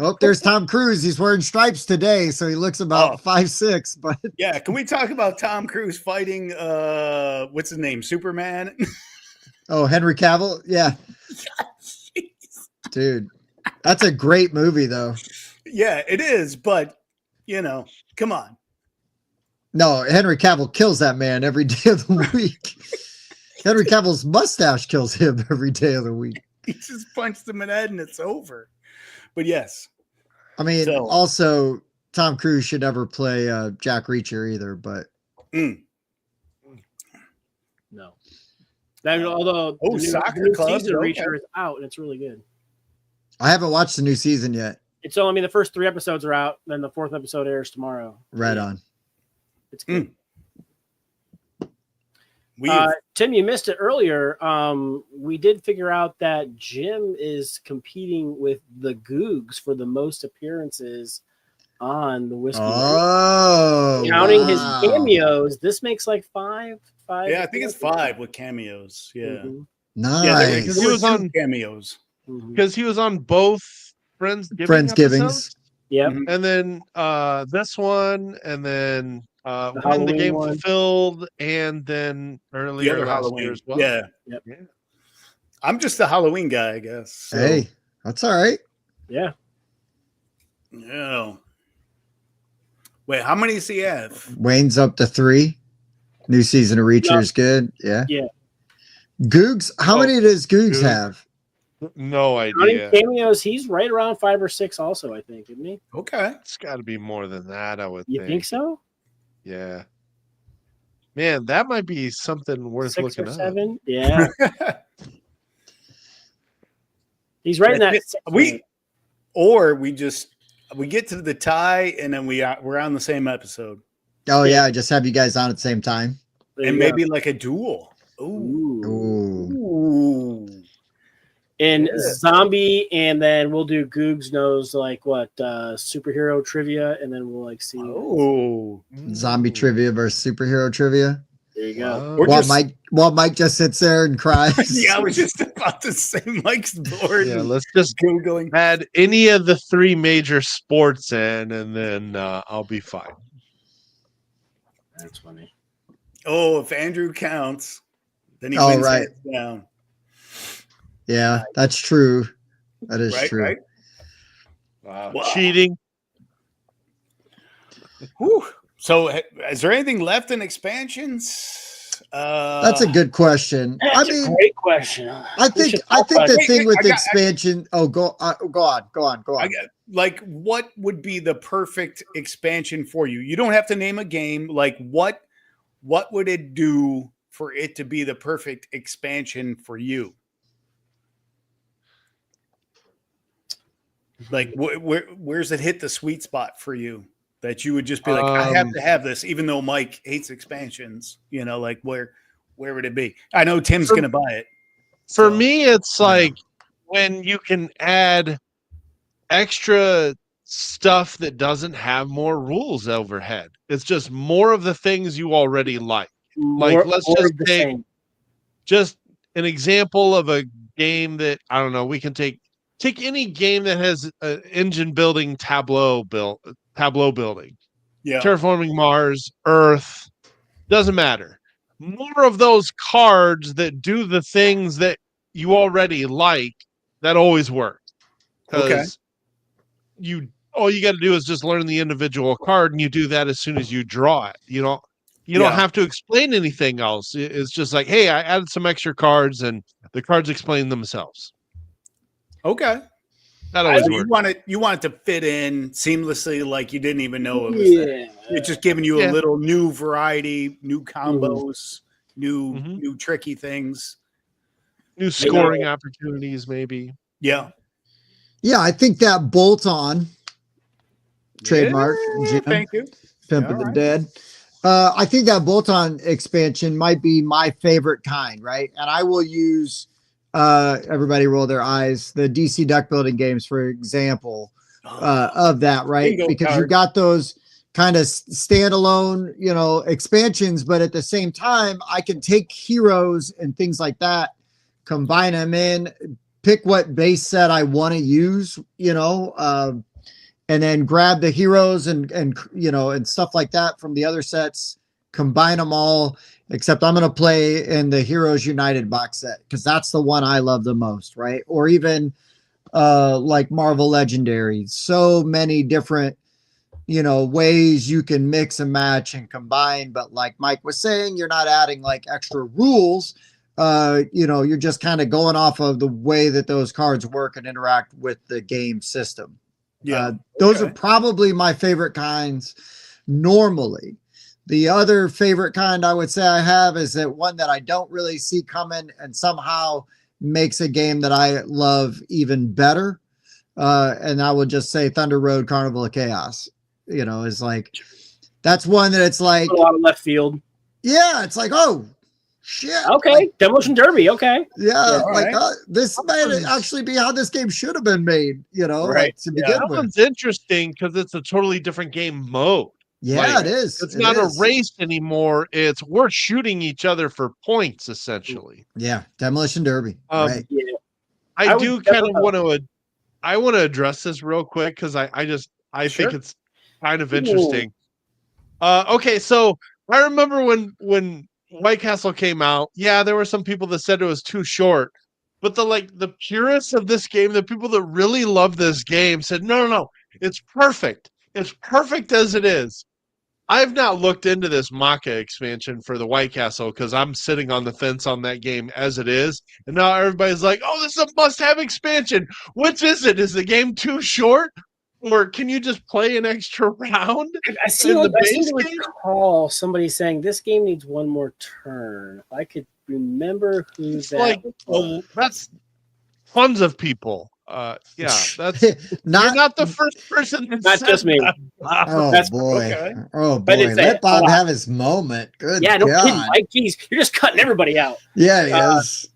Oh, there's Tom Cruise. He's wearing stripes today, so he looks about 5'6". But
yeah, can we talk about Tom Cruise fighting what's his name? Superman?
Oh, Henry Cavill? Yeah. Dude. That's a great movie though.
Yeah, it is, but come on.
No, Henry Cavill kills that man every day of the week. Henry Cavill's mustache kills him every day of the week.
He just punched him in the head and it's over. But yes.
I mean, also Tom Cruise should never play Jack Reacher either, but
no. Although
the new
season of Reacher is out and it's really good.
I haven't watched the new season yet.
So, I mean, the first 3 episodes are out. Then the 4th episode airs tomorrow.
Right on.
It's good. Tim, you missed it earlier. We did figure out that Jim is competing with the Googs for the most appearances on the Whiskey.
Oh,
counting his cameos, this makes like 5.
Yeah, I think it's 5 with cameos. Yeah. Yeah,
because
Nice.
he was on
cameos.
because he was on both Friendsgiving
Friendsgivings.
episodes,
Yep.
Mhm.
and then this one, and then when the
Halloween
game
one.
fulfilled, and then
The
earlier
other
last
Halloween.
year as well.
Yeah.
Yep.
Yeah.
I'm just a Halloween guy, I guess. So,
Hey, that's all right.
Yeah.
yeah. Wait, how many does he have?
Wayne's up to 3. New season of Reacher is good. Yeah.
Yeah.
Googs, how
Oh,
many does Googs
Goog.
have?
No
Counting
idea.
cameos, he's right around 5 or 6 also, I think, isn't he?
Okay.
It's got to be more than that, I would
You think so?
Yeah. Man, that might be something worth
6
looking
or
up.
7? Yeah. He's right in that.
we get to the tie and then we're on the same episode.
Oh,
Yeah.
yeah. Just have you guys on at the same time.
There
And
you go.
maybe like a duel. Ooh.
Ooh.
Ooh.
And
Yeah.
zombie, and then we'll do Googs knows like what superhero trivia, and then we'll like see.
Oh.
Zombie trivia versus superhero trivia.
There you go.
Wow.
We're just-
While Mike just sits there and cries.
Yeah, I was just about to say Mike's board.
Yeah,
and
let's just
Googling.
add any of the 3 major sports in, and then I'll be fine.
That's funny.
Oh, if Andrew counts, then he
Oh,
wins
right.
hands down.
Yeah, that's true. That is
Right,
true.
right.
Wow.
Wow.
Cheating.
Whew. So, is there anything left in expansions?
That's a good question.
That's
I mean,
a great question.
I think the
Wait,
thing with
I got-
expansion. Go on.
Like, what would be the perfect expansion for you? You don't have to name a game. Like, what would it do for it to be the perfect expansion for you? Like, where's it hit the sweet spot for you that you would just be like, I have to have this, even though Mike hates expansions. You know, like where would it be? I know Tim's going to buy it.
For
So,
me, it's like when you can add extra stuff that doesn't have more rules overhead. It's just more of the things you already like. Let's just
of the
take
same.
just an example of a game that I don't know. We can take any game that has an engine building tableau building,
yeah.
terraforming Mars, Earth, doesn't matter. More of those cards that do the things that you already like, that always work. Because all you got to do is just learn the individual card, and you do that as soon as you draw it. You don't have to explain anything else. It's just like, hey, I added some extra cards, and the cards explain themselves.
Okay.
That always
So
works.
you want it to fit in seamlessly, like you didn't even know it was there. It's just giving you a little new variety, new combos, new tricky things,
new scoring opportunities, maybe.
Yeah.
Yeah, I think that bolt-on trademark, Jim,
thank you.
Pimp of the Dead. I think that bolt-on expansion might be my favorite kind, right? And I will use everybody roll their eyes, the DC deck building games, for example, of that, right?
Bingo
Because
card.
you got those kind of standalone, expansions, but at the same time, I can take heroes and things like that, combine them in, pick what base set I want to use, and then grab the heroes and stuff like that from the other sets, combine them all, except I'm going to play in the Heroes United box set because that's the one I love the most, right? Or even like Marvel Legendaries. So many different, ways you can mix and match and combine. But like Mike was saying, you're not adding like extra rules. You're just kind of going off of the way that those cards work and interact with the game system.
Yeah.
Those are probably my favorite kinds normally. The other favorite kind I would say I have is that one that I don't really see coming and somehow makes a game that I love even better. And I would just say Thunder Road Carnival of Chaos, is like, that's one that it's like
A lot of left field.
Yeah, it's like, oh, shit.
Okay,
Like,
Demolition Derby. Okay.
yeah,
all
like
right.
this might actually be how this game should have been made,
Right,
like to
yeah.
begin
That
with.
one's interesting because it's a totally different game mode.
Yeah,
Like,
it is.
it's
It
not
is.
a race anymore. It's we're shooting each other for points, essentially.
Yeah, demolition derby. Right.
Yeah,
I
I would
do kind of
definitely-
want to. I want to address this real quick because I
Sure.
think it's kind of interesting. Okay, so I remember when White Castle came out. Yeah, there were some people that said it was too short, but the purists of this game, the people that really love this game, said no, it's perfect. It's perfect as it is. I've not looked into this Maka expansion for the White Castle because I'm sitting on the fence on that game as it is. And now everybody's like, oh, this is a must have expansion. Which is it? Is the game too short? Or can you just play an extra round
I seem
in the
I seem
base
to
game?
recall somebody saying this game needs one more turn. If I could remember who
It's
that
like,
was.
well, that's tons of people. Yeah, that's you're
Not.
not the first person that
Not
said
just me.
that.
Oh
That's
boy.
okay.
Oh
I did
boy.
say
Let
it.
Bob
Oh,
have his moment. Good
Yeah, no kidding,
God.
Mike. Jeez, you're just cutting everybody out.
Yeah, he is.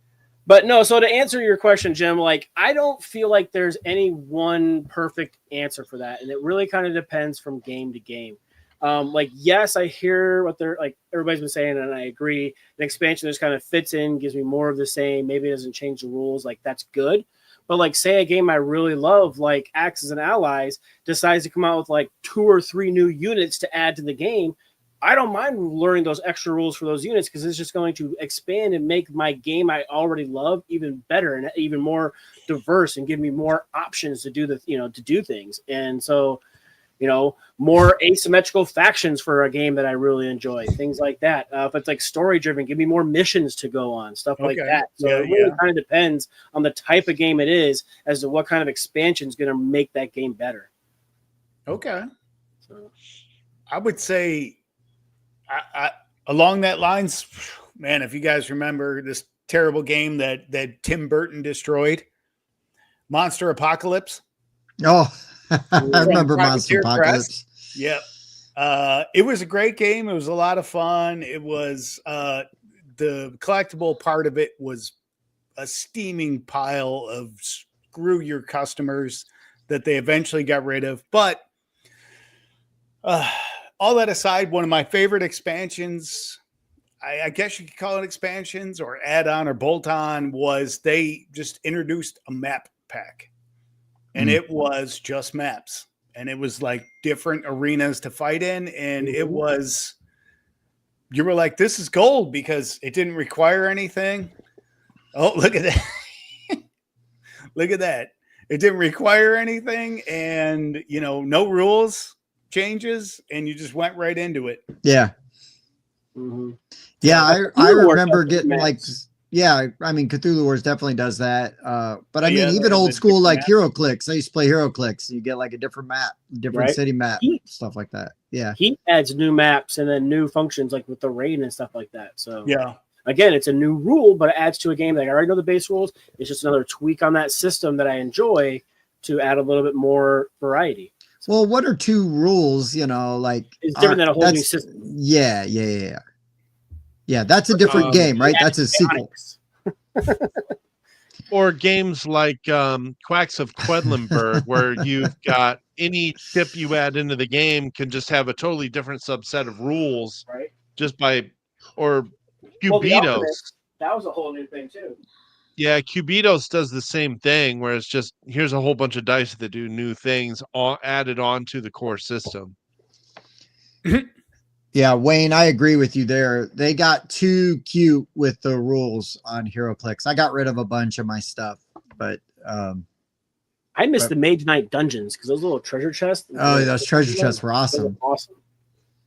But no, so to answer your question, Jim, like I don't feel like there's any one perfect answer for that, and it really kind of depends from game to game. Like, yes, I hear what they're like. Everybody's been saying, and I agree. An expansion just kind of fits in, gives me more of the same. Maybe it doesn't change the rules. Like that's good. But like, say a game I really love, like Axis and Allies, decides to come out with like 2 or 3 new units to add to the game. I don't mind learning those extra rules for those units because it's just going to expand and make my game I already love even better and even more diverse and give me more options to do to do things. And so, more asymmetrical factions for a game that I really enjoy, things like that. If it's like story driven, give me more missions to go on, stuff like
Okay.
that. So it really kind of depends on the type of game it is as to what kind of expansion is going to make that game better.
Okay.
So.
I would say I along that lines, man, if you guys remember this terrible game that Tim Burton destroyed, Monster Apocalypse.
Oh, I remember Monster
Privateer Press.
Apocalypse.
Yep. It was a great game. It was a lot of fun. It was the collectible part of it was a steaming pile of screw your customers that they eventually got rid of. But all that aside, one of my favorite expansions, I guess you could call it expansions or add-on or bolt-on, was they just introduced a map pack. And it was just maps. And it was like different arenas to fight in. And it was, you were like, this is gold because it didn't require anything. Oh, look at that. Look at that. It didn't require anything. And, no rules changes. And you just went right into it.
Yeah.
Mm-hmm.
Yeah. I remember getting
maps.
like, yeah, I mean, Cthulhu Wars definitely does that. But I mean,
Yeah,
even
the
old school,
different
like
maps.
Hero Clicks. I used to play Hero Clicks. You get like a different map, different
Right.
city map,
Heat.
stuff like that. Yeah.
Heat adds new maps and then new functions like with the raid and stuff like that. So
Yeah.
again, it's a new rule, but it adds to a game that I already know the base rules. It's just another tweak on that system that I enjoy to add a little bit more variety.
Well, 1 or 2 rules, like
It's different than a whole new
that's-
system.
Yeah. Yeah, that's a different game, right? That's a sequel.
Or games like Quacks of Quedlinburg, where you've got any chip you add into the game can just have a totally different subset of rules,
Right.
just by, or
Well, the
Cubitos.
Alchemist, that was a whole new thing too.
Yeah, Cubitos does the same thing, where it's just here's a whole bunch of dice that do new things added on to the core system.
Yeah, Wayne, I agree with you there. They got too cute with the rules on HeroClix. I got rid of a bunch of my stuff, but
I missed the Mage Knight dungeons because those little treasure chests.
those treasure chests were
those
awesome.
awesome.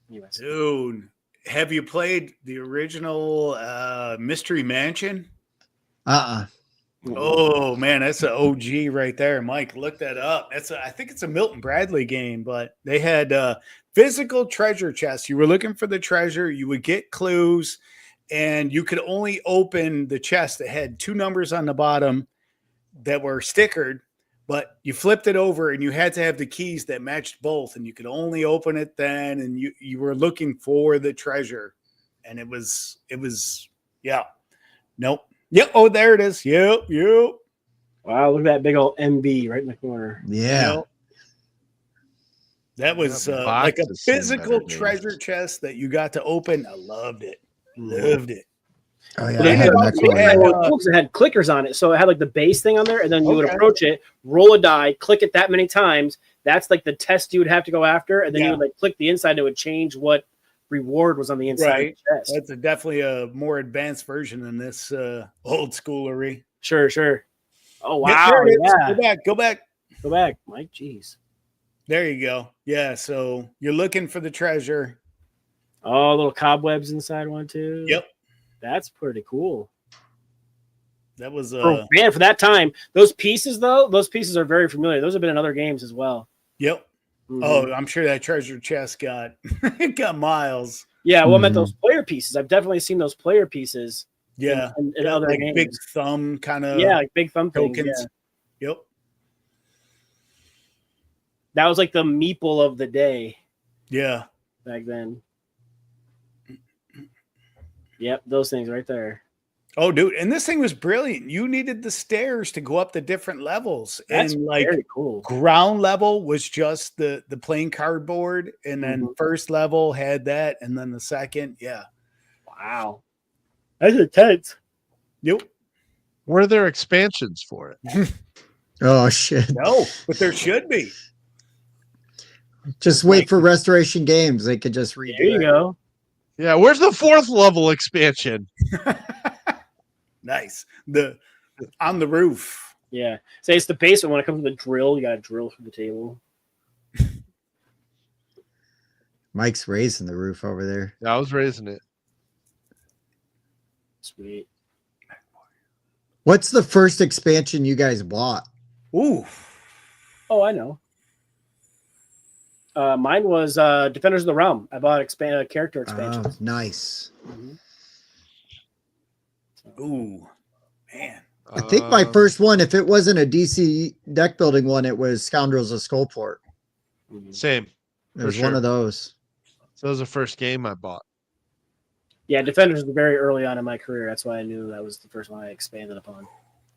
Anyways.
Dude, have you played the original Mystery Mansion? Oh man, that's an OG right there, Mike. Look that up. I think it's a Milton Bradley game, but they had physical treasure chests. You were looking for the treasure, you would get clues, and you could only open the chest that had 2 numbers on the bottom that were stickered, but you flipped it over and you had to have the keys that matched both, and you could only open it then, and you were looking for the treasure. And it was yeah. Nope. Yep. Oh, there it is. Yep.
Wow, look at that big old MB right in the corner.
Yeah.
Yep. That was
Yeah,
like a
boxes seem
physical
better, dude.
treasure chest that you got to open. I loved it.
Mm-hmm.
Loved it.
Oh yeah,
But
I
it
had
had,
an
also
excellent
had,
one.
it was cool 'cause it had clickers on it. So it had like the base thing on there, and then you would
Okay.
approach it, roll a die, click it that many times. That's like the test you would have to go after, and then you
Yeah.
would like click the inside, and it would change what reward was on the inside
Right.
of the chest.
That's definitely a more advanced version than this old schoolery.
Sure. Oh
Yep,
wow,
there it is.
yeah.
Go back.
Go back, Mike. Jeez.
There you go. Yeah, so you're looking for the treasure.
Oh, little cobwebs inside one too.
Yep.
That's pretty cool.
That was
For that time, those pieces are very familiar. Those have been in other games as well.
yep.
Mhm.
Oh, I'm sure that treasure chest got it got miles.
Yeah, well, I meant
Mhm.
those player pieces. I've definitely seen those player pieces.
Yeah.
in other
like
games.
big thumb kind of
Yeah, like big thumb things.
tokens.
Yeah.
Yep.
That was like the meeple of the day
Yeah.
back then. Yep, those things right there.
Oh, dude, and this thing was brilliant. You needed the stairs to go up the different levels.
That's
and like
very cool.
ground level was just the plain cardboard, and then
Mhm.
first level had that, and then the second, yeah.
Wow, that's intense.
Yep.
Were there expansions for it?
Oh shit!
No, but there should be.
Just wait for Restoration Games. They could just redo
There you
it.
go.
Yeah, where's the 4th level expansion?
Nice. The on the roof.
Yeah, say it's the basement. When it comes to the drill, you got to drill through the table.
Mike's raising the roof over there.
Yeah, I was raising it.
Sweet.
What's the first expansion you guys bought?
Ooh.
Oh, I know. Mine was Defenders of the Realm. I bought character expansions.
Oh, nice.
Mhm.
Ooh. Man.
I think my
Um,
first one, if it wasn't a DC deck building one, it was Scoundrels of Skullport.
Mhm.
Same.
It was
For
one
sure.
of those.
So that was the first game I bought.
Yeah, Defenders was very early on in my career. That's why I knew that was the first one I expanded upon.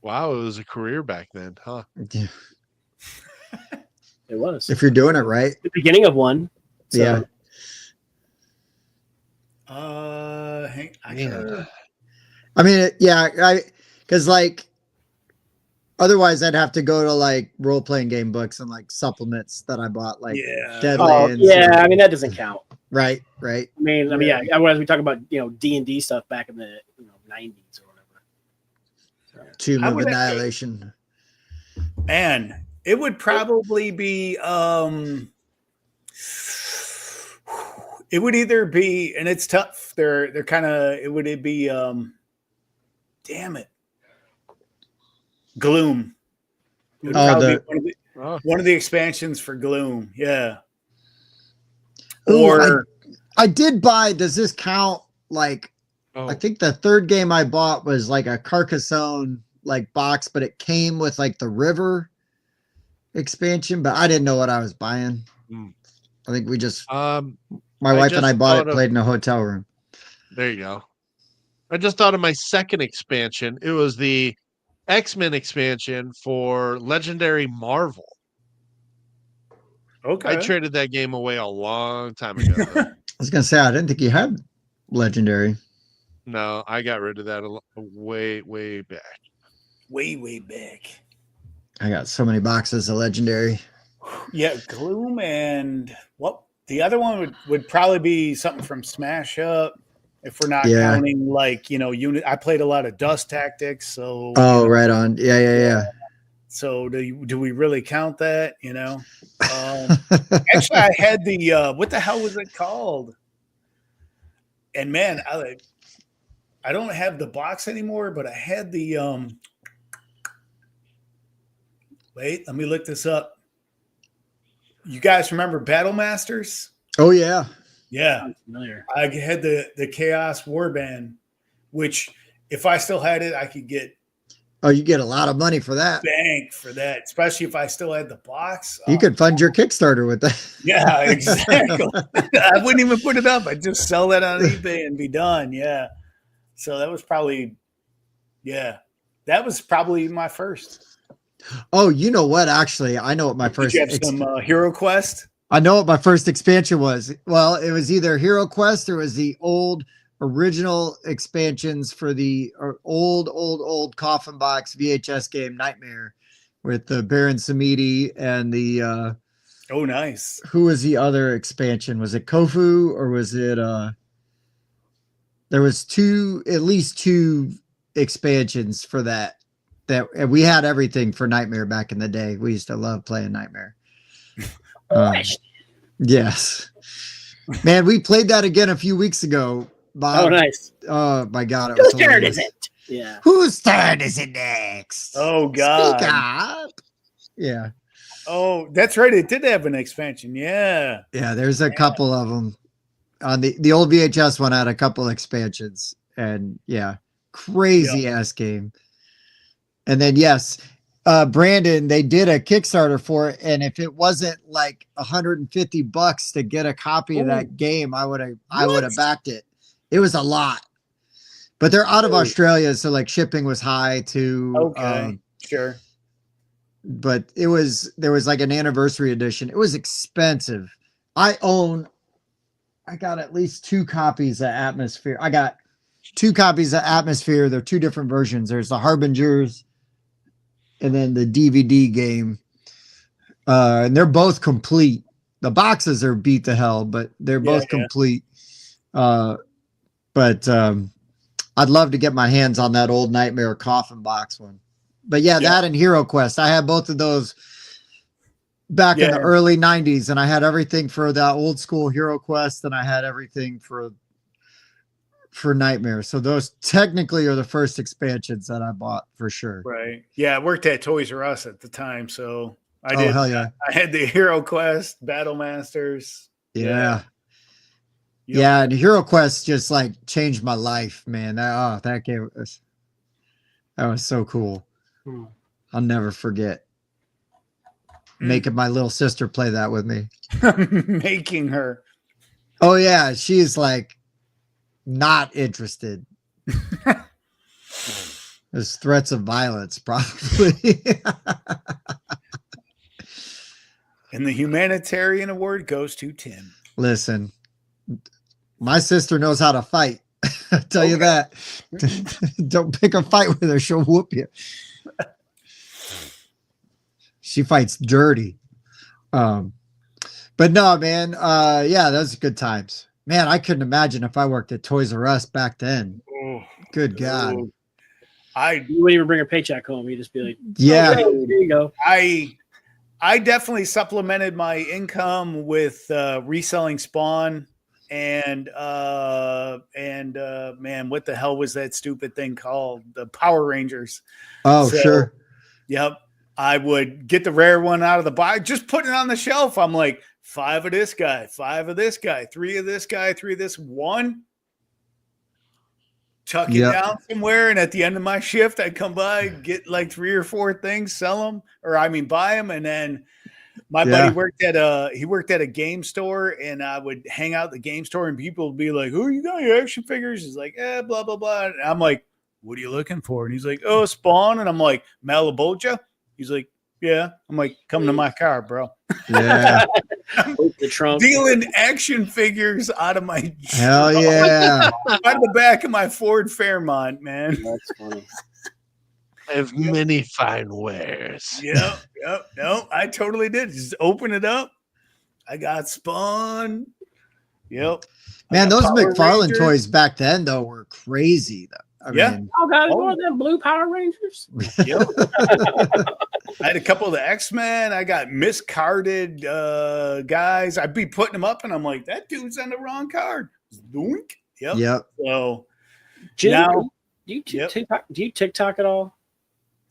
Wow, it was a career back then, huh?
Yeah.
It was
If you're doing it right.
the beginning of one. So,
Yeah.
Yeah.
I mean, because like, otherwise I'd have to go to like role playing game books and like supplements that I bought, like
Yeah.
Deadlands.
yeah, I mean that doesn't count.
Right.
I mean, yeah. Otherwise, we talk about D&D stuff back in the 90s or whatever.
Tomb
I
of
would have to-
Annihilation.
Man, it would probably be it would either be, and it's tough. They're kind of it would be damn it. Gloom. It would
Oh,
probably
the-
be
Oh,
one of the expansions for Gloom. Yeah.
Ooh,
Or
I did buy, does this count? Like,
oh.
I think the third game I bought was like a Carcassonne like box, but it came with like the river expansion, but I didn't know what I was buying.
Hmm.
I think we just,
Um,
my
I
wife and I
just
bought
thought
it,
of-
played in a hotel room.
there you go. I just thought of my second expansion. It was the X-Men expansion for Legendary Marvel.
okay.
I traded that game away a long time ago. though.
I was gonna say I didn't think you had legendary.
No, I got rid of that way back.
way back.
I got so many boxes of legendary.
Yeah, Gloom, and what the other one would probably be something from Smash Up. If we're not
Yeah.
counting like unit, I played a lot of Dust Tactics, so
Oh, right on. Yeah.
So do we really count that? Actually, I had the what the hell was it called? And man, I don't have the box anymore, but I had the wait, let me look this up. You guys remember Battle Masters?
Oh yeah.
Yeah.
I'm familiar.
I had the Chaos Warband, which if I still had it, I could get
Oh, you get a lot of money for that.
bank for that, especially if I still had the box.
You could fund your Kickstarter with that.
Yeah, exactly. I wouldn't even put it up. I'd just sell that on eBay and be done. Yeah. So that was probably my first.
Oh, you know what? Actually, I know what my
Did
first.
you have some Hero Quest?
I know what my first expansion was. Well, it was either Hero Quest or it was the old original expansions for the old coffin box VHS game Nightmare with the Baron Samedi and the
Oh, nice.
who was the other expansion? Was it Kofu or was it there was at least two expansions for that and we had everything for Nightmare back in the day. We used to love playing Nightmare. Yes. Man, we played that again a few weeks ago. Bob.
Oh, nice.
Oh my God. It
Whose
was
turn
hilarious.
is it? Yeah.
Whose turn is it next?
Oh, God.
Speak up. Yeah.
Oh, that's right. It did have an expansion. Yeah.
Yeah. There's a couple of them on the old VHS one had a couple expansions and yeah, crazy ass game. And then, yes, Brandon, they did a Kickstarter for it. And if it wasn't like $150 to get a copy of that game, I would have backed it. It was a lot. But they're out of Australia, so like shipping was high too.
Okay, sure.
But there was like an anniversary edition. It was expensive. I got at least 2 copies of Atmosphere. I got 2 copies of Atmosphere. They're 2 different versions. There's the Harbingers and then the DVD game. And they're both complete. The boxes are beat to hell, but they're both complete. But I'd love to get my hands on that old Nightmare coffin box one. But yeah, that and Hero Quest. I had both of those back in the early 90s, and I had everything for that old school Hero Quest, and I had everything for Nightmare. So those technically are the first expansions that I bought for sure.
Right. Yeah, I worked at Toys R Us at the time, so I did.
Hell yeah.
I had the Hero Quest, Battle Masters.
Yeah. Yeah, and Hero Quest just like changed my life, man. That game was so cool. I'll never forget making my little sister play that with me.
Making her.
Oh yeah, she's like not interested. There's threats of violence, probably.
And the humanitarian award goes to Tim.
Listen, my sister knows how to fight. I'll tell you that. Don't pick a fight with her. She'll whoop you. She fights dirty. But no, man. Yeah, those are good times. Man, I couldn't imagine if I worked at Toys R Us back then.
Oh,
good God.
You wouldn't even bring a paycheck home. You'd just be like,
yeah,
here you go.
I definitely supplemented my income with reselling Spawn and man, what the hell was that stupid thing called? The Power Rangers.
Oh, sure.
Yep. I would get the rare one out of the box, just put it on the shelf. I'm like, 5 of this guy, 5 of this guy, 3 of this guy, 3 of this one. Tuck it down somewhere, and at the end of my shift, I'd come by, get like 3 or 4 things, sell them, buy them, and then my buddy worked at a game store, and I would hang out at the game store, and people would be like, "Oh, you got your action figures?" He's like, blah blah blah. And I'm like, "What are you looking for?" And he's like, "Oh, Spawn." And I'm like, "Malabolgia?" He's like, "Yeah." I'm like, "Come to my car, bro."
Yeah.
The trunk.
Dealing action figures out of my
hell yeah,
out of the back of my Ford Fairmont, man.
That's funny.
I have many fine wares.
Yep. No, I totally did. Just open it up. I got Spawn. Yep.
Man, those
Power
McFarlane
Rangers.
toys back then though were crazy though. I mean,
Oh God, more of them blue Power Rangers.
Yep. I had a couple of the X-Men. I got miscarded guys. I'd be putting them up, and I'm like, that dude's on the wrong card. Doink. Yep. So
Jim,
now,
do you TikTok at all?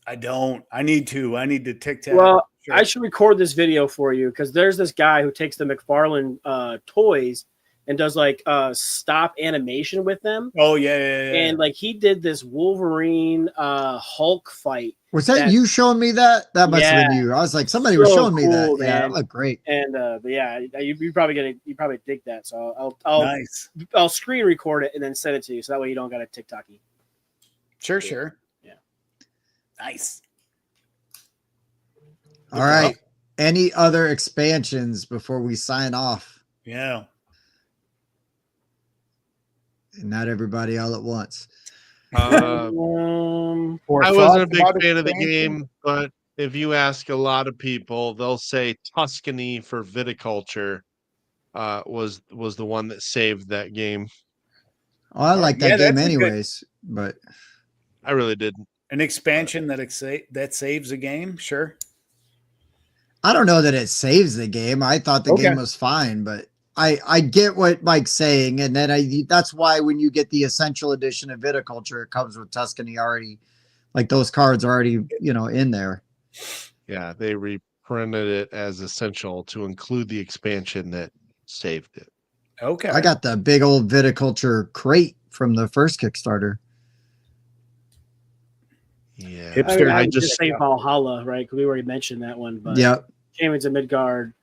I don't. I need to. I need to TikTok.
Well, sure. I should record this video for you because there's this guy who takes the McFarlane toys and does like stop animation with them.
Oh yeah.
And like he did this Wolverine Hulk fight.
Was that you showing me that? That must have been you. I was like, somebody was showing me that.
Man.
Yeah, that looked great.
And but yeah, you probably dig that. So I'll
nice.
I'll screen record it and then send it to you, so that way you don't got a TikTok-y.
Sure.
Yeah.
Nice.
All right. any other expansions before we sign off?
Yeah.
And not everybody all at once.
Uh,
Or
I wasn't a
thoughts
big
about
fan of the
expansion?
game, but if you ask a lot of people, they'll say Tuscany for viticulture was the one that saved that game.
Oh, I like that
Yeah,
game
that's a good
anyways, but
I really didn't.
an expansion that saves a game. Sure.
I don't know that it saves the game. I thought the
Okay.
game was fine, but I get what Mike's saying, and then that's why when you get the essential edition of viticulture, it comes with Tuscany already, like those cards are already in there.
Yeah, they reprinted it as essential to include the expansion that saved it.
Okay.
I got the big old viticulture crate from the first Kickstarter.
Yeah,
Hipster.
I
I
would
just
say Valhalla, right? Because we already mentioned that one, but
Yep.
Champions of Midgard,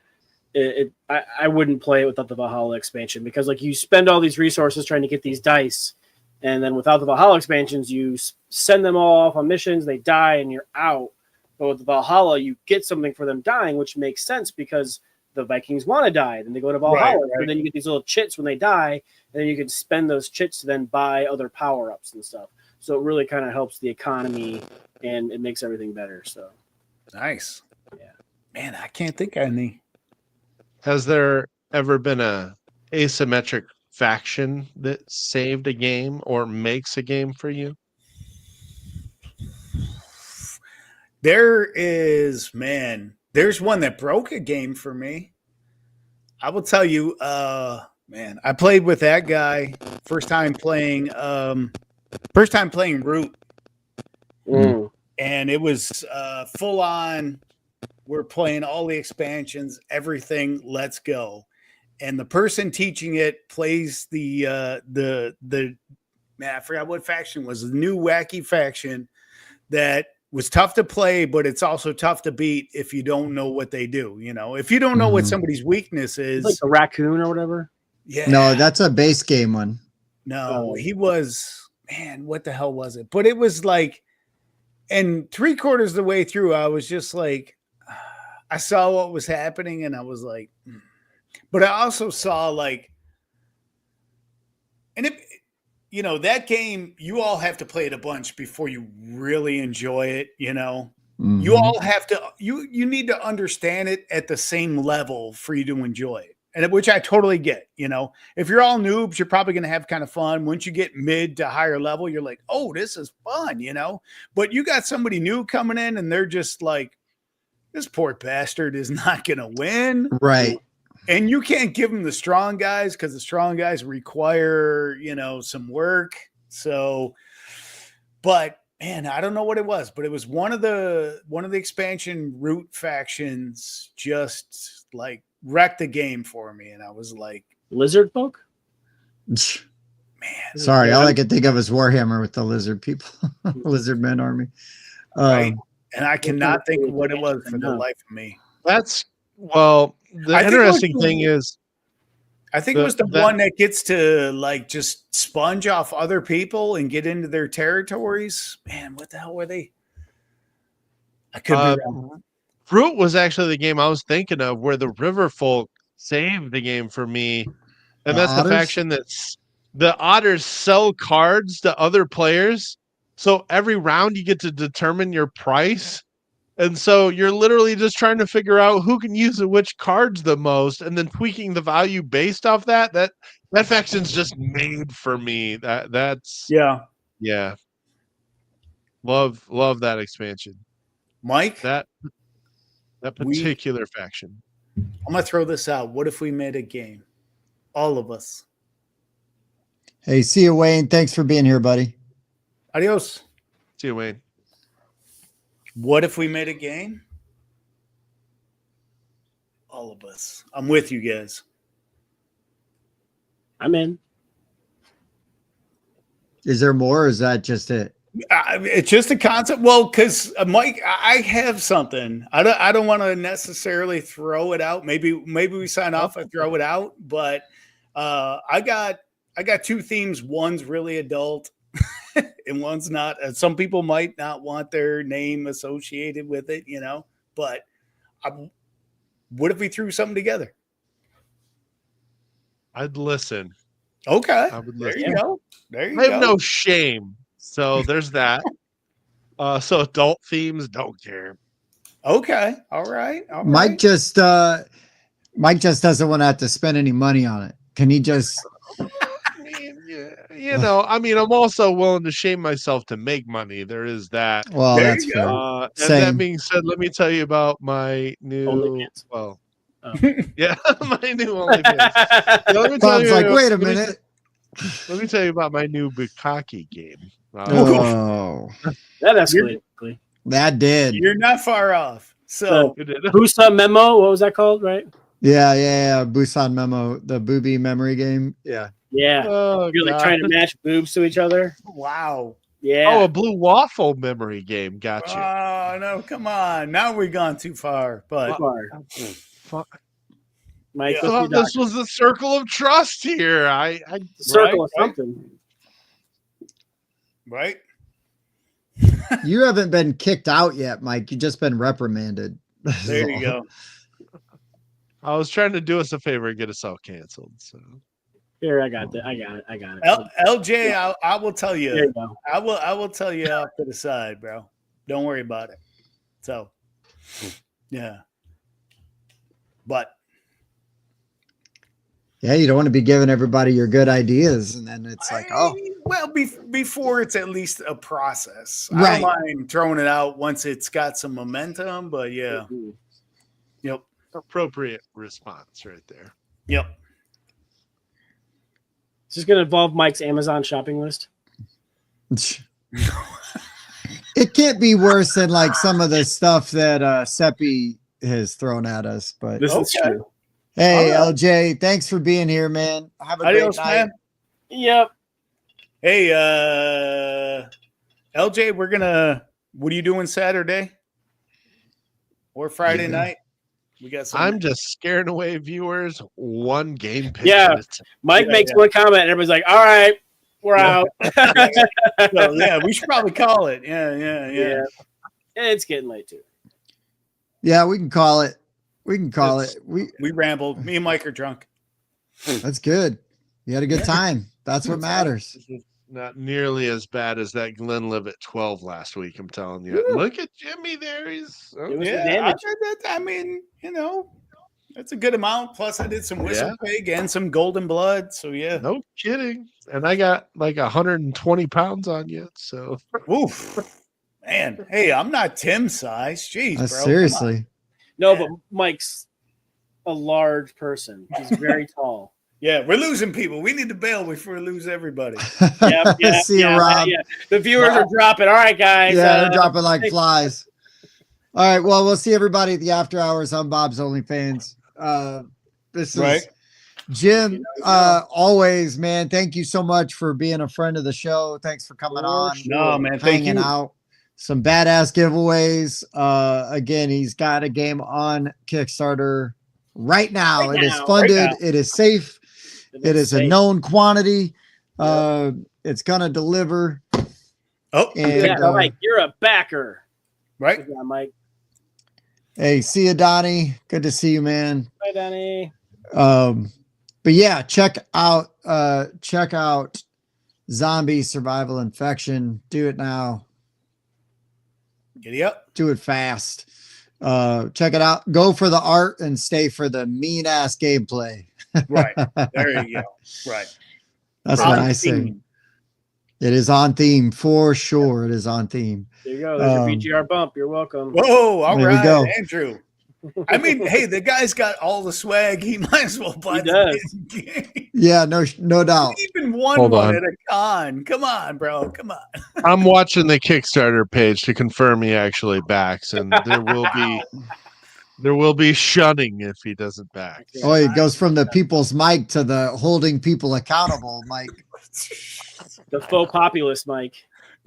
I wouldn't play it without the Valhalla expansion because like you spend all these resources trying to get these dice, and then without the Valhalla expansions, you send them all off on missions, they die, and you're out. But with the Valhalla, you get something for them dying, which makes sense because the Vikings want to die. Then they go to Valhalla,
Right.
and then you get these little chits when they die, and then you can spend those chits to then buy other power ups and stuff. So it really kind of helps the economy, and it makes everything better. So
Nice.
Yeah.
Man, I can't think of any.
Has there ever been a asymmetric faction that saved a game or makes a game for you?
There's one that broke a game for me. I will tell you, man, I played with that guy first time playing Root, and it was full on. We're playing all the expansions, everything. Let's go. And the person teaching it plays the man, I forgot what faction was the new wacky faction that was tough to play, but it's also tough to beat if you don't know what they do. If you don't know what somebody's weakness
it's
is,
like the raccoon or whatever.
yeah,
No, that's a base game one.
no, he was, man, what the hell was it? But it was like, and 3/4 of the way through, I was just like, I saw what was happening, and I was like, but I also saw like, and that game, you all have to play it a bunch before you really enjoy it. You all have to, you need to understand it at the same level for you to enjoy it. And which I totally get. If you're all noobs, you're probably going to have kind of fun. Once you get mid to higher level, you're like, oh, this is fun, but you got somebody new coming in and they're just like, this poor bastard is not going to win.
Right.
And you can't give them the strong guys because the strong guys require, some work. So, but man, I don't know what it was, but it was one of the expansion Root factions just like wrecked the game for me. And I was like,
Lizard folk?
man.
Sorry, all I could think of is Warhammer with the lizard people, lizard men army.
Right. And I cannot think of what it was for the life of me.
The interesting thing is,
I think it was the one that gets to like just sponge off other people and get into their territories. Man, what the hell were they? I could be wrong.
Root was actually the game I was thinking of where the river folk saved the game for me. And that's the faction that's the otters sell cards to other players. So every round you get to determine your price. And so you're literally just trying to figure out who can use which cards the most and then tweaking the value based off that. That faction's just made for me. That's yeah. Love that expansion.
Mike,
that particular faction.
I'm gonna throw this out. What if we made a game? All of us.
Hey, see you, Wayne. Thanks for being here, buddy.
Adios.
See you, Wayne.
What if we made a game? All of us. I'm with you guys.
I'm in.
Is there more, or is that just it?
It's just a concept. Well, because Mike, I have something. I don't want to necessarily throw it out. Maybe we sign off and throw it out. But I got two themes. One's really adult, and one's not. Some people might not want their name associated with it, But what if we threw something together?
I'd listen.
Okay.
I would
There
listen.
you go. There you
I have
go.
no shame. So there's that. So adult themes, don't care.
Okay. All right. All
Mike
right.
just doesn't want to have to spend any money on it. Can he just?
I mean, yeah, I mean, I'm also willing to shame myself to make money. There is that.
Well,
There
that's
you
fair.
go.
And
Same.
that being said, let me tell you about my new.
OnlyFans.
Well,
Oh.
yeah, my new OnlyFans. Yeah, let me tell
Bob's
you.
like, wait a
let me-
minute.
Let me tell you about my new Bukkake game.
Oh,
That escalated quickly.
that did.
You're not far off. So
It did.
Busan Memo, what was that called, right?
Yeah. Busan Memo, the booby memory game. Yeah.
Yeah.
Oh,
You're like
God.
trying to match boobs to each other.
wow.
Yeah.
Oh, a blue waffle memory game. Gotcha.
Oh no, come on. Now we've gone too far. But
Fuck.
Mike,
Yeah.
I thought this was the circle of trust here. I
circle of
right.
something.
right.
You haven't been kicked out yet, Mike. You've just been reprimanded.
There you go.
I was trying to do us a favor and get us all canceled. So
Here, I got it. I got it.
LJ, I will tell
There
you.
you go.
I will tell you off to the side, bro. Don't worry about it. So yeah. But
Yeah, you don't want to be giving everybody your good ideas, and then it's like, oh,
well, before it's at least a process. I
Right.
don't mind throwing it out once it's got some momentum, but yeah.
Mhm.
Yep.
appropriate response right there.
Yep.
Is this going to involve Mike's Amazon shopping list?
it can't be worse than like some of the stuff that Seppi has thrown at us. But
This is
Okay.
true.
hey,
All right.
LJ, thanks for being here, man. Have a
Adios,
great night.
man.
Yep.
Hey, LJ, what are you doing Saturday or Friday
Yeah.
night? We got some.
I'm just scaring away viewers one game pitch
Yeah.
at a time.
Mike
Yeah,
makes
yeah.
one comment, and everybody's like, all right, we're
Yeah.
out.
So, yeah, we should probably call it. Yeah.
Yeah. It's getting late, too.
Yeah, we can call it. We can call
It's-
it.
We rambled. Me and Mike are drunk.
That's good. You had a good time. That's what matters.
This is not nearly as bad as that Glenlivet 12 last week. I'm telling you. Look at Jimmy there. He's
It was the
Yeah,
damage.
I mean, that's a good amount. Plus, I did some whistle pig and some golden blood. So yeah.
no kidding. And I got like 120 pounds on you. So
Oof. Man, hey, I'm not Tim's size. Jeez, bro. Come on.
Seriously.
No,
Yeah.
but Mike's a large person. He's very tall.
Yeah, we're losing people. We need to bail before we lose everybody.
See you, Rob.
Yeah. The viewers are dropping. All right, guys.
Yeah, they're dropping like flies. All right. Well, we'll see everybody at the after hours on Bob's OnlyFans. This is
Right.
Jim. Always, man. Thank you so much for being a friend of the show. Thanks for coming on,
No, man. Thank
hanging
you.
out. Some badass giveaways. Again, he's got a game on Kickstarter right now.
Right
It is
now.
funded.
Right now.
It is safe. It is a known quantity. It's gonna deliver.
Oh,
And
Yeah, Mike, you're a backer.
right.
Yeah, Mike.
hey, see you, Donnie. Good to see you, man.
Bye, Danny.
But yeah, check out Zombie Survival Infection. Do it now.
Giddy up.
Do it fast. Check it out. Go for the art and stay for the mean ass gameplay.
Right. There you go. Right.
That's what
On
I say.
theme.
It is on theme for sure. It is on theme.
There you go. There's
Um,
your BGR bump. You're welcome.
Whoa, all
There we
right,
go.
Andrew. I mean, hey, the guy's got all the swag. He might as well buy
He does.
the game.
Yeah, no doubt.
He even won
Hold
one
on.
at a con. Come on, bro. Come on.
I'm watching the Kickstarter page to confirm he actually backs, and there will be shunning if he doesn't back.
Oh, it goes from the people's mic to the holding people accountable, Mike.
The faux populist, Mike.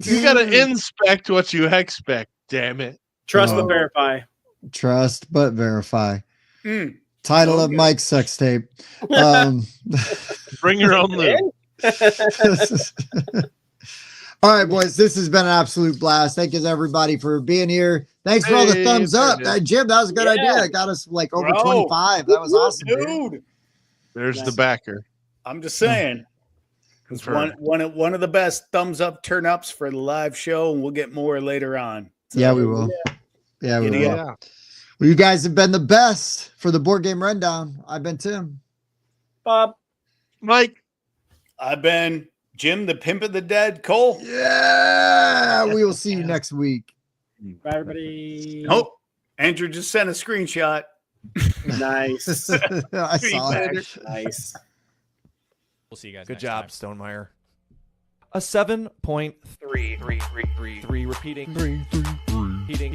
You gotta inspect what you expect, damn it.
Trust
Oh.
but verify.
Trust but verify.
Mm.
Title of
Okay.
Mike's sex tape.
Bring your own loot.
All All right, boys. This has been an absolute blast. Thank you, everybody, for being here. Thanks for all the
Hey,
thumbs up.
there it is.
Jim, that was a good
Yeah.
idea. It got us like over
Bro.
25. That was awesome, dude.
Dude,
There's the
Nice.
backer.
I'm just saying. It's
Confirmed.
one of the best thumbs up turn ups for the live show, and we'll get more later on. So,
Yeah, we will. Yeah, we
Giddy
will.
up.
Well, you guys have been the best for the board game rundown. I've been Tim.
Bob.
Mike.
I've been Jim, the Pimp of the Dead. Cole.
Yeah, we will see you next week.
Bye, everybody.
Oh, Andrew just sent a screenshot.
Nice.
I saw it.
Nice.
We'll see you guys.
Good
next
job,
time.
Stonemeyer.
A 7.3 repeating. Heating.